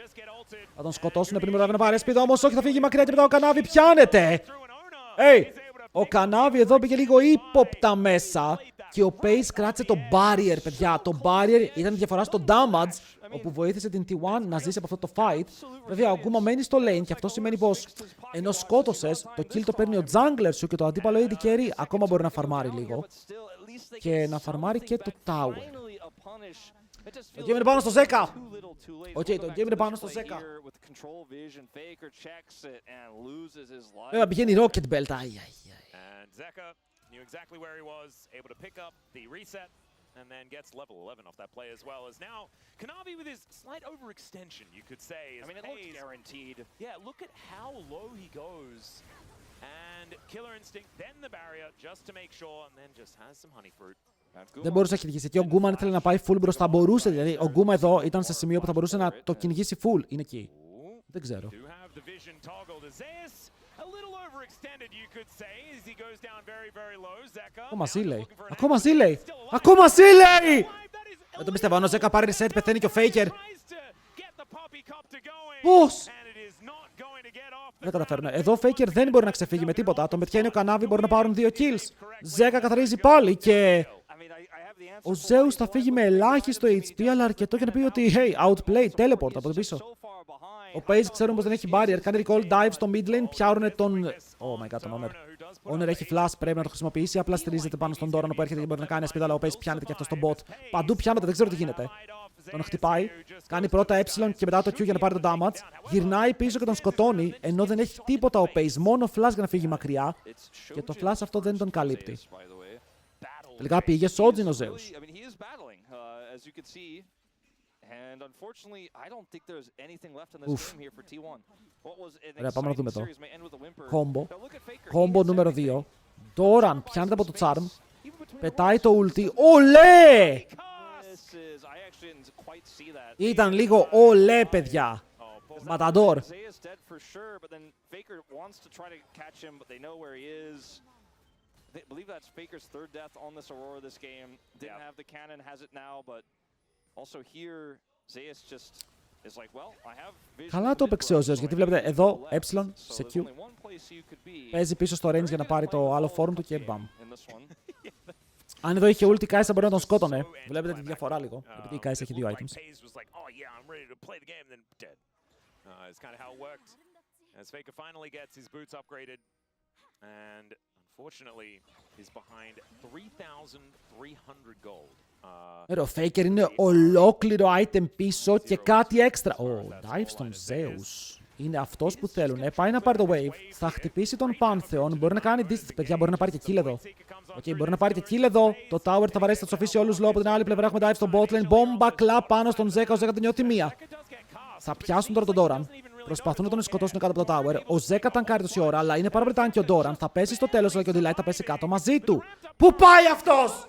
Θα τον σκοτώσουν πριν προλάβει να πάρει σπίδα, όμως όχι, θα φύγει μακριά και μετά ο Κανάβι πιάνεται. Ο Κανάβι εδώ πήγε λίγο ύποπτα μέσα και ο Pace κράτησε το barrier, παιδιά. Το barrier ήταν η διαφορά στο damage, όπου βοήθησε την T1 να ζήσει από αυτό το fight. Βέβαια, ο Guma μένει στο lane και αυτό σημαίνει πως ενώ σκότωσες, το kill το παίρνει ο jungler σου και το αντίπαλο AD carry ακόμα μπορεί να φαρμάρει λίγο. Και να φαρμάρει και το tower. Το game είναι πάνω στο Zeka! Οκ, το game είναι πάνω στο Zeka. Βέβαια πηγαίνει Rocket Belt. And then gets level 11 off that play as well as now Kanavi with his slight overextension, you could say. I mean, it looks guaranteed. Yeah, look at how low he goes. And Killer Instinct, then the barrier just to make sure, and then just has some honey fruit. Δεν μπορούσε να κυνηγήσει. Και ο Guma ήθελε να πάει full μπροστά. Μπορούσε, δηλαδή. Ο Guma εδώ ήταν σε σημείο που θα μπορούσε να το κυνηγήσει full. Είναι εκεί. Δεν ξέρω. Ακόμα ζει λέει. Ακόμα ζει λέει. Ακόμα ζει λέει. Δεν το πιστεύω. Αν ο Zeka πάρει reset, πεθαίνει και ο Faker. Πώς? Δεν καταφέρουν. Εδώ ο Faker δεν μπορεί να ξεφύγει με τίποτα. Τον πετυχαίνει ο Κανάβι, μπορεί να πάρουν 2 kills. Zeka καθαρίζει πάλι και ο Zeus θα φύγει με ελάχιστο HP, αλλά αρκετό για να πει ότι hey, outplay, teleport από το πίσω. Ο Pace ξέρουμε πως δεν έχει barrier, κάνει recall dive στο mid lane, πιάρουνε τον... Oh my god, τον Honor. Ο Honor έχει flash, πρέπει να το χρησιμοποιήσει, απλά στηρίζεται πάνω στον Doran που έρχεται και μπορεί να κάνει ασπίδα, αλλά ο Pace πιάνεται και αυτό στον bot. Παντού πιάνεται, δεν ξέρω τι γίνεται. Τον χτυπάει, κάνει πρώτα E και μετά το Q για να πάρει το damage, γυρνάει πίσω και τον σκοτώνει, ενώ δεν έχει τίποτα ο Pace, μόνο flash για να φύγει μακριά και το flash αυτό δεν τον καλύπτει. Τελικά πήγε σότζιν ο Zeus. Ωραία, πάμε να δούμε το. Combo νούμερο 2. Doran πιάνεται από το charm. Πετάει το ulti. Ολέ! Ήταν λίγο ολέ, παιδιά. Ματαντόρ. I believe that's Faker's third death on this Aurora this game. Didn't have the cannon, has it now, but also here, Zeus just is like, well, I have vision. Καλά το έπαιξε ο Zeus, γιατί βλέπετε εδώ, σε Q. Παίζει πίσω στο range για να πάρει το άλλο form του και μπαμ. Αν εδώ είχε ulti, Kai'Sa μπορεί να τον σκότωνε. Βλέπετε τη διαφορά λίγο, επειδή η Kai'Sa έχει 2 items. Unfortunately, he's behind 3,300 gold. Ο Faker είναι ολόκληρο item πίσω και κάτι έξτρα. Dive στον Zeus. Είναι αυτός που θέλουν. Πάει να πάρει το wave. Θα χτυπήσει τον Pantheon. Μπορεί να κάνει distance. Παιδιά, μπορεί να πάρει και kill εδώ. Μπορεί να πάρει και kill εδώ. Το tower θα βαρέσει, θα τους αφήσει όλους low. Από την άλλη πλευρά έχουμε dive στο bot lane. Bomba κλαπ πάνω στον Zeka. Ο Zeka δεν νιώθει μία. Θα πιάσουν τώρα τον Doran. Προσπαθούν να τον σκοτώσουν κάτω από το tower. Ο Zeka ταγκάρει τόση ώρα, αλλά είναι πάρα πολύ τάγκη ο Doran. Θα πέσει στο τέλος, αλλά και ο Delight θα πέσει κάτω μαζί του. Πού πάει αυτός?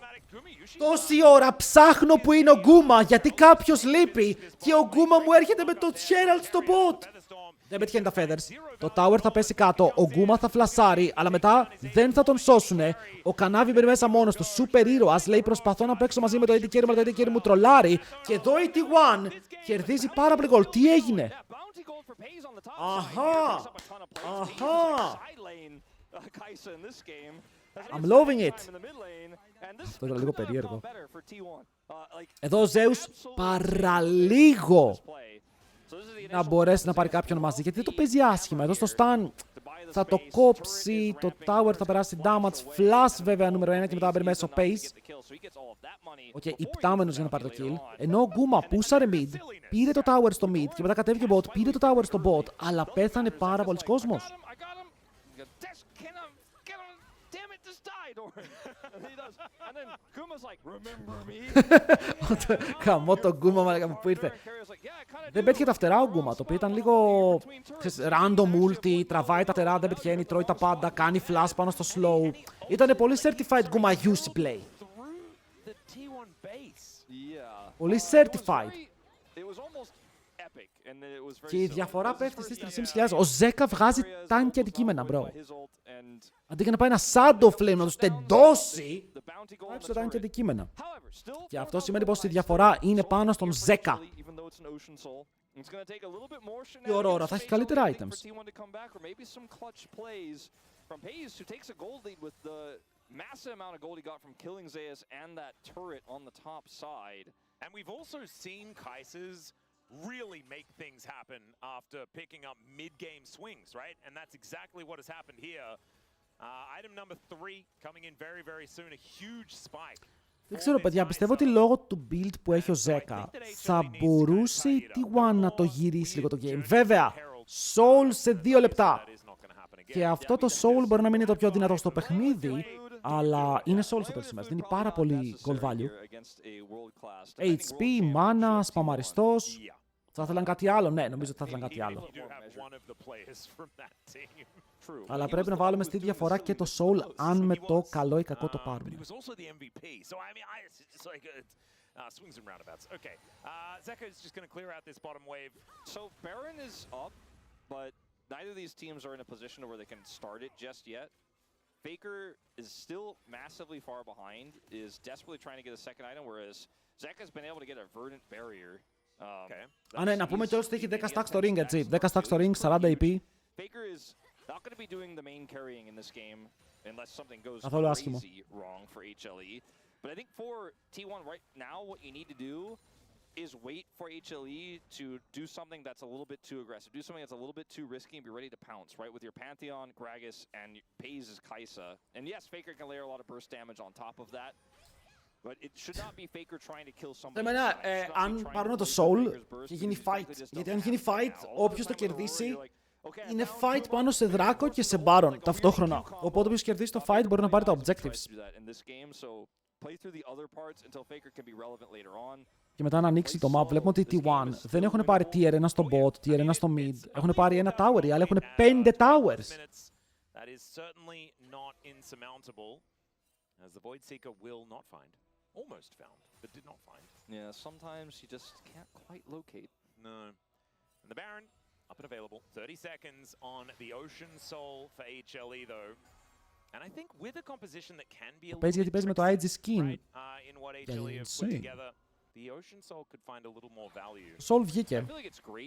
Τόση ώρα ψάχνω που είναι ο Guma, γιατί κάποιος λείπει και ο Guma μου έρχεται με το Herald στο bot. Δεν πετυχαίνει τα feathers. Το tower θα πέσει κάτω. Ο Γκούμα θα φλασάρει, αλλά μετά δεν θα τον σώσουνε. Ο Κανάβι μπαίνει μέσα μόνος του. Super ήρωας λέει: προσπαθώ να παίξω μαζί με το AD Carry, αλλά το AD Carry μου τρολάρει. Και εδώ η T1 κερδίζει πάρα πολύ γκολ. Τι έγινε? Αχα! Αχα! I'm loving it. Αυτό ήταν λίγο περίεργο. Εδώ ο Zeus παραλίγο να μπορέσει να πάρει κάποιον μαζί, γιατί δεν το παίζει άσχημα. Εδώ στο stun θα το κόψει, το tower θα περάσει damage, flash βέβαια νούμερο 1 και μετά θα μπαίνει μέσα στο pace. Οκ, υπτάμενος για να πάρει το kill. Ενώ ο Γκούμα πούσαρε mid, πήρε το tower στο mid και μετά κατέβηκε bot, πήρε το tower στο bot, αλλά πέθανε πάρα πολλοί κόσμος. Καμώ το Γκούμα μαλάκα που ήρθε. Δεν πέτυχε τα φτερά ο Γκούμα, το οποίο ήταν λίγο random ulti, τραβάει τα φτερά, δεν πετυχαίνει, τρώει τα πάντα, κάνει flash πάνω στο slow. Ήτανε πολύ certified Γκούμα UC play. Πολύ certified. Και η διαφορά πέφτει στις 3.500. Ο Ζέκα βγάζει τάνκι αντικείμενα, μπρο. Αντί για να πάει ένα Shadow Flame να τους τεντώσει, βάζει τάνκι αντικείμενα. Και αυτό σημαίνει πως η διαφορά είναι πάνω στον Ζέκα. Η Aurora θα έχει καλύτερα items. Massive amount of gold he got from killing Zeus and that turret on the top side. And we've also seen Kai'Sa's really make things happen after picking up mid-game swings, right? And that's exactly what has happened here. Item number 3 coming in very, very soon, a huge spike. Δεν ξέρω, παιδιά, πιστεύω ότι λόγω του build που έχει ο Ζέκα θα μπορούσε η T1 να το γυρίσει λίγο το game. Βέβαια, Soul σε 2 λεπτά. Και αυτό το Soul μπορεί να μην είναι το πιο δυνατό στο παιχνίδι, αλλά είναι Soul στο τέλος της. Δίνει πάρα πολύ gold value. HP, mana, σπαμαριστός. Θα ήθελαν κάτι άλλο? Ναι, νομίζω ότι θα ήθελαν κάτι άλλο. Αλλά πρέπει να βάλουμε στη διαφορά και το Soul αν με το καλό ή κακό το πάρουμε. Swings and roundabouts. Okay. Zeka is just going to clear out this bottom wave. So Baron is up, but neither of these teams are in a position where they can start it just yet. Faker is still massively far behind, is desperately trying to get a second item, whereas Zeka's been able to get a verdant barrier. Α, ναι, να πούμε κιόλας ότι έχει 10 stacks στο ring, έτσι. 10 stacks στο ring, 40 AP. Faker is not going to be doing the main carrying in this game unless something goes crazy wrong for HLE. But I think for T1 right now, what you need to do is wait for HLE to do something that's a little bit too aggressive. Do something that's a little bit too risky and be ready to pounce, right? With your Pantheon, Gragas, and Paze's Kai'Sa. And yes, Faker can layer a lot of burst damage on top of that. But it should not be Faker trying to kill somebody. Εμένα, αν πάρουν το Soul και γίνει fight, γιατί αν γίνει fight, όποιος το κερδίσει, είναι fight πάνω σε Δράκο και σε Baron ταυτόχρονα. Οπότε όποιος κερδίσει το fight μπορεί να πάρει τα objectives. Και μετά να ανοίξει το map, βλέπουμε ότι οι T1 δεν έχουν πάρει tier 1 στο bot, tier 1 στο mid. Έχουν πάρει ένα tower, οι άλλοι έχουν 5 towers. That is certainly not insurmountable, as the Void Seeker will not find. Almost found, but did not find. Yeah, sometimes you just can't quite locate. No. And the Baron, up and available. 30 seconds on the Ocean Soul for HLE, though. And I think with a composition that can be a little Παίζει γιατί παίζει με το IG skin. right, in what HLE have put together, the Ocean Soul could find a little more value. Soul βγήκε.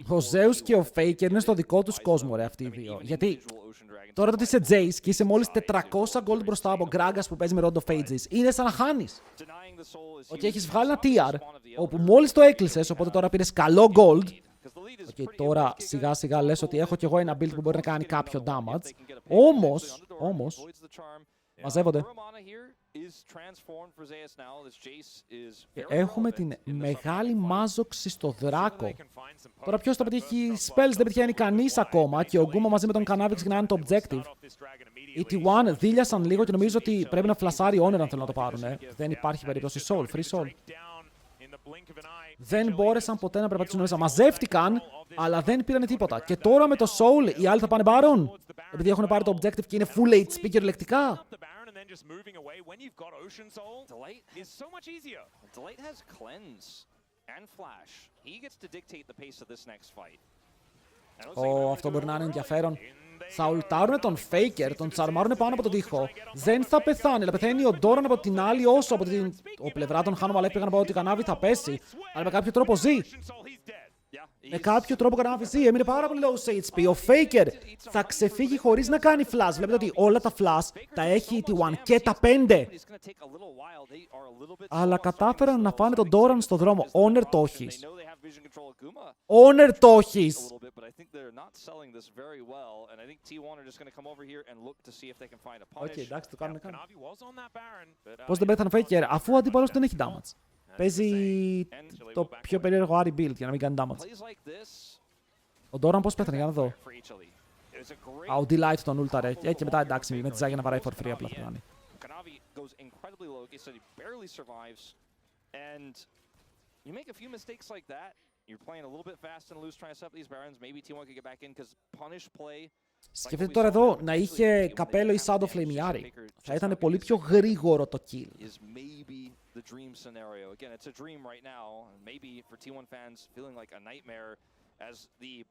Ο Zeus και ο Faker είναι στο δικό τους κόσμο, ρε, αυτοί οι δύο. Γιατί τώρα ότι είσαι Jace και είσαι μόλις 400 gold μπροστά από Gragas που παίζει με Rondo Phages, είναι σαν να χάνεις. Ότι έχεις βγάλει ένα tier, όπου μόλις το έκλεισες, οπότε τώρα πήρες καλό gold. Και τώρα σιγά σιγά λες ότι έχω κι εγώ ένα build που μπορεί να κάνει κάποιο damage. Όμως, μαζεύονται. Και έχουμε την μεγάλη μάζοξη στο Δράκο. Τώρα ποιος θα πετύχει spells, δεν πετυχαίνει κανείς ακόμα και ο Γκούμα μαζί με τον Κανάβη ξεκινάνε το objective. Οι T1 δίλιασαν λίγο και νομίζω ότι πρέπει να φλασάρει Honor αν θέλουν να το πάρουν. Δεν υπάρχει περίπτωση. Soul, free soul. Δεν μπόρεσαν ποτέ να περπατήσουν μέσα. Μαζεύτηκαν, αλλά δεν πήραν τίποτα. Και τώρα με το Soul οι άλλοι θα πάνε Baron. Επειδή έχουν πάρει το objective και είναι full HP κυριολεκτικά. Delight has cleanse and flash. He gets to dictate the pace of this next fight. Αυτό μπορεί να είναι ενδιαφέρον. Θα ουλτάρουν τον Faker, τον τσαρμάρουν πάνω από τον τοίχο. Δεν θα πεθάνει, αλλά πεθαίνει ο Doran από την άλλη, όσο από την πλευρά των Hanwha Life πήγαν να πω ότι η Κανάβη θα πέσει. Αλλά με κάποιο τρόπο ζει. Με κάποιο τρόπο Κανάβη ζει. Έμεινε πάρα πολύ low σε HP. Ο Faker θα ξεφύγει χωρίς να κάνει flash. Βλέπετε ότι όλα τα flash τα έχει η T1 και τα 5. Αλλά κατάφεραν να φάνε τον Doran στο δρόμο. Honor το έχεις. Honor το έχεις. Οκ, εντάξει, το κάνουν. Πώς δεν πέθανε ο Faker, αφού ο αντίπαλος δεν έχει damage. Παίζει το πιο περίεργο Ari build για να μην κάνει damage. Ο Doran πώς πέθανε, για να δω. Ο Delight τον ούλταρε και μετά εντάξει, με τη Zaya να βαράει for free απλά θα κάνει. You make a few mistakes like that, you're playing a little bit fast and loose trying to set up these barons. Maybe T1 could get back in because punish play. Σκεφτείτε τώρα εδώ να είχε καπέλο η Shadow Flame η Ari. Θα ήταν πολύ πιο γρήγορο το kill.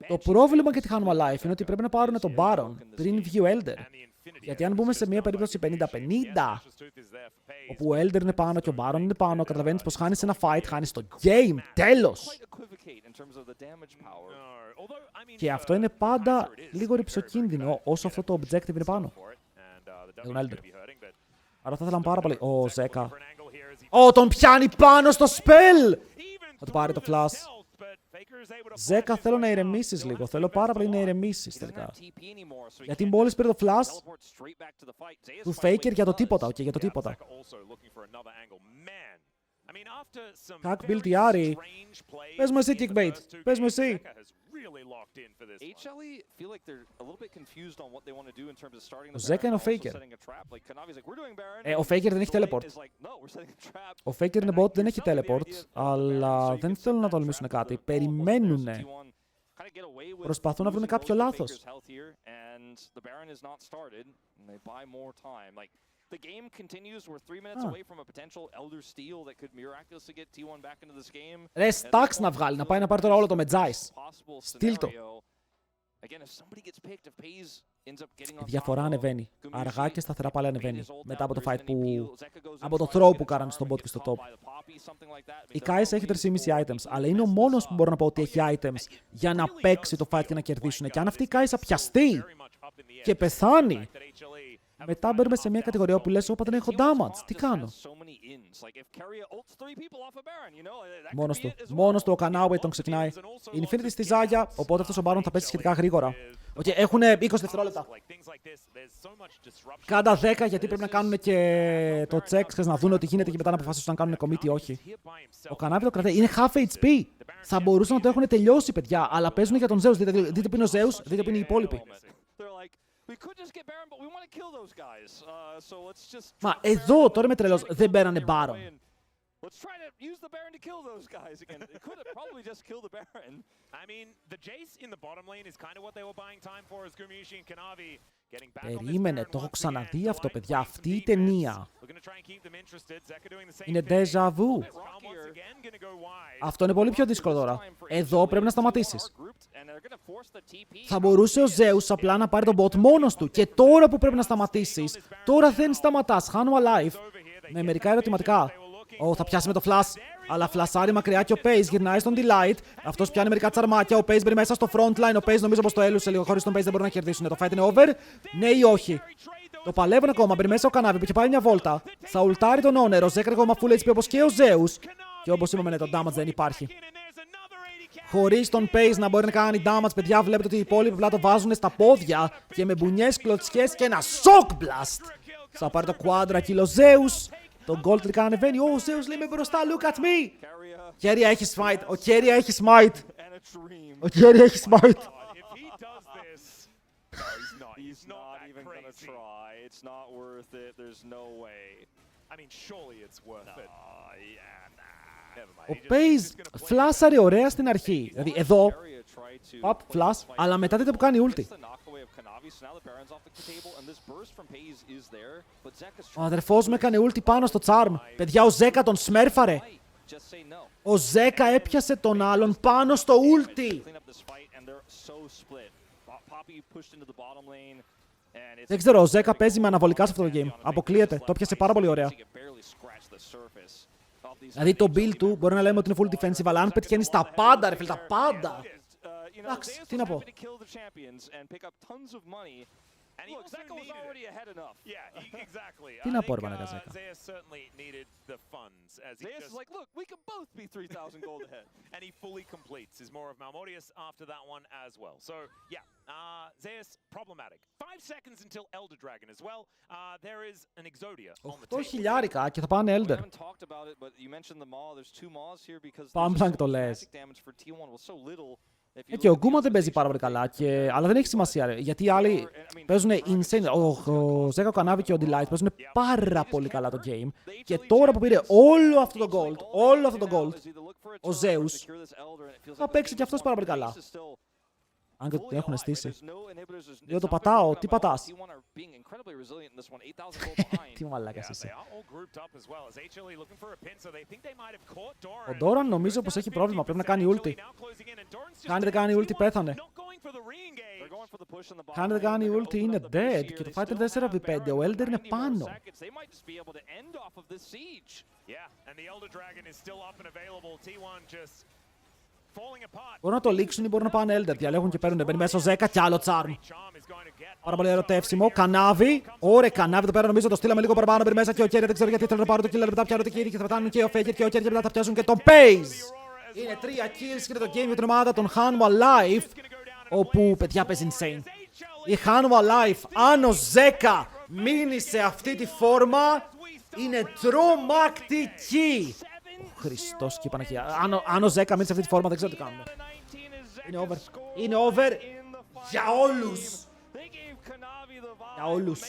Το πρόβλημα και τη Hanwha Life είναι ότι πρέπει να πάρουν τον Baron πριν βγει ο Elder. Γιατί αν μπούμε σε μια περίπτωση 50-50, όπου ο Elder είναι πάνω και ο Baron είναι πάνω, καταλαβαίνεις πως χάνεις ένα fight, χάνεις το game, τέλος! Και αυτό είναι πάντα λίγο ρυψοκίνδυνο όσο αυτό το objective είναι πάνω. Έχουν Elder. Άρα θα ήθελα πάρα πολύ... Ο Zeka. Τον πιάνει πάνω στο spell! Θα του πάρει το flash. Zeka, θέλω να ηρεμήσεις λίγο. Θέλω πάρα πολύ να ηρεμήσεις τελικά. Γιατί μόλις πήρε το flash του Faker για το τίποτα. Οκ, για το τίποτα. Hack build η Ari. Πες μου εσύ, Kickbait. Πες μου εσύ. Ο Zeka είναι ο Faker. Ο Faker δεν έχει teleport. Ο Faker είναι bot, δεν έχει teleport, αλλά δεν θέλουν να τολμήσουν κάτι. Περιμένουνε. Προσπαθούν να βρουν κάποιο λάθος. The game continues. We're 3 minutes away from a potential Elder Steel that could miraculously get T1 back into this game. Ρε, stacks να βγάλει, να πάει να πάρει τώρα όλο το με Jais. Στείλ το. Η διαφορά ανεβαίνει. Αργά και σταθερά πάλι ανεβαίνει. Μετά από το fight που... από το throw που κάνανε στον bot και στο top. Η Kai'Sa έχει 3,5 items, αλλά είναι ο μόνος που μπορώ να πω ότι έχει items για να παίξει το fight και να κερδίσουν. Και αν αυτή η Kai'Sa πιαστεί και πεθάνει, μετά μπαίνουμε σε μια κατηγορία που λες, όπα δεν έχω damage, τι κάνω. Μόνος του ο Kanaway τον ξεκινάει. Η Infinity στη Zaya, οπότε αυτός ο Baron θα πέσει σχετικά γρήγορα. Έχουν 20 δευτερόλεπτα. Κάντα 10 γιατί πρέπει να κάνουν και το check, να δουν ότι γίνεται και μετά να αποφασίσουν να κάνουν commit ή όχι. Ο Kanaway το κρατάει, είναι half HP. Θα μπορούσαν να το έχουν τελειώσει, παιδιά, αλλά παίζουν για τον Zeus. Δείτε που είναι ο Zeus, δείτε που είναι οι υπόλοιποι. Μα εδώ τώρα είμαι τρελός, δεν πέρανε Baron. Let's try to use the Baron to kill those guys again. It could have probably just killed the Baron. I mean, the Jace in the bottom lane is kind of what they were buying time for as skirmishes and Kanavi getting back on this. Περίμενε, το έχω ξαναδεί αυτό, παιδιά. Αυτή η ταινία είναι déjà vu. Αυτό είναι πολύ πιο δύσκολο τώρα. Εδώ πρέπει να σταματήσεις. Θα μπορούσε ο Zeus απλά να πάρει τον bot μόνος του. Και τώρα που πρέπει να σταματήσεις, τώρα δεν σταματάς. Hanwha Life με μερικά ερωτηματικά. Θα πιάσει με το flash, αλλά φλασάρει μακριά και ο Pace γυρνάει στον Delight. Αυτός πιάνει μερικά τσαρμάκια. Ο Pace μπαίνει μέσα στο frontline. Ο Pace νομίζω πως το έλουσε λίγο. Χωρίς τον Pace δεν μπορούν να κερδίσουν. Το fight είναι over. Ναι ή όχι. Το παλεύουν ακόμα. Μπαίνει μέσα ο Kanaway που έχει πάρει μια βόλτα. Θα ουλτάρει τον Honor. Ο Zeka ακόμα full HP όπως και ο Zeus. Και όπως είπαμε, το damage δεν υπάρχει. Χωρίς τον Pace να μπορεί να κάνει damage, παιδιά, βλέπετε ότι οι υπόλοιποι απλά το βάζουν στα πόδια και με μπουνιές, κλωτσιές και ένα shock blast. Θα πάρει το quadra kill ο Zeus. Το gold τελικά ανεβαίνει. Ο Zeus λέει με μπροστά. Look at me. Keria έχει smite. Ο Keria έχει smite. Ο Keria έχει smite. Ο Pace φλάσαρε ωραία στην αρχή. Δηλαδή εδώ, flash, αλλά μετά δείτε που κάνει ulti. Ο αδερφός μου έκανε ulti πάνω στο charm. Παιδιά, ο Zeka τον σμέρφαρε. Ο Zeka έπιασε τον άλλον πάνω στο ulti. Δεν ξέρω, ο Ζέκα παίζει με αναβολικά σε αυτό το game. Αποκλείεται. Το πιάσε πάρα πολύ ωραία. Δηλαδή το build του μπορεί να λέμε ότι είναι full defensive, αλλά αν πετυχαίνει τα πάντα, ρε φίλε, τα πάντα. Εντάξει, τι να πω. Τι να πω, ρε Παναγιά Ζέκα. And he fully completes his more of Malmodius after that one as well. So, yeah, Zeus, problematic. 5 seconds until Elder Dragon as well. There is an Exodia on the table. 8 χιλιάρικα και θα πάνε Elder. Πάμπλανκ το λες. Και ο Γκούμα δεν παίζει πάρα πολύ καλά, αλλά δεν έχει σημασία, ρε, γιατί οι άλλοι παίζουν insane. Ο Ζέκα, ο Κανάβη και ο Delight παίζουν πάρα πολύ καλά το game. Και τώρα που πήρε όλο αυτό το gold, ο Zeus θα παίξει και αυτός πάρα πολύ καλά. Αν και τον έχουν στήσει. Λέω το πατάω, τι πατάς. Τι μαλάκας είσαι. Ο Ντόραν νομίζω πως έχει πρόβλημα, πρέπει να κάνει ulti. Κάνει δεν κάνει ulti, πέθανε. Κάνει δεν κάνει ulti, είναι dead. Και το fighter 4v5, ο Elder είναι πάνω. Μπορούν να το λήξουν ή μπορούν να πάνε Elder. Διαλέγουν και παίρνουν. Μπαίνει μέσα στο 10 κι άλλο charm. Πάρα πολύ ερωτεύσιμο. Κανάβι. Ωραία, Κανάβι εδώ πέρα νομίζω το στείλαμε λίγο παραπάνω. Μπαίνει μέσα και ο Κέρι. Δεν ξέρω γιατί θέλω να πάρω το kill. Μετά πιάνω το Κέρι και θα πετάνουν και ο Faker και ο Κέρι και μετά θα πιάσουν και τον Pace. Είναι 3 kills και είναι το game για την ομάδα των Hanwha Life. Όπου παιδιά παίζει insane. Η Hanwha Life, αν ο Ζέκα μείνει σε αυτή τη φόρμα, είναι τρομακτική. Χριστός και η Παναγία. Αν ο Ζέκα μείνει σε αυτή τη φόρμα, δεν ξέρω τι κάνουμε. Είναι over. Είναι over για όλους. Για όλους.